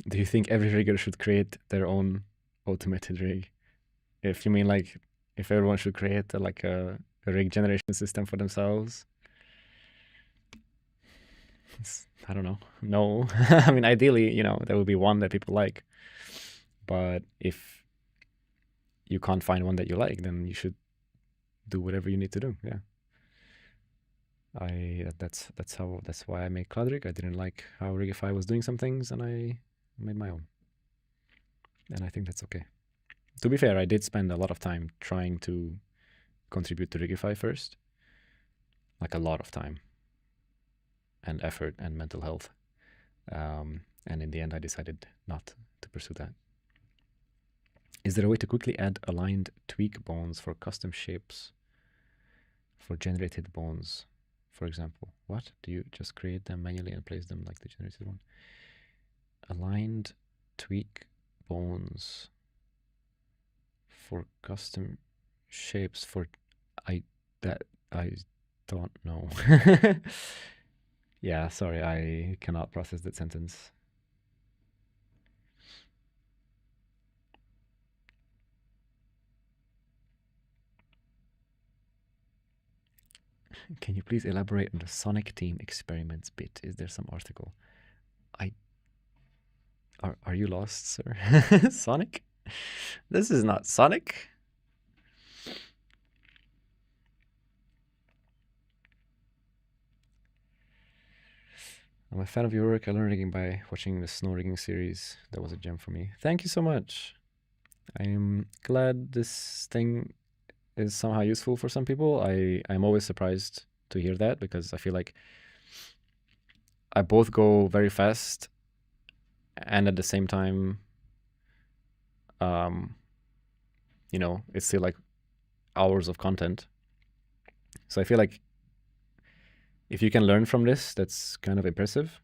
S1: Do you think every rigger should create their own automated rig? If you mean like if everyone should create like a rig generation system for themselves? I don't know. No. I mean, ideally, you know, there will be one that people like. But if you can't find one that you like, then you should do whatever you need to do. Yeah. That's why I made CloudRig. I didn't like how Rigify was doing some things, and I made my own. And I think that's okay. To be fair, I did spend a lot of time trying to contribute to Rigify first. Like a lot of time and effort and mental health. And in the end, I decided not to pursue that. Is there a way to quickly add aligned tweak bones for custom shapes for generated bones? For example, what? Do you just create them manually and place them like the generated one? Aligned tweak bones for custom shapes for I don't know. Yeah, sorry, I cannot process that sentence. Can you please elaborate on the Sonic team experiments bit? Is there some article? Are you lost, sir? Sonic? This is not Sonic. I'm a fan of your work. I learned rigging by watching the snow rigging series. That was a gem for me. Thank you so much. I am glad this thing is somehow useful for some people. I'm always surprised to hear that, because I feel like I both go very fast and at the same time, you know, it's still like hours of content. So I feel like if you can learn from this, that's kind of impressive,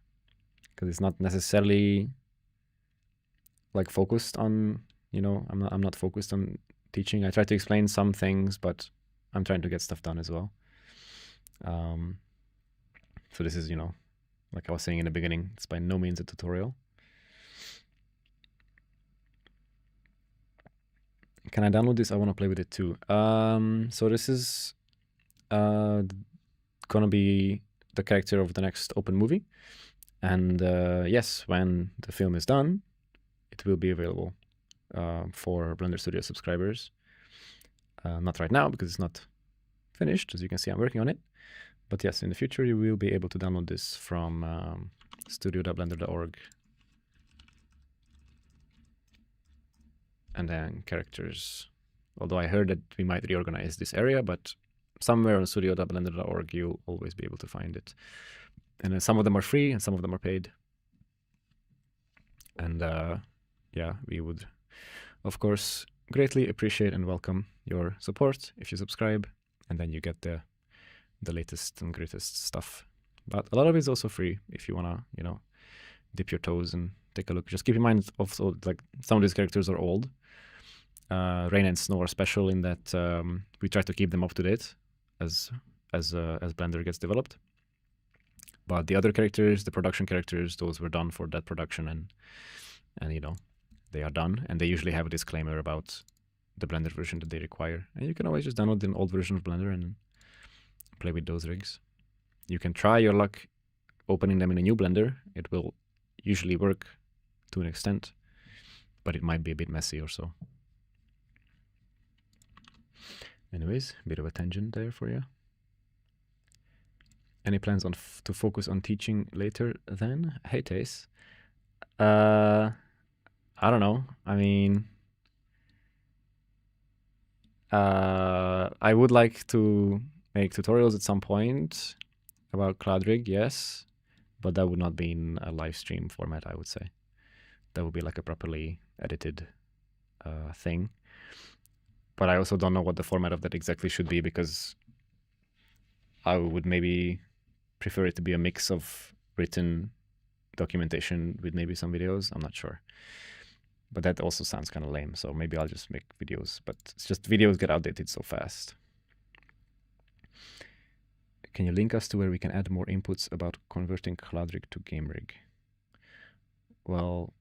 S1: because it's not necessarily like focused on, you know, I'm not focused on teaching. I try to explain some things, but I'm trying to get stuff done as well. So this is, you know, like I was saying in the beginning, it's by no means a tutorial. Can I download this? I want to play with it too. So this is gonna be the character of the next open movie, And yes, when the film is done, it will be available for Blender Studio subscribers. Not right now because it's not finished. As you can see, I'm working on it. But yes, in the future, you will be able to download this from studio.blender.org. And then characters. Although I heard that we might reorganize this area, but somewhere on studio.blender.org, you'll always be able to find it. And then some of them are free and some of them are paid. And yeah, we would, of course, greatly appreciate and welcome your support if you subscribe, and then you get the latest and greatest stuff. But a lot of it is also free if you wanna, you know, dip your toes and take a look. Just keep in mind also, like, some of these characters are old. Rain and Snow are special in that we try to keep them up to date as Blender gets developed. But the other characters, the production characters, those were done for that production, and you know, they are done, and they usually have a disclaimer about the Blender version that they require. And you can always just download an old version of Blender and play with those rigs. You can try your luck opening them in a new Blender. It will usually work to an extent, but it might be a bit messy or so. Anyways, a bit of a tangent there for you. Any plans on to focus on teaching later then? Hey, Tace. I don't know. I mean, I would like to make tutorials at some point about CloudRig, yes, but that would not be in a live stream format, I would say. That would be like a properly edited thing. But I also don't know what the format of that exactly should be, because I would maybe prefer it to be a mix of written documentation with maybe some videos. I'm not sure. But that also sounds kind of lame, so maybe I'll just make videos. But it's just videos get outdated so fast. Can you link us to where we can add more inputs about converting CloudRig to GameRig? Well,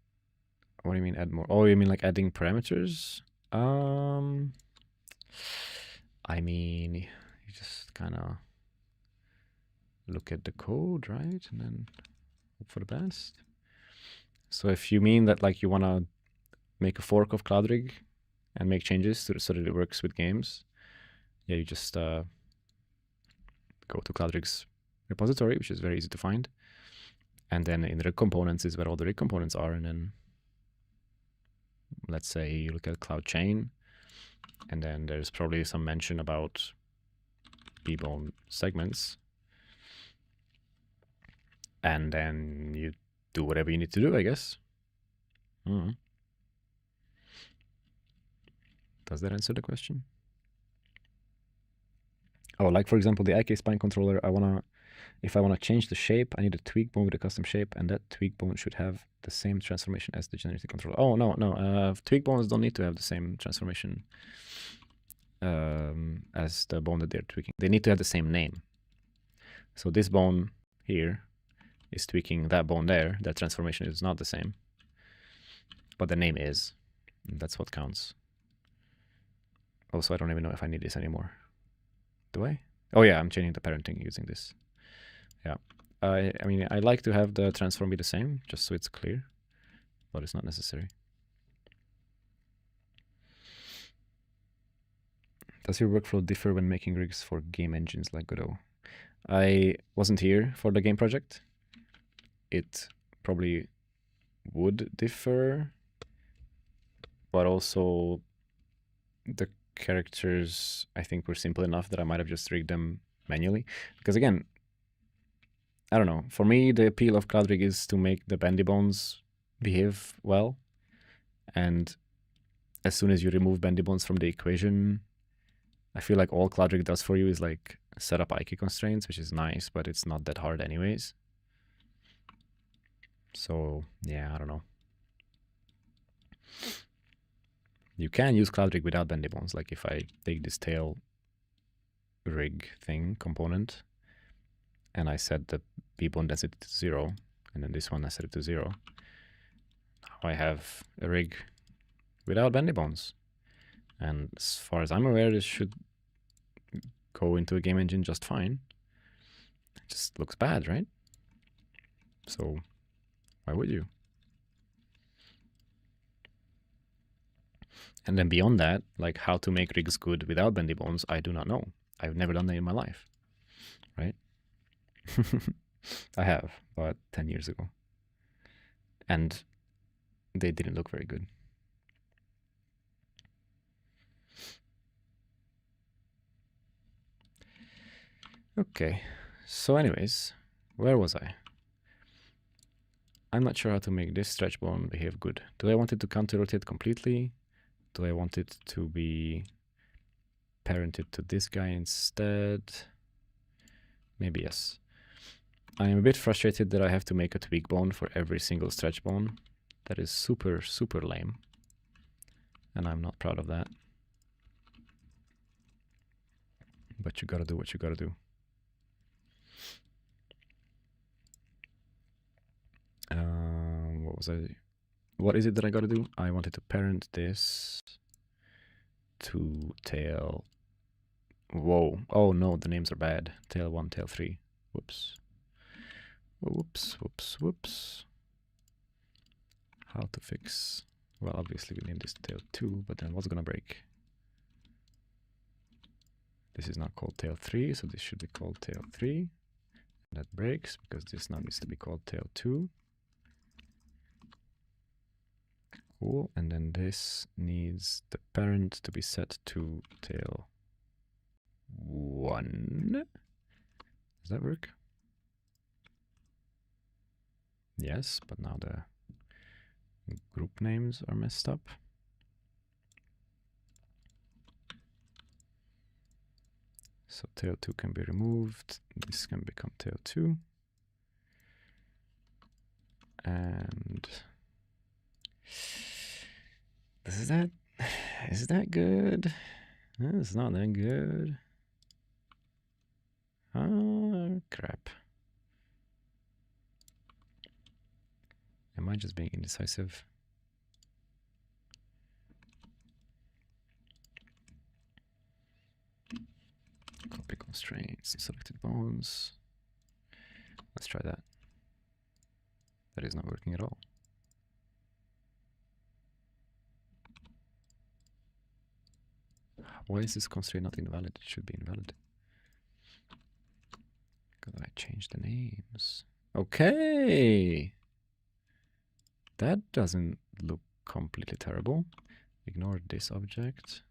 S1: what do you mean add more? Oh, you mean like adding parameters? I mean, you just kind of look at the code, right? And then hope for the best. So if you mean that, like, you want to make a fork of CloudRig and make changes so that it works with games, yeah, you just go to CloudRig's repository, which is very easy to find. And then in the rig components is where all the rig components are. And then let's say you look at Cloud Chain, and then there's probably some mention about B-bone segments. And then you do whatever you need to do, I guess. Does that answer the question? Oh, like for example, the IK spine controller, if I wanna change the shape, I need a tweak bone with a custom shape, and that tweak bone should have the same transformation as the generated controller. Oh, no, tweak bones don't need to have the same transformation as the bone that they're tweaking. They need to have the same name. So this bone here is tweaking that bone there. That transformation is not the same, but the name is. And that's what counts. Also, I don't even know if I need this anymore. Do I? Oh yeah, I'm changing the parenting using this. Yeah. I mean, I like to have the transform be the same, just so it's clear, but it's not necessary. Does your workflow differ when making rigs for game engines like Godot? I wasn't here for the game project. It probably would differ, but also the characters, I think, were simple enough that I might have just rigged them manually. Because again, I don't know. For me, the appeal of CloudRig is to make the bendy bones behave well. And as soon as you remove bendy bones from the equation, I feel like all CloudRig does for you is like set up IK constraints, which is nice, but it's not that hard anyways. So yeah, I don't know. You can use CloudRig without bendy bones. Like if I take this tail rig thing component and I set the B-bone density to 0, and then this one I set it to 0. Now I have a rig without bendy bones. And as far as I'm aware, this should go into a game engine just fine. It just looks bad, right? So Why would you? And then beyond that, like how to make rigs good without bendy bones, I do not know. I've never done that in my life, right? I have, about 10 years ago. And they didn't look very good. Okay, so anyways, where was I? I'm not sure how to make this stretch bone behave good. Do I want it to counter-rotate completely? Do I want it to be parented to this guy instead? Maybe yes. I am a bit frustrated that I have to make a tweak bone for every single stretch bone. That is super, super lame. And I'm not proud of that. But you gotta do what you gotta do. What was I? What is it that I gotta do? I wanted to parent this to tail. Whoa. Oh no, the names are bad. Tail 1, tail 3. Whoops. Whoops, whoops, whoops. How to fix? Well, obviously we need this tail 2, but then what's gonna break? This is not called tail 3, so this should be called tail 3. That breaks because this now needs to be called tail 2. Cool, and then this needs the parent to be set to tail 1. Does that work? Yes, but now the group names are messed up. So tail 2 can be removed. This can become tail 2. And is that good? It's not that good. Oh, crap. Am I just being indecisive? Copy constraints, selected bones. Let's try that. That is not working at all. Why is this constraint not invalid? It should be invalid. Because I changed the names. Okay. That doesn't look completely terrible. Ignore this object.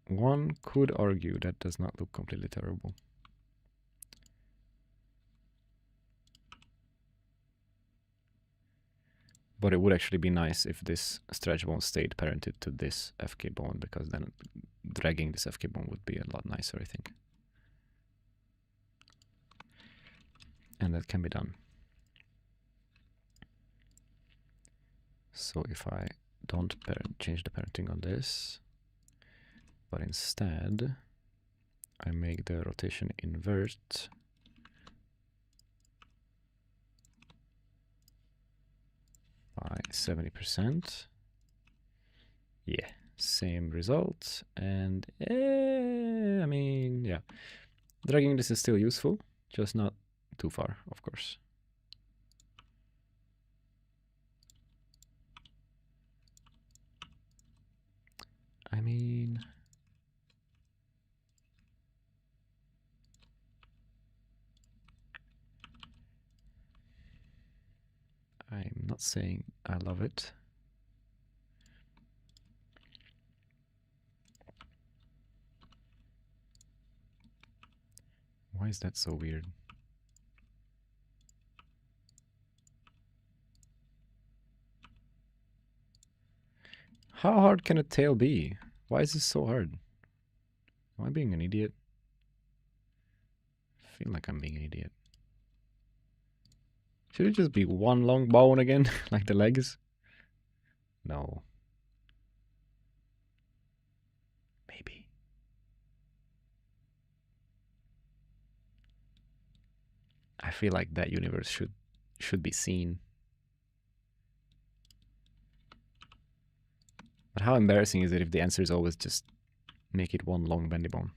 S1: One could argue that does not look completely terrible. But it would actually be nice if this stretch bone stayed parented to this FK bone, because then dragging this FK bone would be a lot nicer, I think. And that can be done. So if I don't change the parenting on this, but instead I make the rotation invert by 70%. Yeah, same result. And I mean, yeah, dragging this is still useful, just not too far, of course. I mean, I'm not saying I love it. Why is that so weird? How hard can a tail be? Why is this so hard? Am I being an idiot? I feel like I'm being an idiot. Should it just be one long bone again, like the legs? No. Maybe. I feel like that universe should be seen. But how embarrassing is it if the answer is always just make it one long bendy bone?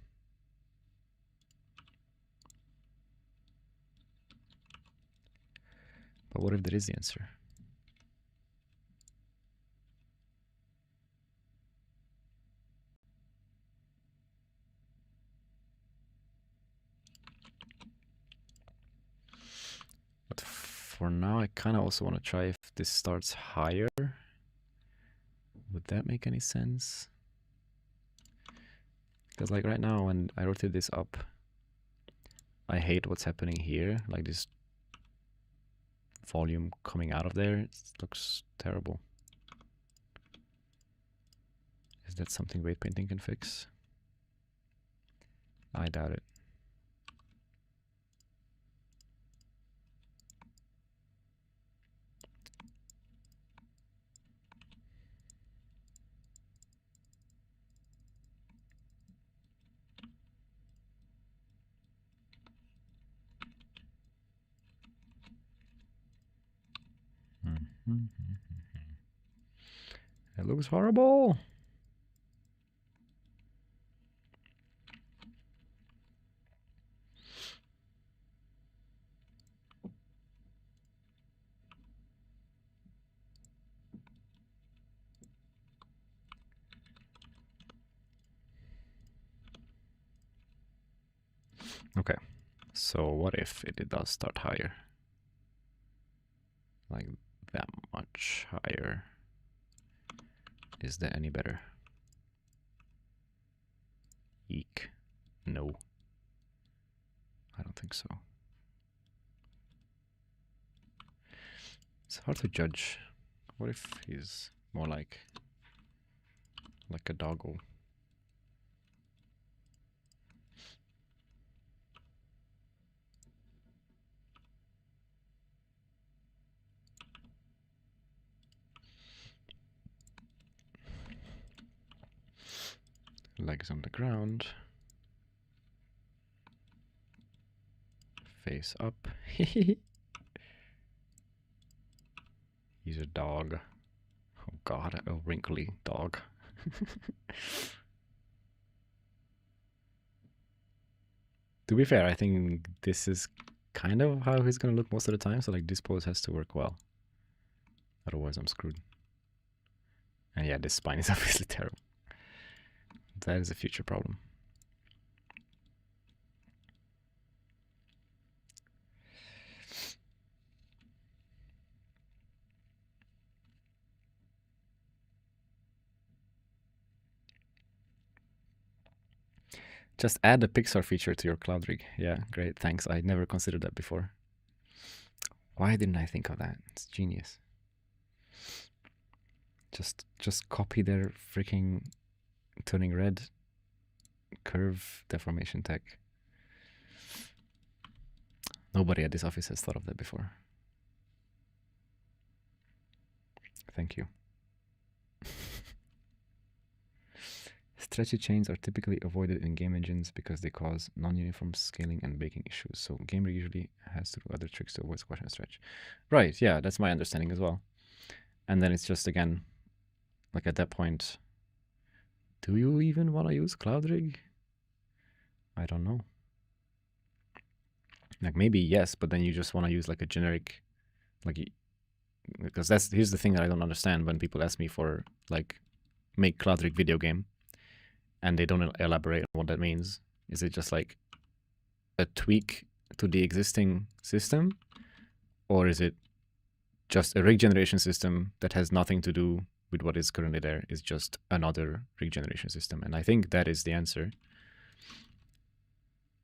S1: But what if there is the answer? But for now, I kind of also want to try if this starts higher. Would that make any sense? Because like right now, when I rotate this up, I hate what's happening here. Like this volume coming out of there, it looks terrible. Is that something weight painting can fix? I doubt it. It looks horrible. Okay, so what if it does start higher? Like that much higher. Is that any better? Eek. No. I don't think so. It's hard to judge. What if he's more like a doggo? Legs on the ground. Face up. He's a dog. Oh god, a wrinkly dog. To be fair, I think this is kind of how he's gonna look most of the time, so like this pose has to work well. Otherwise I'm screwed. And yeah, this spine is obviously terrible. That is a future problem. Just add the Pixar feature to your CloudRig. Yeah, great, thanks. I never considered that before. Why didn't I think of that? It's genius. Just copy their freaking turning red curve deformation tech. Nobody at this office has thought of that before. Thank you. Stretchy chains are typically avoided in game engines because they cause non-uniform scaling and baking issues. So GameRig usually has to do other tricks to avoid squash and stretch. Right, yeah, that's my understanding as well. And then it's just, again, like at that point, do you even want to use CloudRig? I don't know. Like maybe yes, but then you just want to use like a generic, like, because here's the thing that I don't understand when people ask me for like make CloudRig video game and they don't elaborate on what that means. Is it just like a tweak to the existing system, or is it just a rig generation system that has nothing to do with what is currently there? Is just another rig generation system? And I think that is the answer.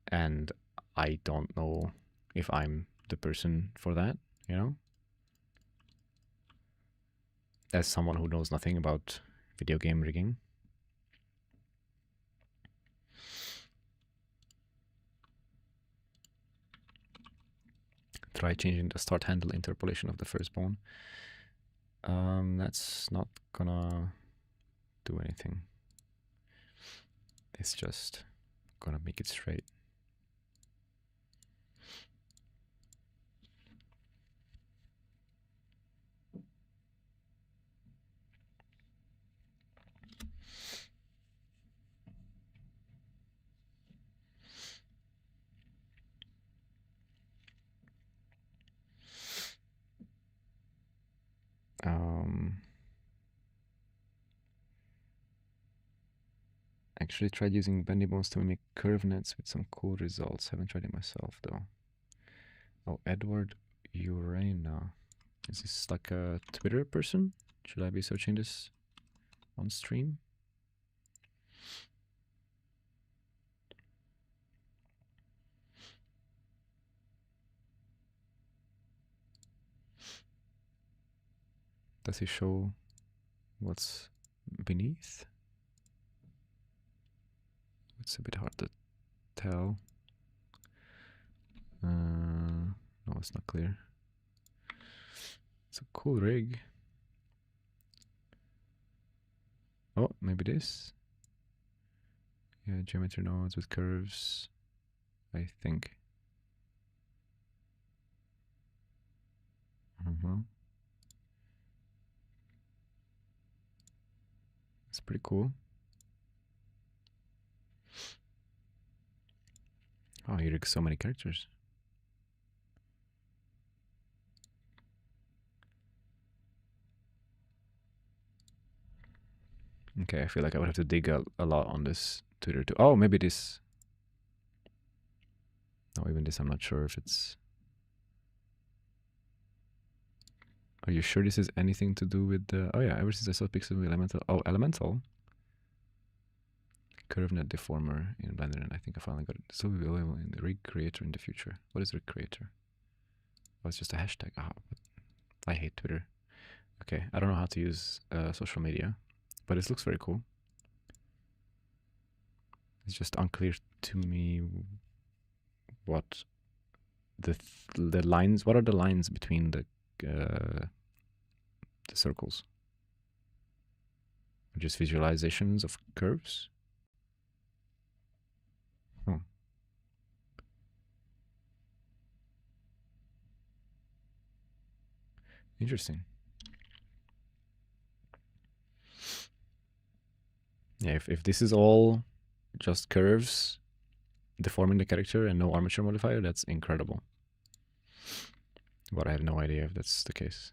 S1: And I don't know if I'm the person for that, you know? As someone who knows nothing about video game rigging. Try changing the start handle interpolation of the first bone. That's not gonna do anything. It's just gonna make it straight. Actually tried using bendy bones to mimic curve nets with some cool results. Haven't tried it myself though. Oh, Edward Urena. Is this like a Twitter person? Should I be searching this on stream? Does he show what's beneath? It's a bit hard to tell. No, it's not clear. It's a cool rig. Oh, maybe this? Yeah, geometry nodes with curves, I think. It's pretty cool. Oh, he rigs so many characters. Okay, I feel like I would have to dig a lot on this Twitter too. Oh, maybe this. No, even this I'm not sure if it's... Are you sure this is anything to do with the... Oh yeah, ever since I saw Pixel Elemental... Oh, Elemental? CurveNet Deformer in Blender, and I think I finally got it. So we will in the Rig Creator in the future. What is Rig Creator? Oh, it's just a hashtag. Ah, I hate Twitter. Okay, I don't know how to use social media, but it looks very cool. It's just unclear to me what the lines. What are the lines between the circles? Just visualizations of curves. Oh. Interesting. Yeah, if this is all just curves deforming the character and no armature modifier, that's incredible. But I have no idea if that's the case.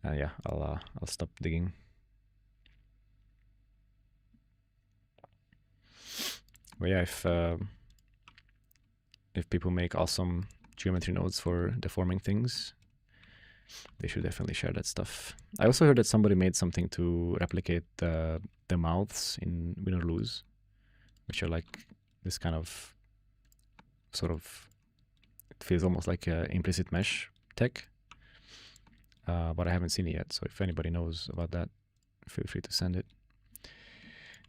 S1: Yeah, I'll stop digging. But yeah, if people make awesome geometry nodes for deforming things, they should definitely share that stuff. I also heard that somebody made something to replicate the mouths in Win or Lose, which are like this kind of sort of, it feels almost like a implicit mesh tech. But I haven't seen it yet, so if anybody knows about that, feel free to send it.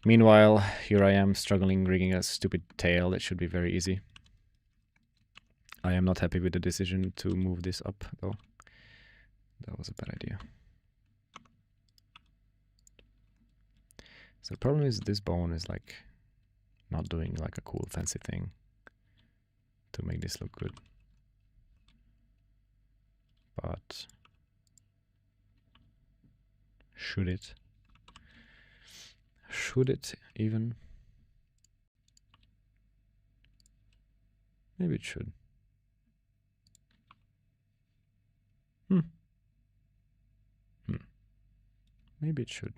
S1: Meanwhile, here I am struggling rigging a stupid tail that should be very easy. I am not happy with the decision to move this up, though. That was a bad idea. So the problem is this bone is like not doing like a cool fancy thing to make this look good. But should it? Should it even? Maybe it should. Maybe it should.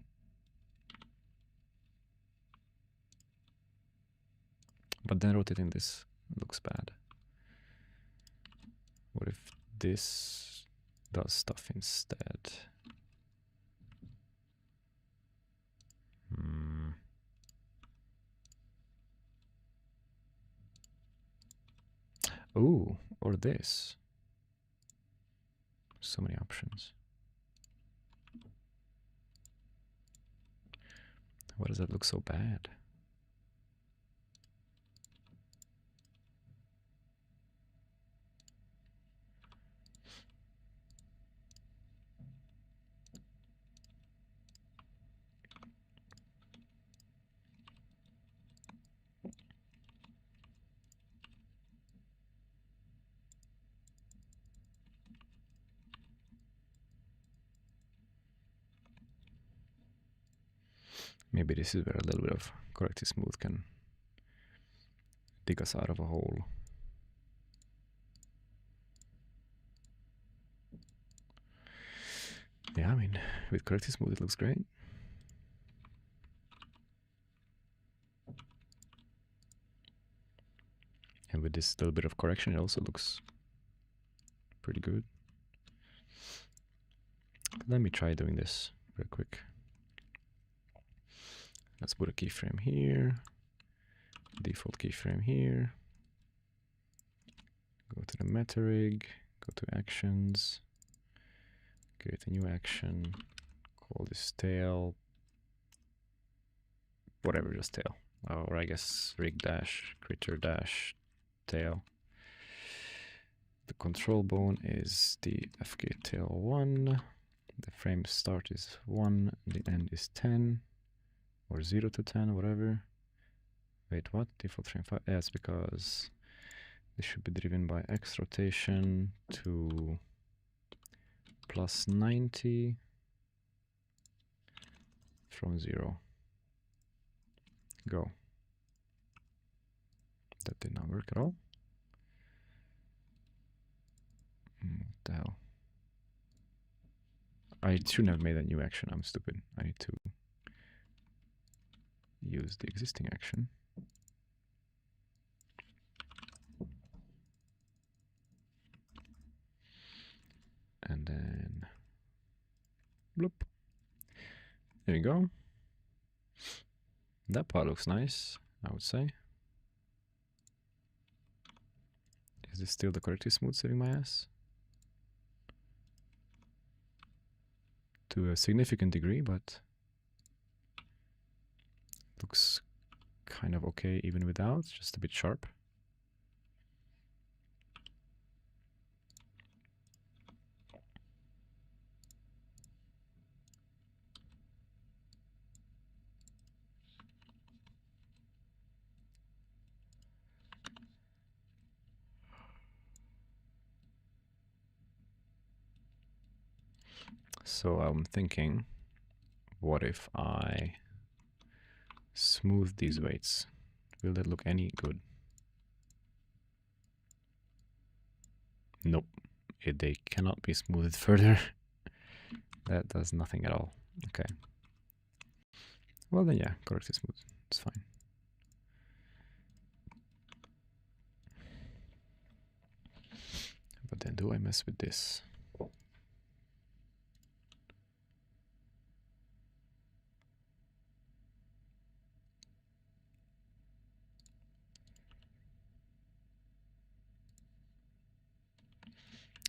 S1: But then rotating this looks bad. What if this does stuff instead? Ooh, or this. So many options. Why does that look so bad? Maybe this is where a little bit of corrective smooth can dig us out of a hole. Yeah, I mean, with corrective smooth, it looks great. And with this little bit of correction, it also looks pretty good. Let me try doing this real quick. Let's put a keyframe here, default keyframe here. Go to the MetaRig, go to actions, create a new action, call this tail, whatever, just tail. Or I guess rig dash, critter dash, tail. The control bone is the FK tail 1. The frame start is 1, the end is 10, or 0 to 10, whatever. Wait, what? Default frame 5? Yeah, it's because this should be driven by X rotation to plus 90 from 0. Go. That did not work at all. What the hell? I shouldn't have made a new action. I'm stupid. I need to use the existing action. And then bloop. There you go. That part looks nice, I would say. Is this still the corrective smooth saving my ass? To a significant degree, but looks kind of okay even without, just a bit sharp. So I'm thinking, what if I smooth these weights? Will that look any good? Nope. They cannot be smoothed further. That does nothing at all. Okay. Well then, yeah, corrective smooth. It's fine. But then do I mess with this?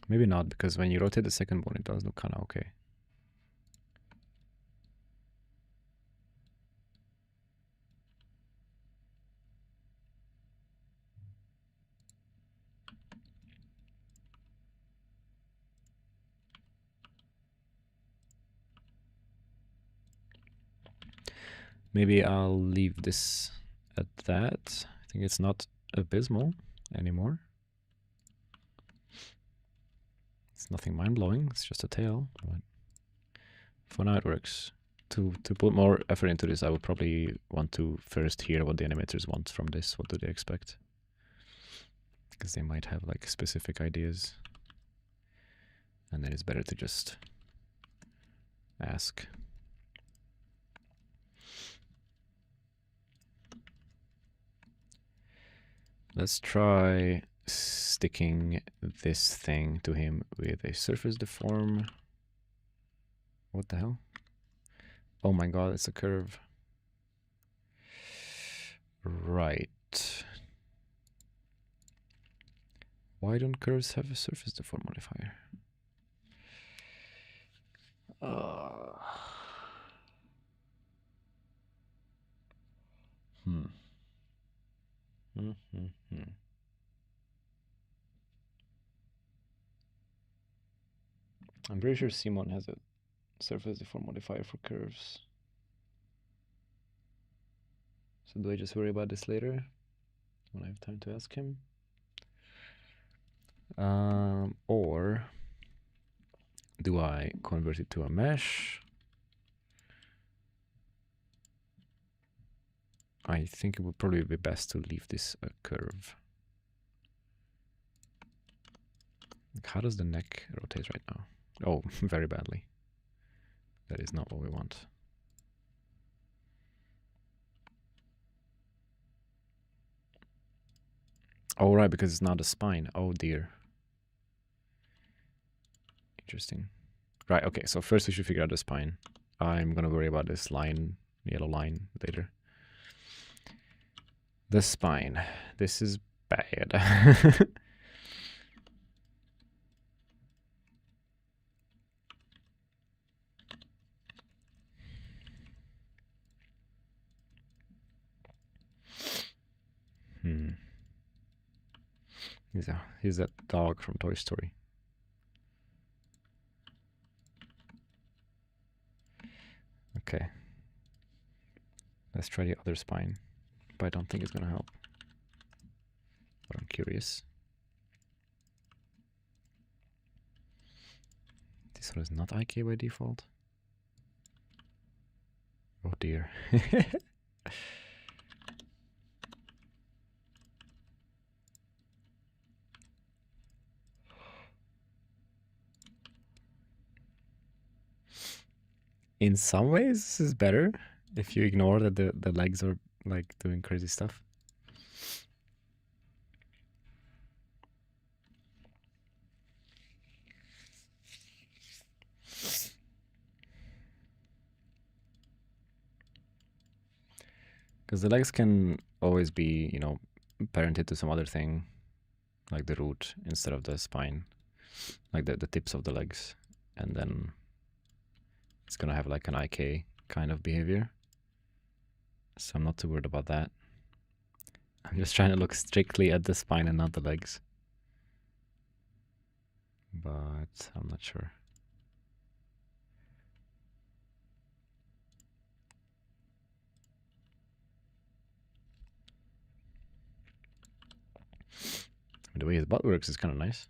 S1: Maybe not, because when you rotate the second bone, it does look kind of okay. Maybe I'll leave this at that. I think it's not abysmal anymore. It's nothing mind-blowing, it's just a tail, but for now it works. To put more effort into this, I would probably want to first hear what the animators want from this. What do they expect? Because they might have like specific ideas. And then it's better to just ask. Let's try sticking this thing to him with a surface deform. What the hell? Oh my god, it's a curve. Right. Why don't curves have a surface deform modifier? I'm pretty sure Simon has a surface deform modifier for curves. So do I just worry about this later when I have time to ask him? Or do I convert it to a mesh? I think it would probably be best to leave this a curve. Like, how does the neck rotate right now? Oh, very badly. That is not what we want. Oh, right, because it's not a spine. Oh, dear. Interesting. Right, okay, so first we should figure out the spine. I'm gonna worry about this line, yellow line, later. The spine. This is bad. He's that dog from Toy Story. Okay. Let's try the other spine. But I don't think it's gonna help. But I'm curious. This one is not IK by default. Oh dear. In some ways, this is better if you ignore that the legs are like doing crazy stuff. Because the legs can always be, you know, parented to some other thing, like the root instead of the spine, like the tips of the legs, and then it's gonna have like an IK kind of behavior. So I'm not too worried about that. I'm just trying to look strictly at the spine and not the legs. But I'm not sure. The way his butt works is kind of nice.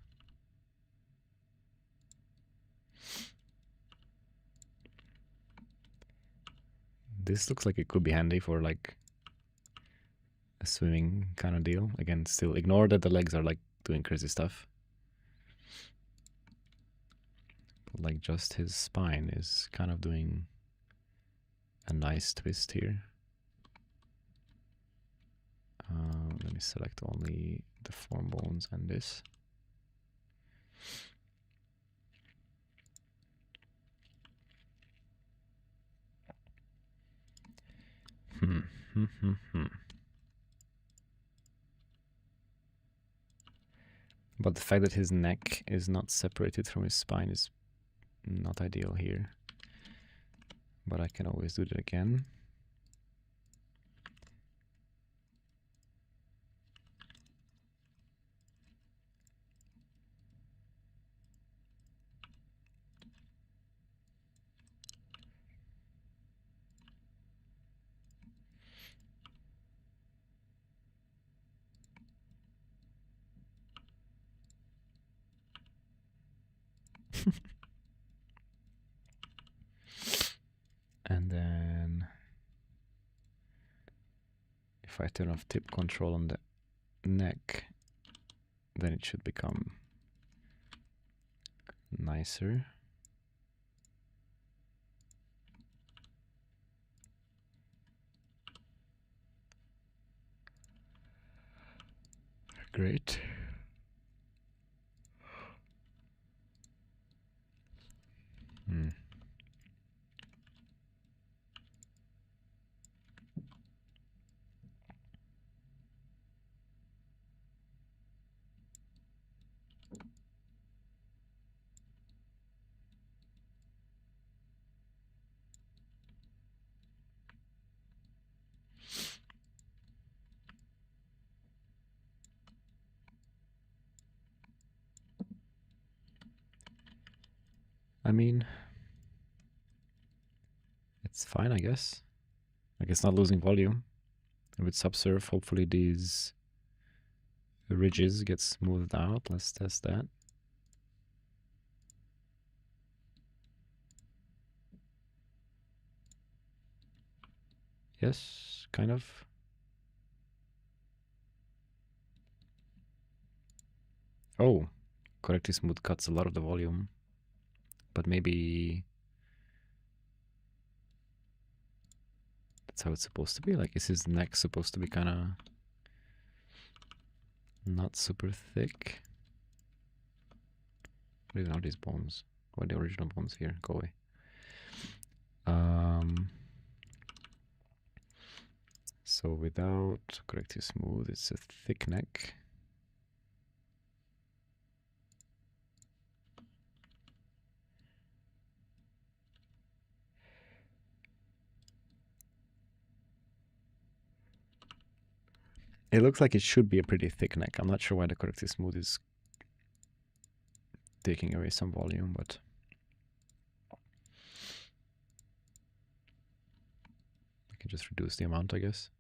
S1: This looks like it could be handy for like a swimming kind of deal. Again, still ignore that the legs are like doing crazy stuff. But like just his spine is kind of doing a nice twist here. Let me select only the form bones and this. But the fact that his neck is not separated from his spine is not ideal here. But I can always do that again. And then if I turn off tip control on the neck, then it should become nicer. Great. I mean, it's fine, I guess. Like it's not losing volume. With subsurf, hopefully these ridges get smoothed out. Let's test that. Yes, kind of. Oh, Corrective smooth cuts a lot of the volume. But maybe That's how it's supposed to be. Like, is his neck supposed to be kind of not super thick? What even are these bones? What are the original bones here? Go away. So without corrective smooth, it's a thick neck. It looks like it should be a pretty thick neck. I'm not sure why the corrective smooth is taking away some volume, but I can just reduce the amount, I guess.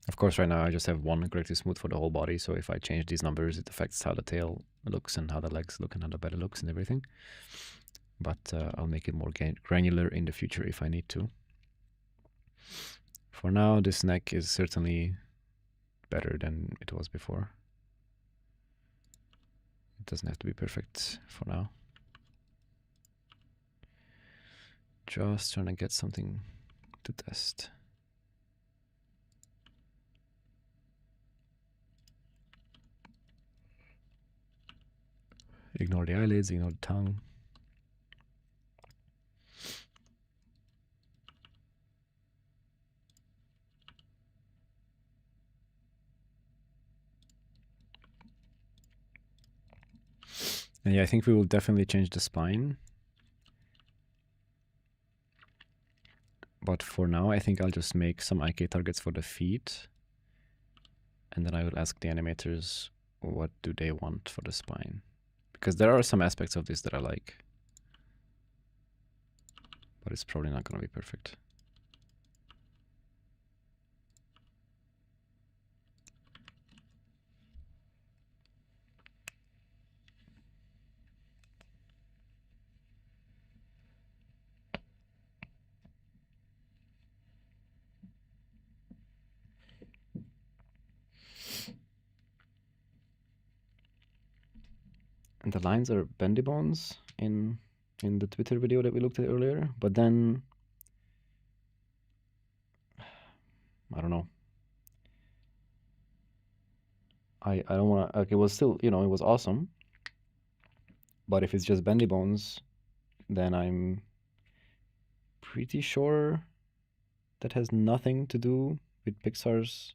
S1: Of course, right now I just have one corrective smooth for the whole body, so if I change these numbers, it affects how the tail looks and how the legs look and how the belly looks and everything. But I'll make it more granular in the future if I need to. For now, this neck is certainly better than it was before. It doesn't have to be perfect for now. Just trying to get something to test. Ignore the eyelids, ignore the tongue. And yeah, I think we will definitely change the spine. But for now, I think I'll just make some IK targets for the feet. And then I will ask the animators what do they want for the spine. Because there are some aspects of this that I like. But it's probably not going to be perfect. And the lines are bendy bones in the Twitter video that we looked at earlier. But then, I don't know. I don't want to, like, it was still, you know, it was awesome. But if it's just bendy bones, then I'm pretty sure that has nothing to do with Pixar's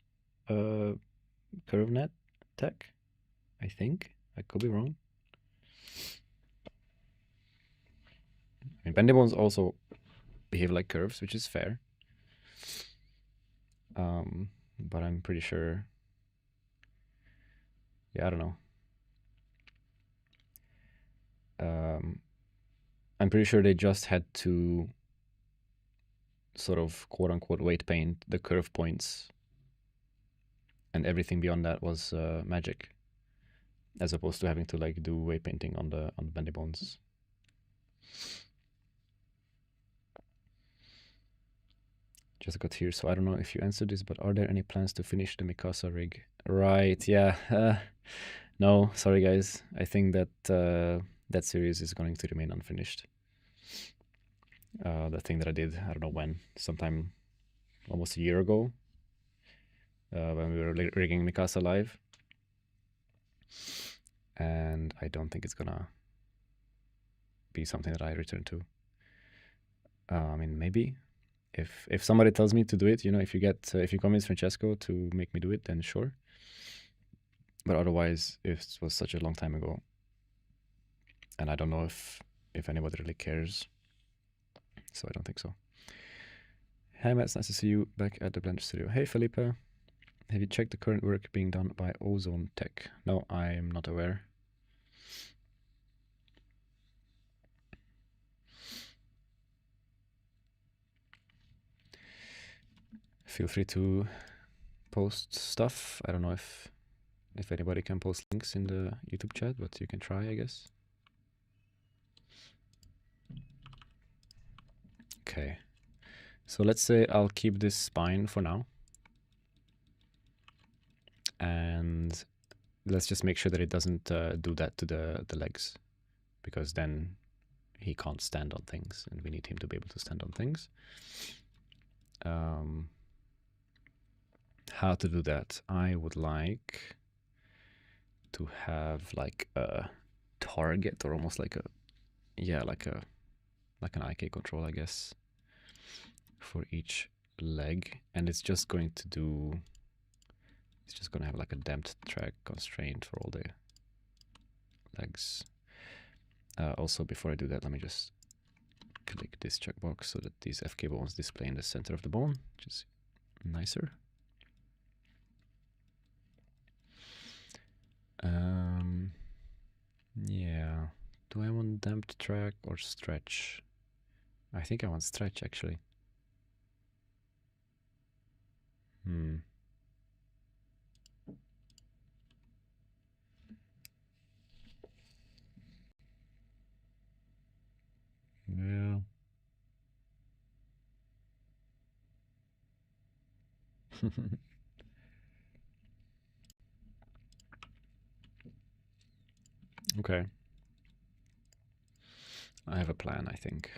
S1: CurveNet tech. I think. I could be wrong. I mean, bendy bones also behave like curves, which is fair. But I'm pretty sure. Yeah, I don't know. I'm pretty sure they just had to sort of quote-unquote weight paint the curve points, and everything beyond that was magic, as opposed to having to like do weight painting on the bendy bones. Just got here, so I don't know if you answered this, but are there any plans to finish the Mikasa rig? Right, yeah. No, sorry guys. I think that that series is going to remain unfinished. The thing that I did, I don't know when, sometime almost a year ago, when we were rigging Mikasa live. And I don't think it's gonna be something that I return to. I mean, maybe if somebody tells me to do it, you know, if you convince Francesco to make me do it, then sure. But otherwise, it was such a long time ago, and I don't know if anybody really cares. So I don't think so. Hey Matt, it's nice to see you back at the Blender studio. Hey Felipe, have you checked the current work being done by Ozone Tech? No, I'm not aware. Feel free to post stuff. I don't know if anybody can post links in the YouTube chat, but you can try, I guess. Okay, so let's say I'll keep this spine for now, and let's just make sure that it doesn't do that to the legs, because then he can't stand on things, and we need him to be able to stand on things. How to do that? I would like to have like a target, or almost like a, yeah, like an IK control, I guess, for each leg, and it's just going to do, it's just going to have like a damped track constraint for all the legs. Also, before I do that, let me just click this checkbox so that these FK bones display in the center of the bone, which is nicer. Yeah, do I want damped track or stretch? I think I want stretch, actually. Yeah. Okay. I have a plan, I think.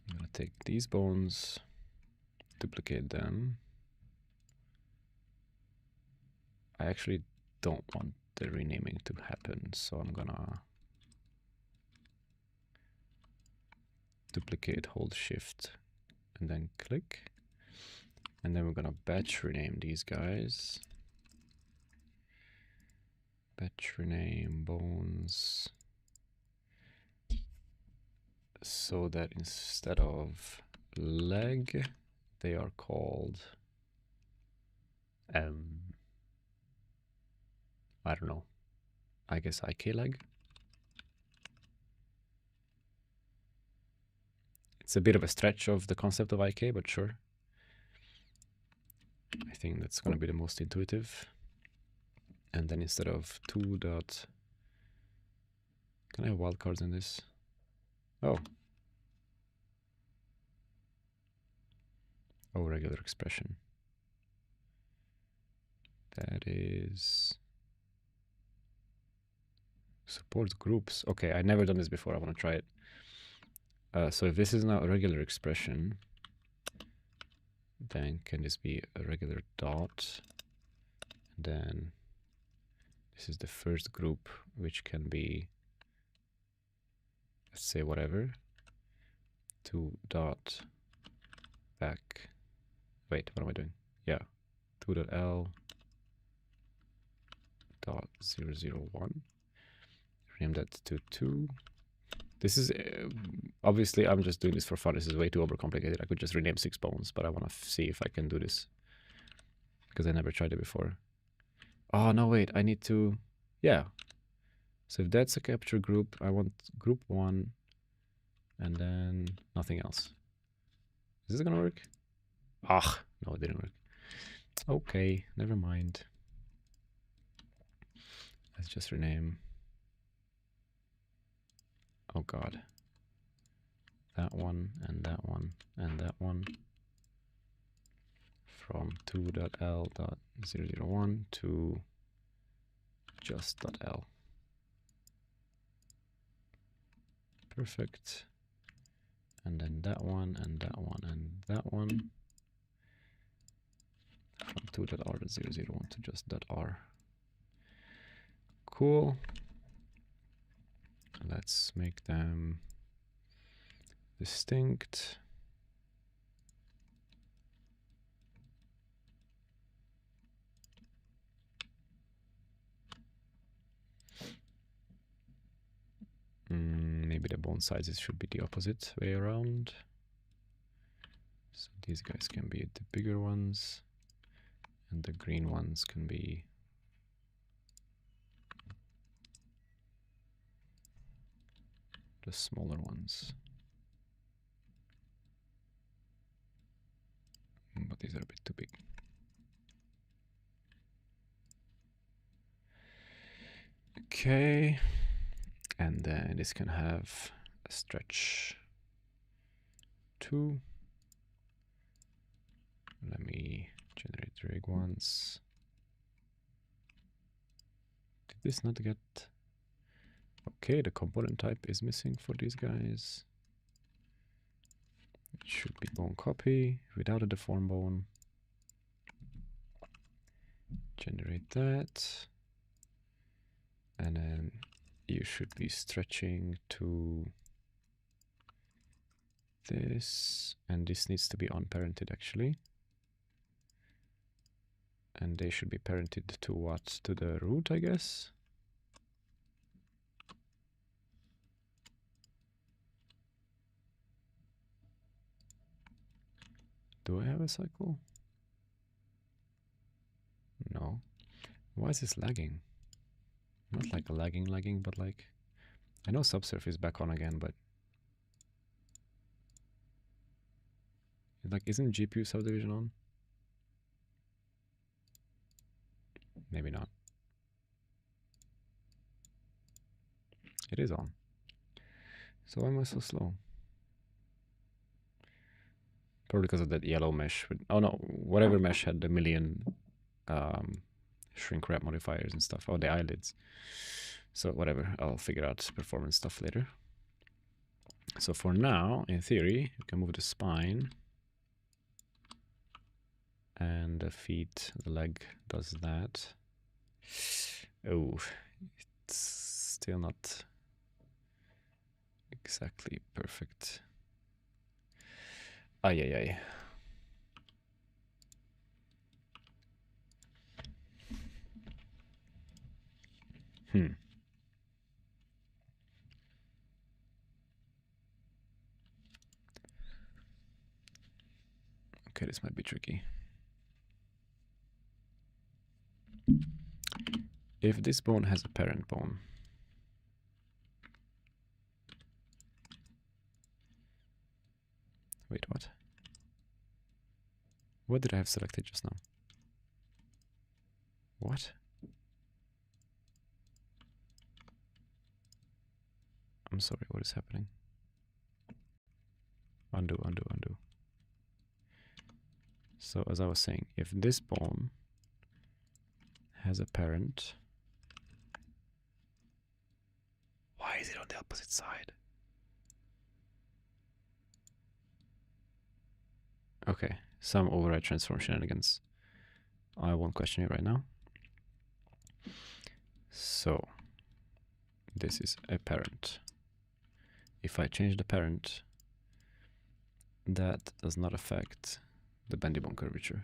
S1: I'm gonna take these bones, duplicate them. I actually don't want the renaming to happen, so I'm gonna duplicate, hold shift, and then click. And then we're gonna batch rename these guys. Batch rename bones, so that instead of leg, they are called I don't know, I guess IK leg. It's a bit of a stretch of the concept of IK, but sure. I think that's going to be the most intuitive. And then instead of 2 dot, can I have wildcards in this? Oh. Oh, regular expression. That is support groups. Okay, I've never done this before. I want to try it. So if this is now a regular expression, then can this be a regular dot? And then this is the first group, which can be, let's say, whatever. 2 dot back. Wait, what am I doing? Yeah, 2.l dot 001. Rename that to 2. This is obviously, I'm just doing this for fun. This is way too overcomplicated. I could just rename 6 bones, but I want to see if I can do this because I never tried it before. Oh no, wait, I need to, yeah. So if that's a capture group, I want group 1 and then nothing else. Is this gonna work? Ah, no, it didn't work. Okay, never mind. Let's just rename. Oh god. That one and that one and that one. From 2.l.001 to just.l. Perfect. And then that one and that one and that one. From 2.r.001 to just.r. Cool. Let's make them distinct. Maybe the bone sizes should be the opposite way around. So these guys can be the bigger ones, and the green ones can be the smaller ones. But these are a bit too big. Okay, and then this can have a stretch 2. Let me generate rig once. this not get... Okay, the component type is missing for these guys. It should be bone copy without a deform bone. Generate that. And then you should be stretching to this. And this needs to be unparented actually. And they should be parented to what? To the root, I guess? Do I have a cycle? No. Why is this lagging? Not like a lagging, but like... I know subsurf is back on again, but... Like, isn't GPU subdivision on? Maybe not. It is on. So why am I so slow? Probably because of that yellow mesh. Oh no, whatever mesh had the million shrink wrap modifiers and stuff. Oh, the eyelids. So whatever, I'll figure out performance stuff later. So for now, in theory, you can move the spine. And the feet, the leg does that. Oh, it's still not exactly perfect. Ay, ay, ay. Okay, this might be tricky. If this bone has a parent bone, wait, what? What did I have selected just now? What? I'm sorry, what is happening? Undo, undo, undo. So as I was saying, if this bone has a parent, why is it on the opposite side? Okay, some override transform shenanigans. I won't question it right now. So this is a parent. If I change the parent, that does not affect the bendy bone curvature.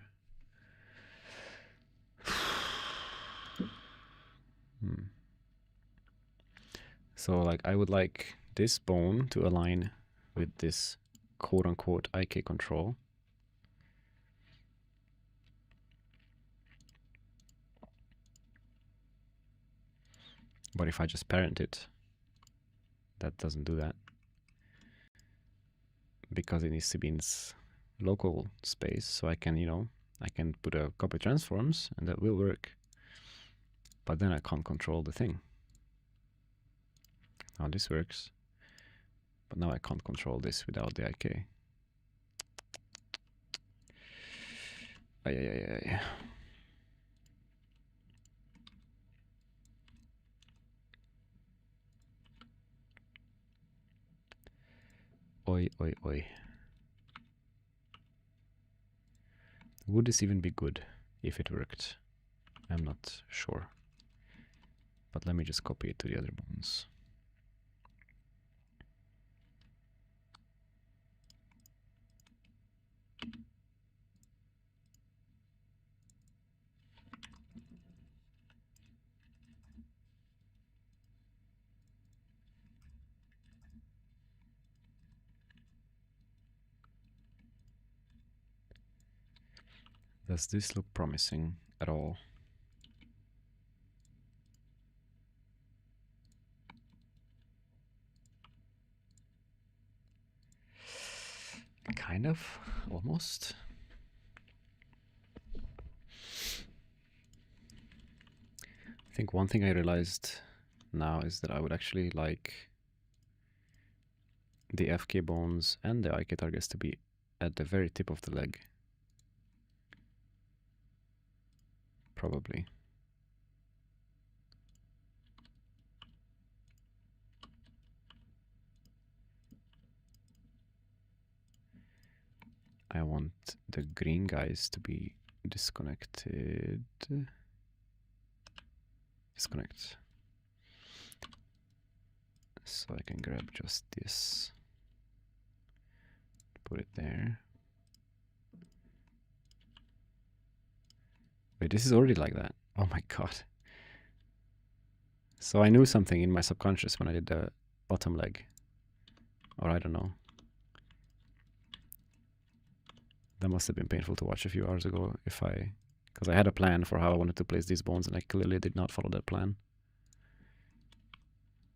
S1: So like I would like this bone to align with this quote-unquote IK control. But if I just parent it, that doesn't do that. Because it needs to be in local space, so I can, you know, I can put a copy transforms and that will work. But then I can't control the thing. Now this works, but now I can't control this without the IK. Ay, ay, ay, ay. Oi, oi, oi. Would this even be good if it worked? I'm not sure. But let me just copy it to the other bones. Does this look promising at all? Kind of, almost. I think one thing I realized now is that I would actually like the FK bones and the IK targets to be at the very tip of the leg. Probably. the green guys to be disconnected. Disconnect. So I can grab just this, put it there. Wait, this is already like that. Oh my god. So I knew something in my subconscious when I did the bottom leg. Or I don't know. That must have been painful to watch a few hours ago because I had a plan for how I wanted to place these bones and I clearly did not follow that plan.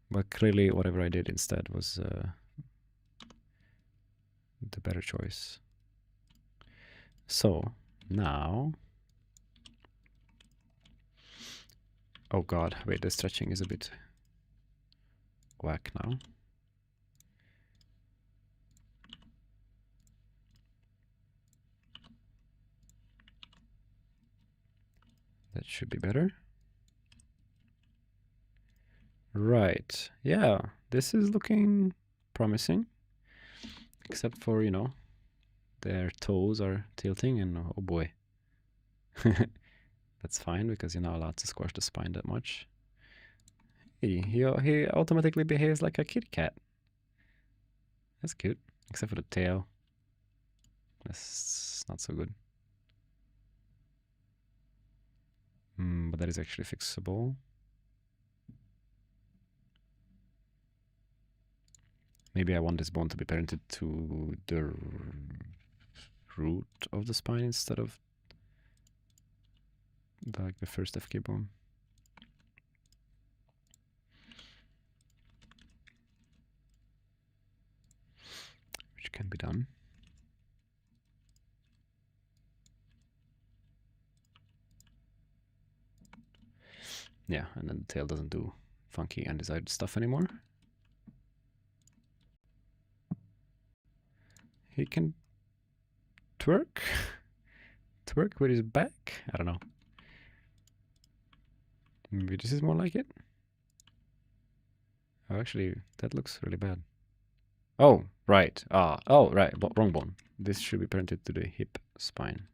S1: But clearly whatever I did instead was the better choice. So now, oh god, wait, the stretching is a bit whack now. That should be better. Right, yeah, this is looking promising. Except for, you know, their toes are tilting and oh boy. That's fine because you're not allowed to squash the spine that much. Hey, he automatically behaves like a kitty cat. That's cute, except for the tail. That's not so good. But that is actually fixable. Maybe I want this bone to be parented to the root of the spine instead of like the first FK bone. Which can be done. Yeah, and then the tail doesn't do funky undesired stuff anymore. He can twerk? Twerk with his back? I don't know. Maybe this is more like it? Oh, actually, that looks really bad. Oh, right. Oh, right. Wrong bone. This should be parented to the hip spine.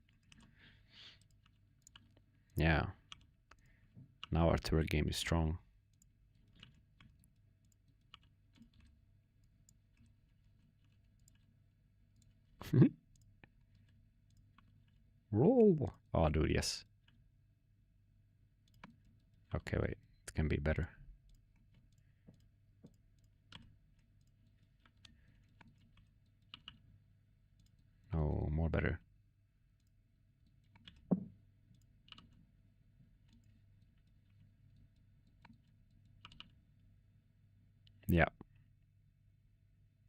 S1: Yeah. Now our twerk game is strong. Roll. Oh, dude, yes. Okay, wait. It can be better. No, more better. Yeah.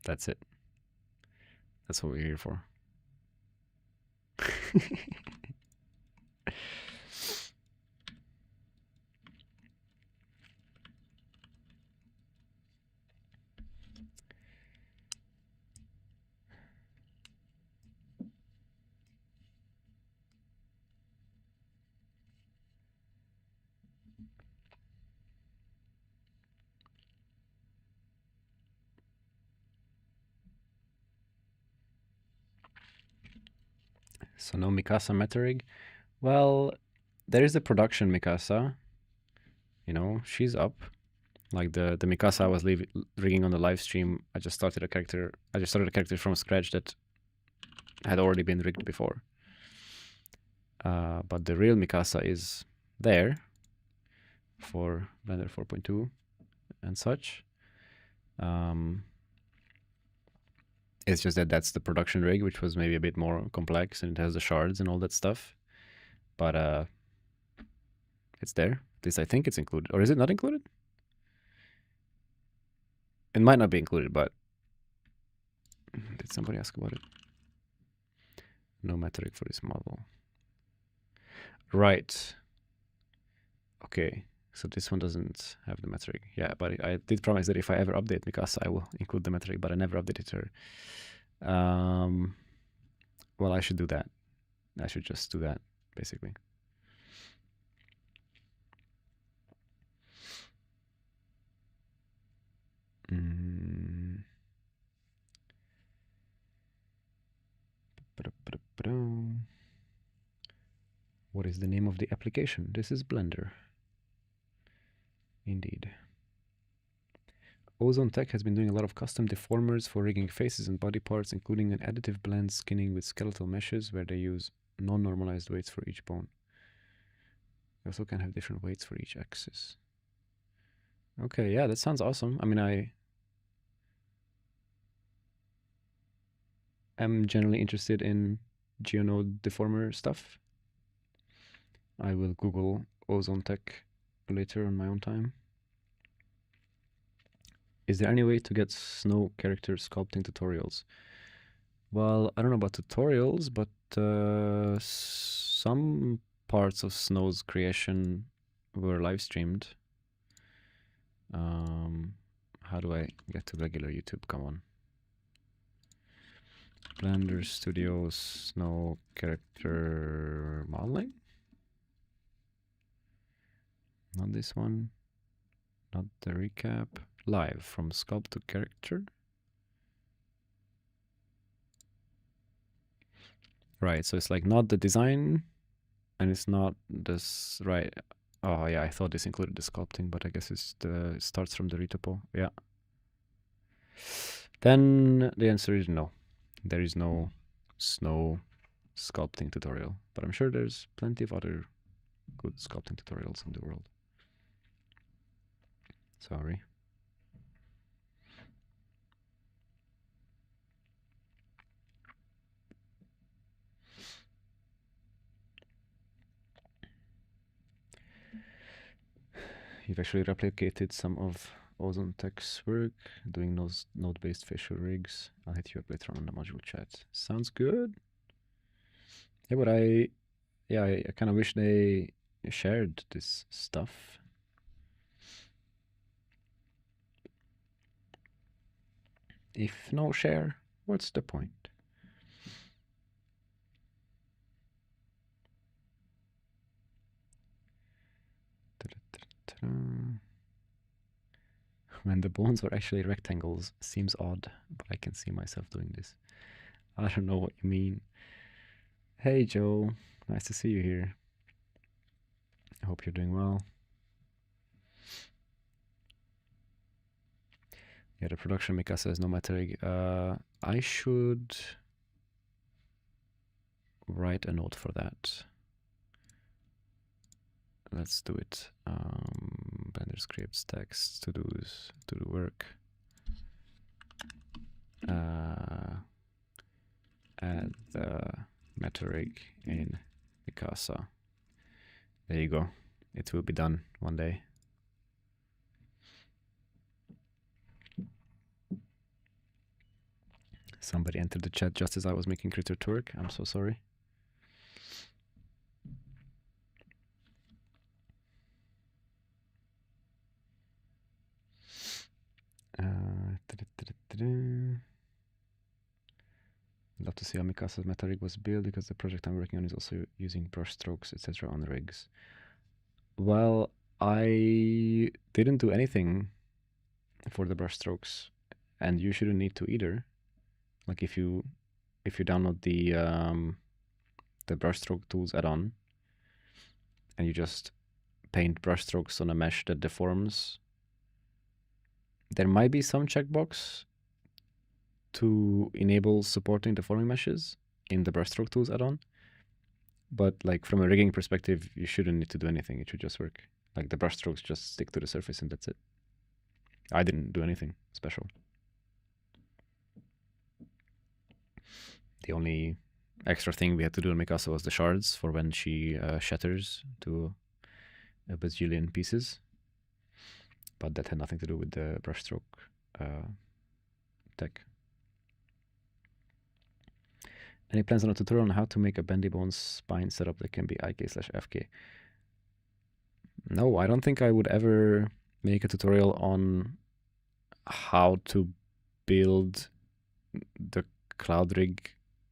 S1: That's it. That's what we're here for. So no Mikasa Metarig. Well, there is a production Mikasa. You know, she's up. Like the Mikasa I was rigging on the live stream, I just started a character from scratch that had already been rigged before. But the real Mikasa is there for Blender 4.2 and such. It's just that that's the production rig, which was maybe a bit more complex, and it has the shards and all that stuff. But it's there. At least I think it's included. Or is it not included? It might not be included, but did somebody ask about it? No metric for this model. Right. Okay. So this one doesn't have the metric. Yeah, but I did promise that if I ever update Mikasa, I will include the metric, but I never updated her. Well, I should do that. I should just do that, basically. What is the name of the application? This is Blender. Indeed. Ozone Tech has been doing a lot of custom deformers for rigging faces and body parts, including an additive blend skinning with skeletal meshes where they use non-normalized weights for each bone. You also can have different weights for each axis. Okay, yeah, that sounds awesome. I mean, I am generally interested in GeoNode deformer stuff. I will Google Ozone Tech later on my own time. Is there any way to get snow character sculpting tutorials? Well, I don't know about tutorials, but some parts of Snow's creation were live streamed. How do I get to regular YouTube? Come on. Blender Studios Snow character modeling? Not this one. Not the recap. Live from sculpt to character. Right, so it's like not the design, and it's not this, right? Oh yeah, I thought this included the sculpting, but I guess it starts from the retopo. Yeah. Then the answer is no. There is no snow sculpting tutorial, but I'm sure there's plenty of other good sculpting tutorials in the world. Sorry. You've actually replicated some of Ozone Tech's work, doing those node-based facial rigs. I'll hit you up later on in the module chat. Sounds good. Yeah, but I kind of wish they shared this stuff. If no share, what's the point? When the bones are actually rectangles, seems odd, but I can see myself doing this. I don't know what you mean. Hey Joe, nice to see you here. I hope you're doing well. Yeah, the production Mika says no matter. I should write a note for that. Let's do it. Blender scripts, text, to do work. Add the meta rig in Mikasa. There you go. It will be done one day. Somebody entered the chat just as I was making Critter Turk. I'm so sorry. Love to see how Mikasa's meta rig was built because the project I'm working on is also using brush strokes, etc. on rigs. Well, I didn't do anything for the brush strokes, and you shouldn't need to either. Like if you download the brushstroke tools add-on and you just paint brushstrokes on a mesh that deforms, there might be some checkbox to enable supporting deforming meshes in the brushstroke tools add-on, but like from a rigging perspective, you shouldn't need to do anything. It should just work. Like the brushstrokes just stick to the surface and that's it. I didn't do anything special. The only extra thing we had to do in Mikasa was the shards for when she shatters to a bazillion pieces. But that had nothing to do with the brushstroke tech. Any plans on a tutorial on how to make a bendy bones spine setup that can be IK/FK? No, I don't think I would ever make a tutorial on how to build the CloudRig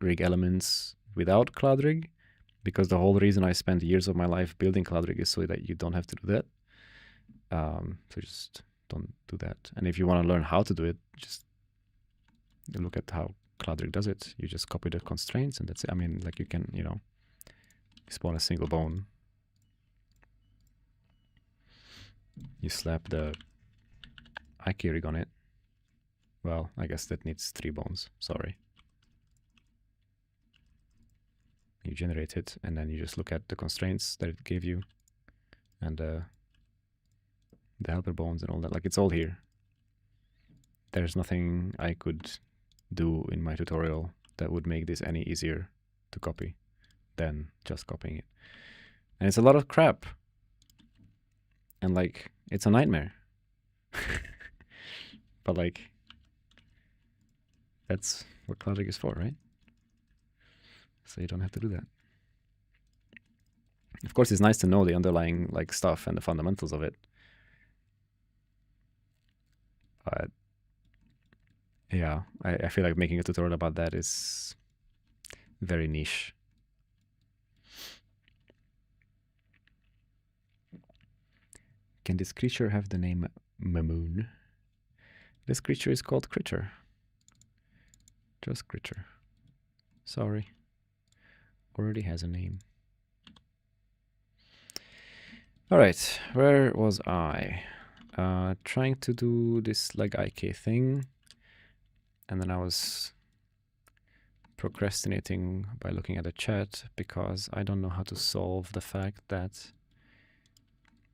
S1: rig elements without CloudRig, because the whole reason I spent years of my life building CloudRig is so that you don't have to do that. So just don't do that. And if you want to learn how to do it, just look at how CloudRig does it. You just copy the constraints and that's it. I mean, like you can, you know, spawn a single bone. You slap the IK rig on it. Well, I guess that needs 3 bones. Sorry. You generate it, and then you just look at the constraints that it gave you, and the helper bones and all that. Like, it's all here. There's nothing I could do in my tutorial that would make this any easier to copy than just copying it. And it's a lot of crap. And, like, it's a nightmare. But, like, that's what CloudRig is for, right? So you don't have to do that. Of course, it's nice to know the underlying like stuff and the fundamentals of it. But yeah, I feel like making a tutorial about that is very niche. Can this creature have the name Mamoon? This creature is called Critter. Just Critter. Sorry. Already has a name. Alright, where was I? Trying to do this like IK thing, and then I was procrastinating by looking at the chat because I don't know how to solve the fact that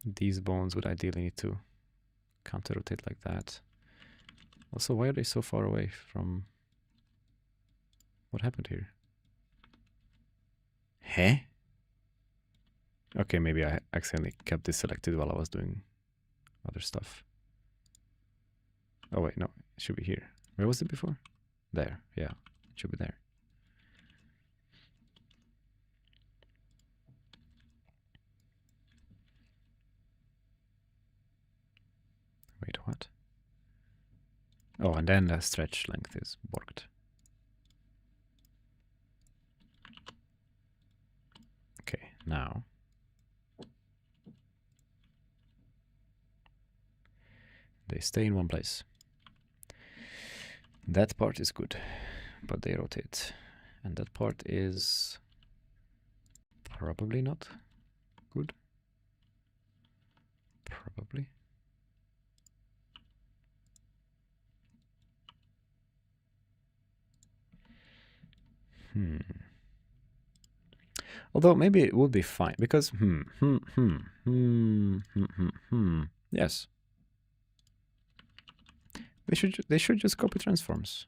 S1: these bones would ideally need to counter-rotate like that. Also, why are they so far away from... What happened here? Huh? Okay, maybe I accidentally kept this selected while I was doing other stuff. Oh wait, no, it should be here. Where was it before? There, yeah, it should be there. Wait, what? Oh, and then the stretch length is borked. Okay, now. They stay in one place. That part is good, but they rotate. And that part is probably not good. Probably. Although maybe it would be fine because yes. They should just copy transforms.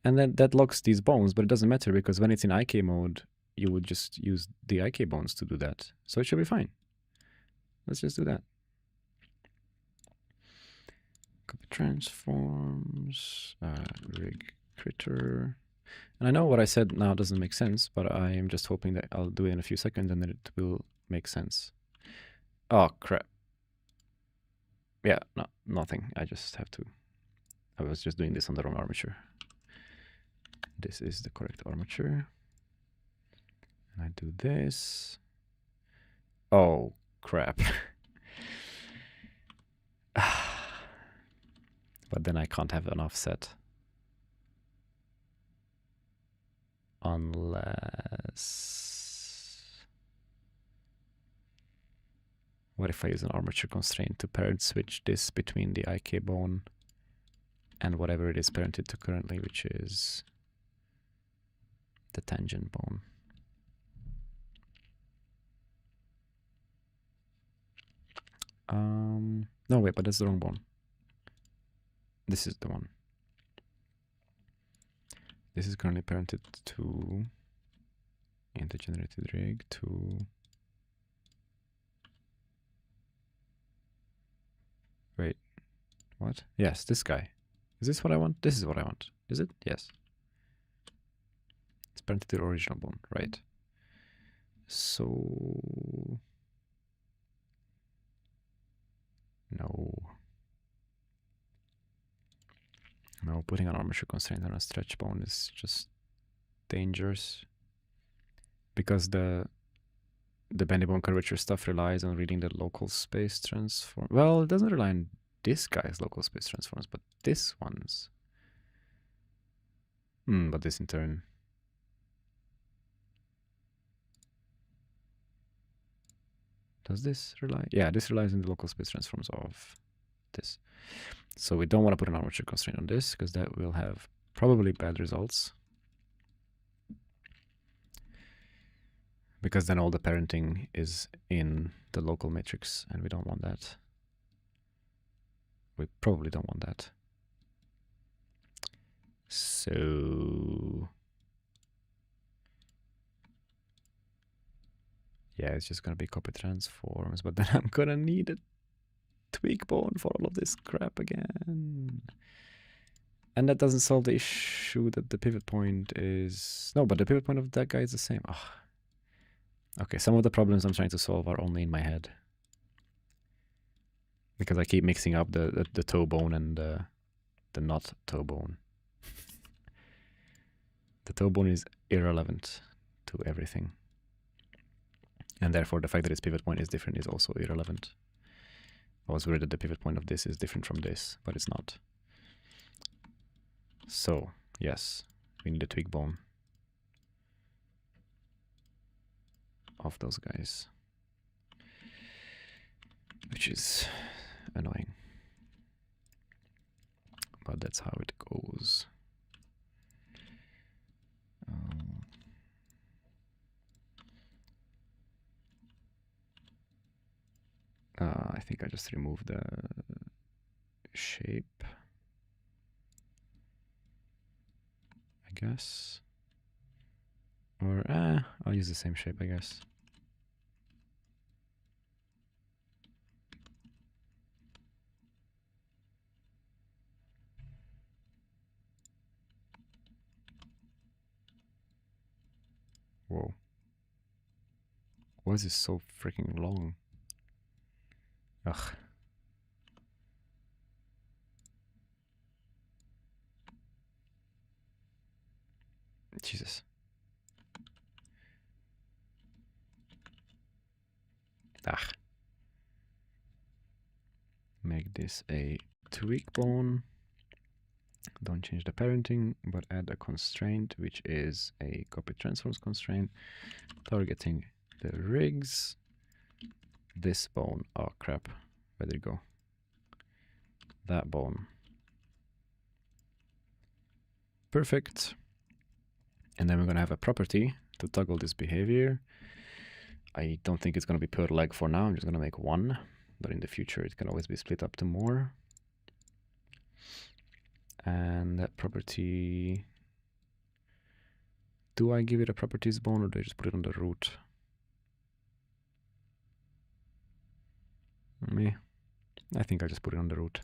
S1: And then that locks these bones, but it doesn't matter because when it's in IK mode, you would just use the IK bones to do that. So it should be fine. Let's just do that. Copy transforms, rig critter. And I know what I said now doesn't make sense, but I am just hoping that I'll do it in a few seconds and then it will make sense. Oh, crap. Yeah, no, nothing. I just have to... I was just doing this on the wrong armature. This is the correct armature. And I do this. Oh, crap. But then I can't have an offset. Unless... What if I use an armature constraint to parent switch this between the IK bone and whatever it is parented to currently, which is the tangent bone. No, wait, but that's the wrong bone. This is the one. This is currently parented to intergenerated rig to... Wait, what? Yes, this guy. Is this what I want? This is what I want. Is it? Yes. It's parented to the original bone, right? So... No. No, putting an armature constraint on a stretch bone is just dangerous. Because the bendy bone curvature stuff relies on reading the local space transform. Well, it doesn't rely on this guy's local space transforms, but this one's. But this in turn. Does this rely? Yeah, this relies on the local space transforms of this. So we don't want to put an armature constraint on this because that will have probably bad results. Because then all the parenting is in the local matrix and we don't want that. We probably don't want that. So yeah, it's just gonna be copy transforms, but then I'm gonna need a tweak bone for all of this crap again. And that doesn't solve the issue that the pivot point is... No, but the pivot point of that guy is the same. Oh. Okay, some of the problems I'm trying to solve are only in my head. Because I keep mixing up the toe bone and the not toe bone. The toe bone is irrelevant to everything. And therefore the fact that its pivot point is different is also irrelevant. I was worried that the pivot point of this is different from this, but it's not. So, yes, we need a tweak bone of those guys. Which is annoying. But that's how it goes. I think I just removed the shape, I guess. Or, I'll use the same shape, I guess. Whoa. Why is this so freaking long? Ugh. Jesus. Ah. Make this a tweak bone. Don't change the parenting, but add a constraint, which is a copy transforms constraint, targeting the rigs. This bone. Oh crap. Where did it go? That bone. Perfect. And then we're going to have a property to toggle this behavior. I don't think it's going to be per leg for now. I'm just going to make one. But in the future, it can always be split up to more. And that property... Do I give it a properties bone or do I just put it on the root? I think I just put it on the root.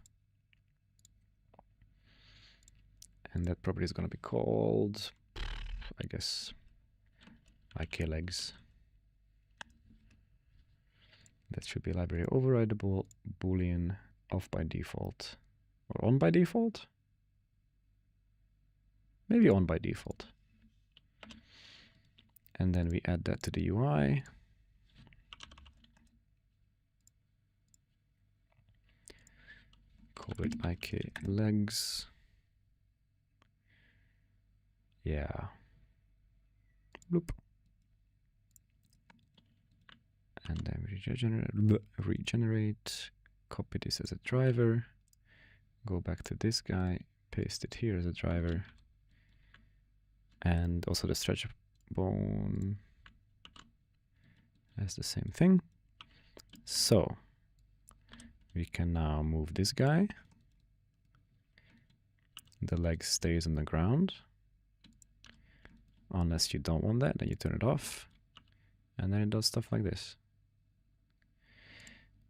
S1: And that property is going to be called, I guess, IK legs. That should be library overridable boolean off by default. Or on by default? Maybe on by default. And then we add that to the UI. Call it IK legs. Yeah. Bloop. And then regenerate, copy this as a driver, go back to this guy, paste it here as a driver, and also the stretch bone as the same thing. So we can now move this guy. The leg stays on the ground. Unless you don't want that, then you turn it off. And then it does stuff like this.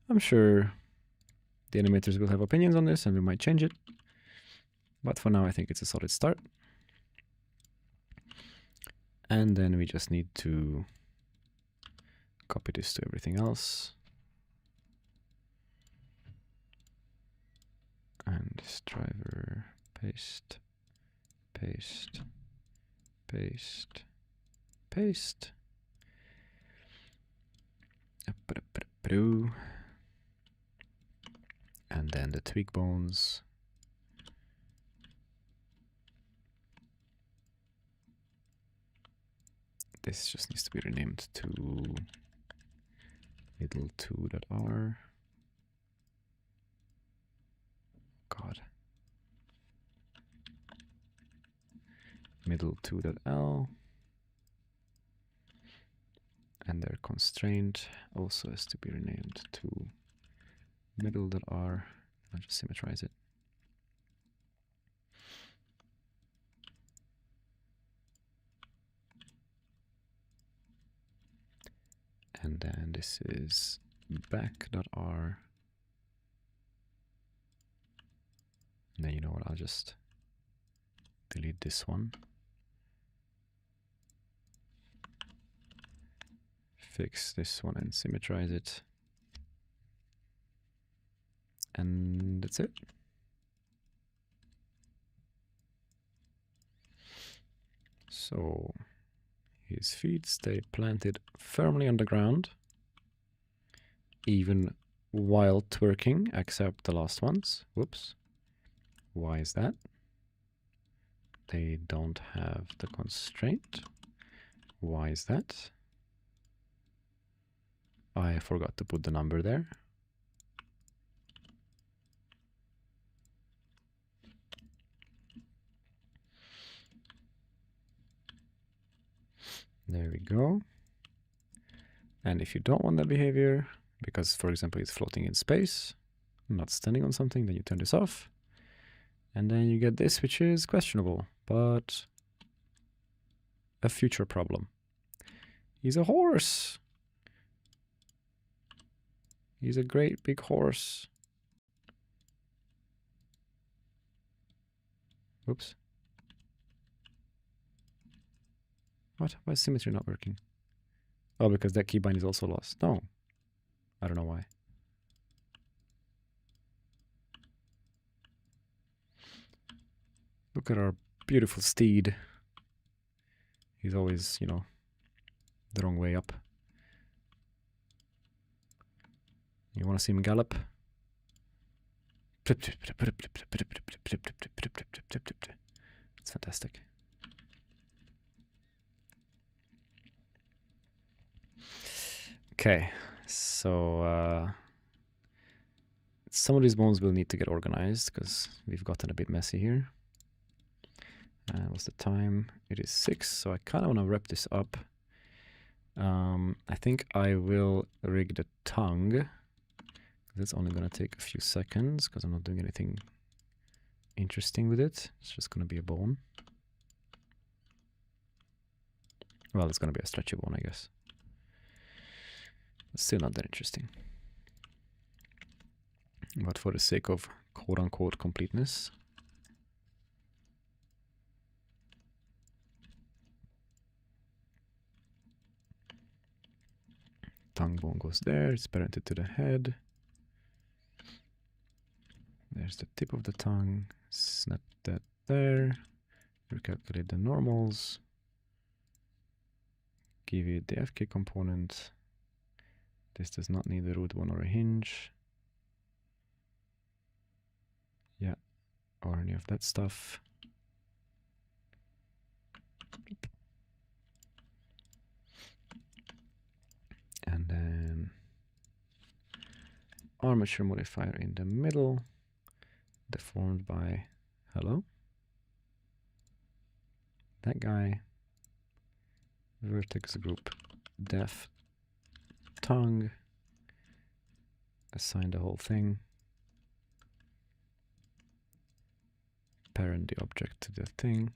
S1: I'm sure the animators will have opinions on this and we might change it. But for now, I think it's a solid start. And then we just need to copy this to everything else. And this driver, paste, paste, paste, paste. And then the tweak bones. This just needs to be renamed to middle2.r. God. Middle2.l. And their constraint also has to be renamed to middle.r. I'll just symmetrize it. And then this is back.r. And then you know what, I'll just delete this one. Fix this one and symmetrize it. And that's it. So his feet stay planted firmly on the ground, even while twerking, except the last ones. Whoops. Why is that? They don't have the constraint. Why is that? I forgot to put the number there. There we go. And if you don't want that behavior, because for example it's floating in space, not standing on something, then you turn this off. And then you get this, which is questionable, but a future problem. He's a horse. He's a great big horse. Whoops. What? Why is symmetry not working? Oh, because that keybind is also lost. No. I don't know why. Look at our beautiful steed. He's always, you know, the wrong way up. You want to see him gallop? It's fantastic. Okay, so some of these bones will need to get organized because we've gotten a bit messy here. What's the time? It is 6, so I kind of want to wrap this up. I think I will rig the tongue. That's only going to take a few seconds because I'm not doing anything interesting with it. It's just going to be a bone. Well, it's going to be a stretchy bone, I guess. But still not that interesting. But for the sake of quote-unquote completeness, tongue bone goes there, it's parented to the head. There's the tip of the tongue, snap that there, recalculate the normals, give it the FK component. This does not need a root bone or a hinge. Yeah, or any of that stuff. And then armature modifier in the middle, deformed by hello. That guy, vertex group def tongue, assign the whole thing, parent the object to the thing.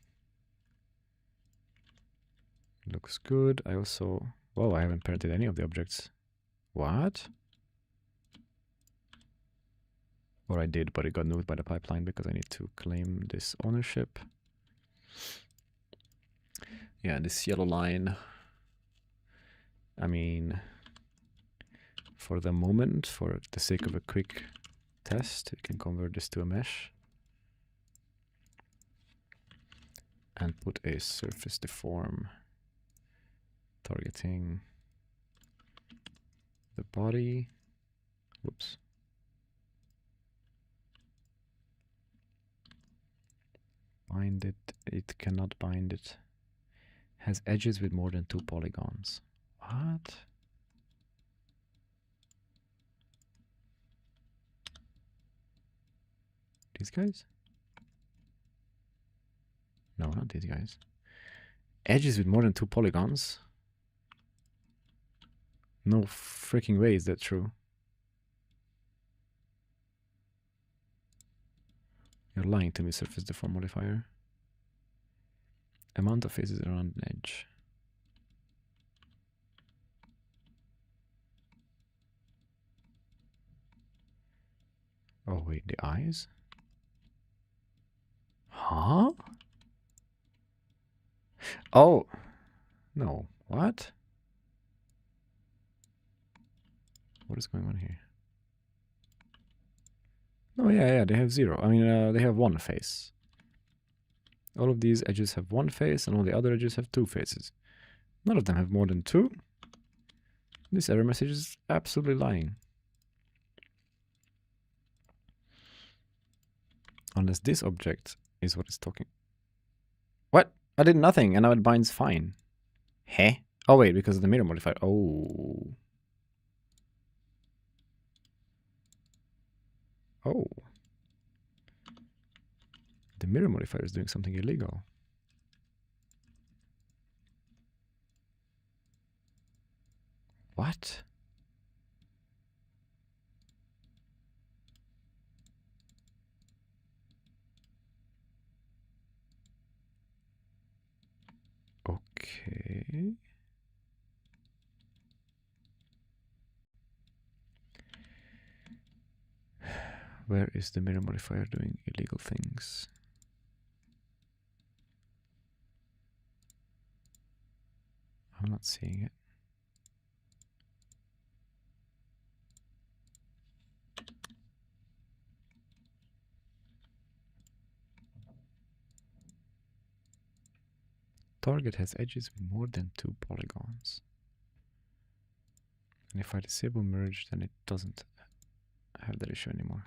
S1: Looks good. I also, whoa, I haven't parented any of the objects. What? Or I did, but it got moved by the pipeline because I need to claim this ownership. Yeah, this yellow line, I mean, for the moment, for the sake of a quick test, we can convert this to a mesh and put a surface deform targeting the body. Whoops. Bind it. It cannot bind it. Has edges with more than 2 polygons. What? These guys? No, not these guys. Edges with more than 2 polygons? No freaking way is that true. You're lying to me, surface deform modifier. Amount of faces around an edge. Oh wait, the eyes? Huh? Oh! No. What? What is going on here? Oh yeah, they have 0. I mean, they have 1 face. All of these edges have 1 face, and all the other edges have 2 faces. None of them have more than 2. This error message is absolutely lying. Unless this object is what is talking. What? I did nothing, and now it binds fine. Heh? Oh wait, because of the mirror modifier. Oh. Oh. The mirror modifier is doing something illegal. What? Okay. Where is the mirror modifier doing illegal things? I'm not seeing it. Target has edges with more than 2 polygons. And if I disable merge, then it doesn't have that issue anymore.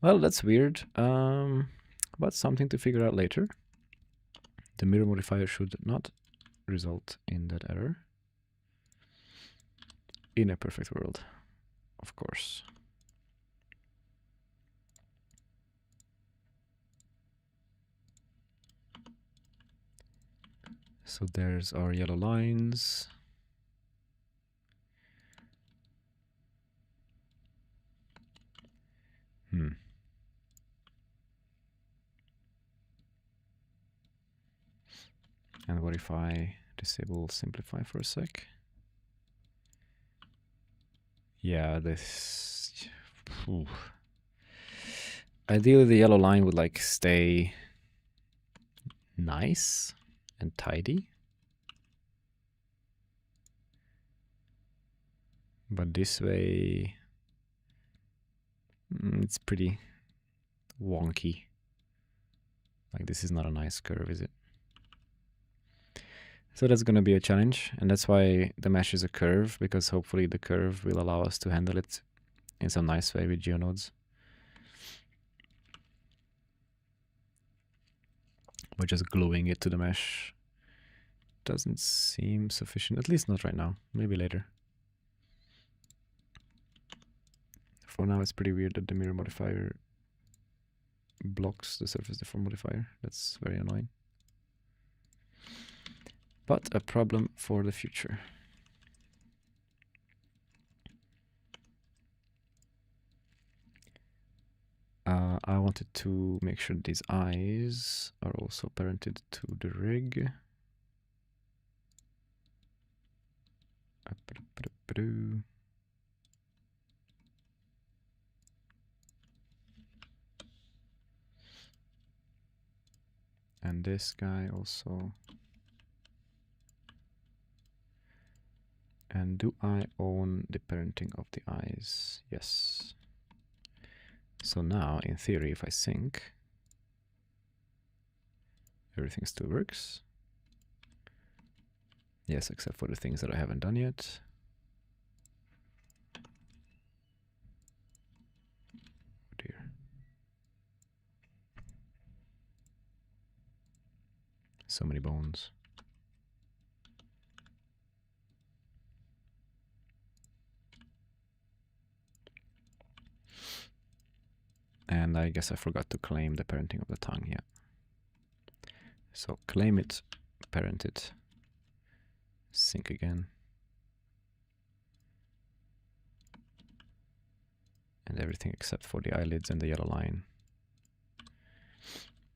S1: Well, that's weird. But something to figure out later. The mirror modifier should not result in that error. In a perfect world, of course. So there's our yellow lines. And what if I disable simplify for a sec? Yeah, this... Ooh. Ideally, the yellow line would like stay nice and tidy. But this way, it's pretty wonky. Like, this is not a nice curve, is it? So that's going to be a challenge, and that's why the mesh is a curve, because hopefully the curve will allow us to handle it in some nice way with geonodes. But just gluing it to the mesh doesn't seem sufficient, at least not right now, maybe later. For now, it's pretty weird that the mirror modifier blocks the surface deform modifier. That's very annoying. But a problem for the future. I wanted to make sure these eyes are also parented to the rig. And this guy also. And do I own the parenting of the eyes? Yes. So now, in theory, if I sync, everything still works. Yes, except for the things that I haven't done yet. Oh dear. So many bones. And I guess I forgot to claim the parenting of the tongue, yeah. So claim it, parent it, sync again. And everything except for the eyelids and the yellow line.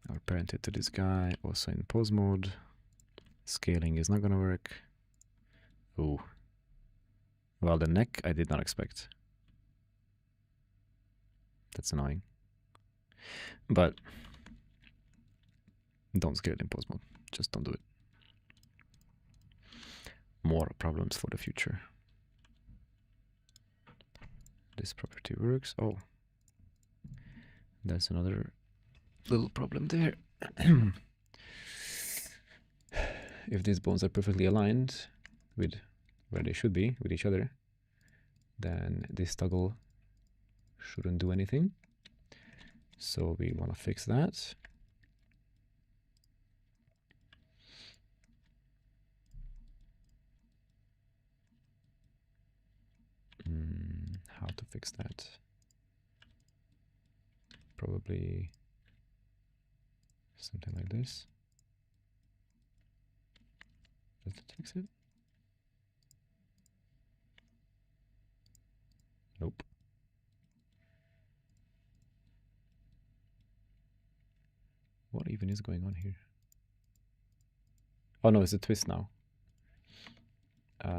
S1: I'll parent it to this guy, also in pose mode. Scaling is not gonna work. Ooh. Well, the neck I did not expect. That's annoying. But don't scale it in pose mode. Just don't do it. More problems for the future. This property works. Oh. That's another little problem there. If these bones are perfectly aligned with where they should be, with each other, then this toggle shouldn't do anything. So we want to fix that. How to fix that? Probably something like this. Does it fix it? Nope. What even is going on here? Oh no, it's a twist now.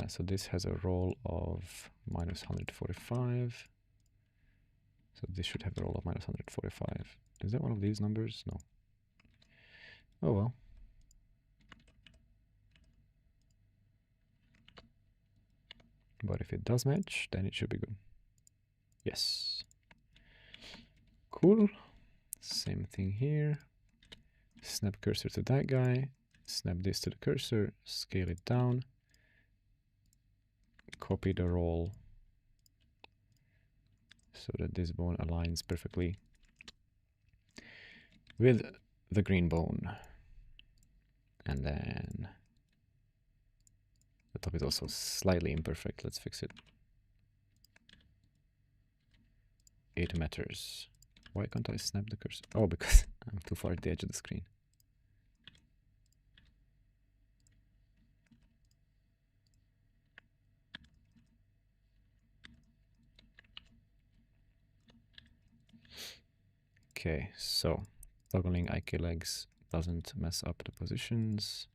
S1: So this has a roll of minus 145. So this should have a roll of minus 145. Is that one of these numbers? No. Oh well. But if it does match, then it should be good. Yes. Cool. Same thing here. Snap cursor to that guy. Snap this to the cursor. Scale it down. Copy the roll so that this bone aligns perfectly with the green bone. And then the top is also slightly imperfect. Let's fix it. 8 meters. Why can't I snap the cursor? Oh, because I'm too far at the edge of the screen. Okay, so toggling IK legs doesn't mess up the positions.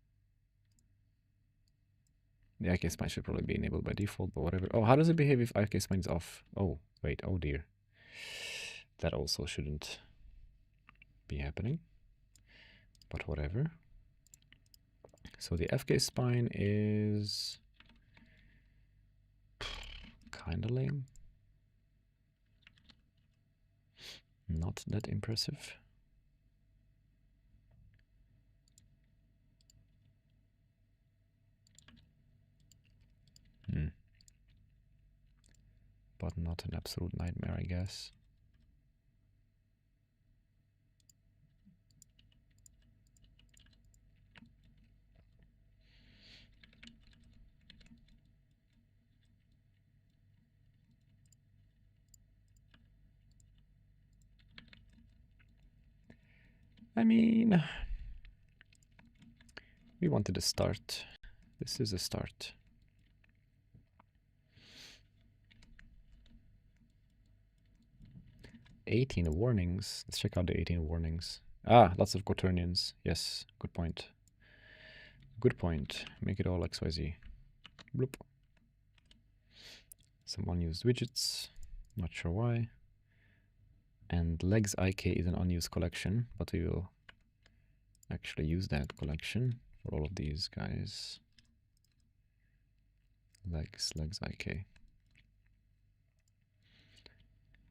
S1: The IK spine should probably be enabled by default, but whatever. Oh, how does it behave if IK spine is off? Oh, wait, oh dear. That also shouldn't be happening, but whatever. So the FK spine is kind of lame. Not that impressive. But not an absolute nightmare, I guess. I mean, we wanted a start. This is a start. "18 warnings." Let's check out the 18 warnings. Ah, lots of quaternions. Yes, good point. Good point. Make it all XYZ. Bloop. Some unused widgets. Not sure why. And legs IK is an unused collection, but we will actually use that collection for all of these guys. Legs IK.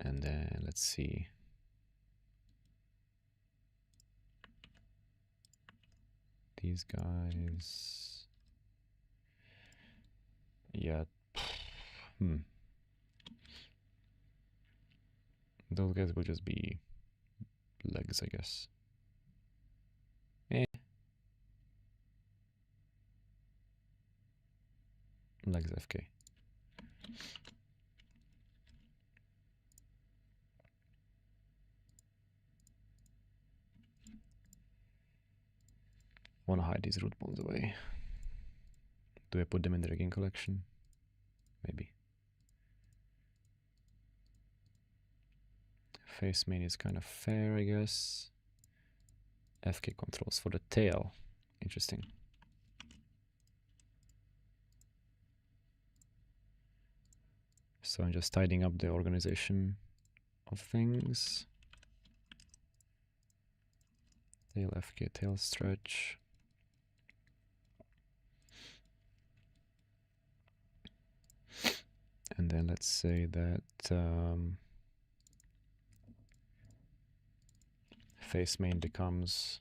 S1: And then let's see. These guys. Yeah. Those guys will just be legs, I guess. Legs FK. want to hide these root bones away. Do I put them in the rigging collection? Maybe. Face main is kind of fair, I guess. FK controls for the tail. Interesting. So I'm just tidying up the organization of things. Tail FK, tail stretch. And then let's say that face main becomes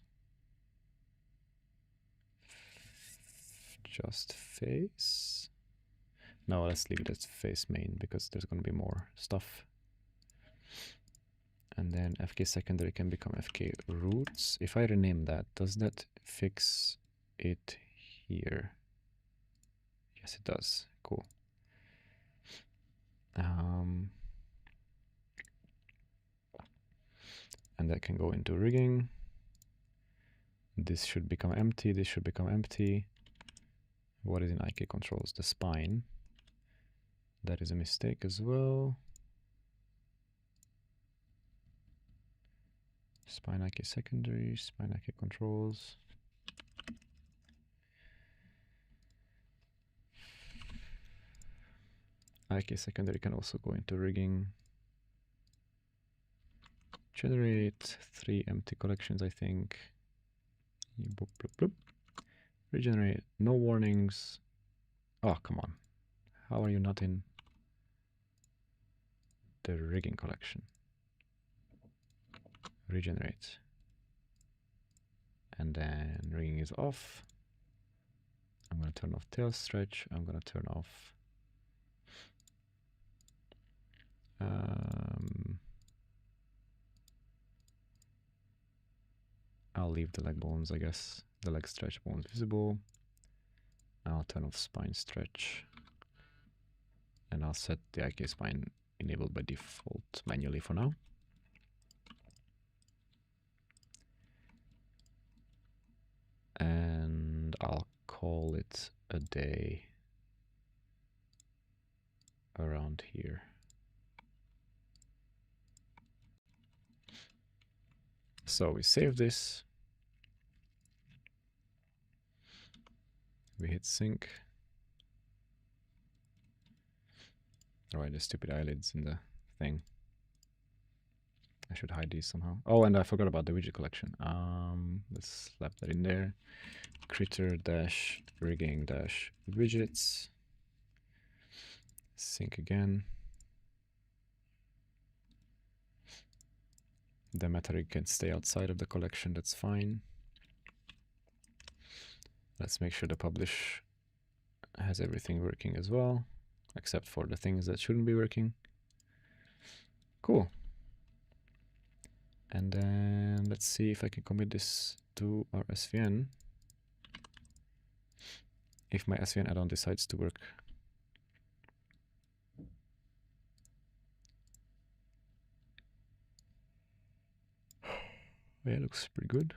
S1: just face. No, let's leave it as face main because there's going to be more stuff. And then FK secondary can become FK roots. If I rename that, does that fix it here? Yes, it does. Cool. And that can go into rigging. This should become empty. This should become empty. What is in IK controls? The spine. That is a mistake as well. Spine IK secondary, spine IK controls. IK secondary can also go into rigging. Generate 3 empty collections, I think. Boop, bloop, bloop. Regenerate, no warnings. Oh, come on. How are you not in the rigging collection? Regenerate. And then rigging is off. I'm going to turn off tail stretch. I'm going to turn off I'll leave the leg bones, I guess. The leg stretch bones visible. I'll turn off spine stretch. And I'll set the IK spine enabled by default manually for now. And I'll call it a day around here. So we save this. We hit sync. Alright, the stupid eyelids in the thing. I should hide these somehow. Oh, and I forgot about the widget collection. Let's slap that in there. Critter dash rigging dash widgets. Sync again. Demeter can stay outside of the collection, that's fine. Let's make sure the publish has everything working as well, except for the things that shouldn't be working. Cool. And then let's see if I can commit this to our SVN. If my SVN add-on decides to work. Yeah, it looks pretty good.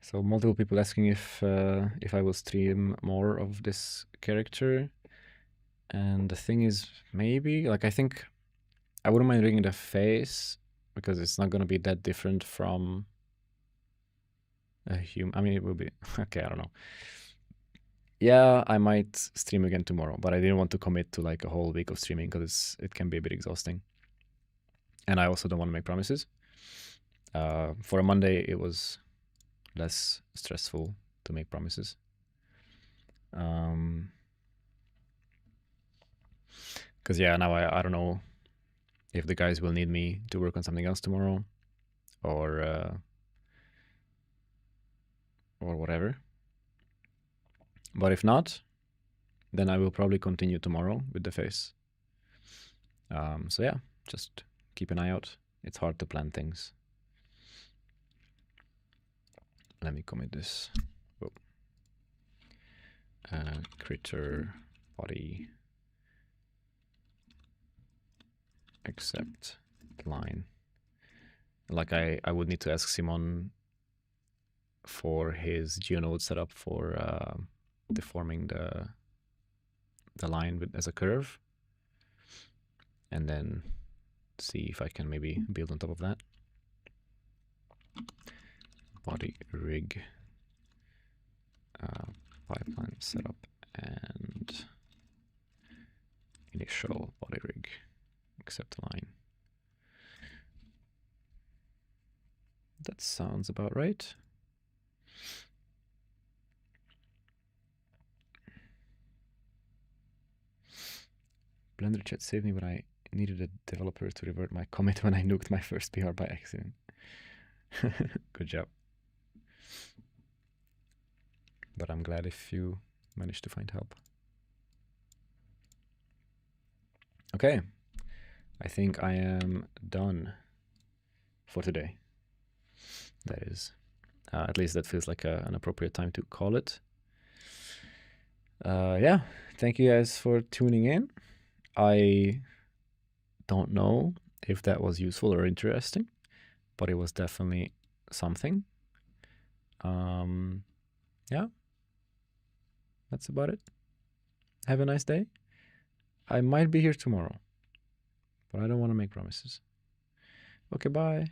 S1: So multiple people asking if I will stream more of this character, and the thing is, maybe, like, I think I wouldn't mind rigging the face because it's not going to be that different from a human. I mean, it will be okay. I don't know. Yeah, I might stream again tomorrow, but I didn't want to commit to like a whole week of streaming because it can be a bit exhausting, and I also don't want to make promises. For a Monday, it was less stressful to make promises. Because yeah, now I don't know if the guys will need me to work on something else tomorrow, or whatever. But if not, then I will probably continue tomorrow with the face. So yeah, just keep an eye out. It's hard to plan things. let me commit this. Oh. Critter body except line. Like I would need to ask Simon for his geonode setup for deforming the line as a curve, and then see if I can maybe build on top of that. Body rig pipeline setup and initial body rig accept line. That sounds about right. Blender chat saved me when I needed a developer to revert my commit when I nuked my first PR by accident. Good job. But I'm glad if you managed to find help. Okay, I think I am done for today. That is, at least that feels like an appropriate time to call it. Yeah, thank you guys for tuning in. I don't know if that was useful or interesting, but it was definitely something. Yeah, that's about it. Have a nice day. I might be here tomorrow, but I don't want to make promises. Okay, bye.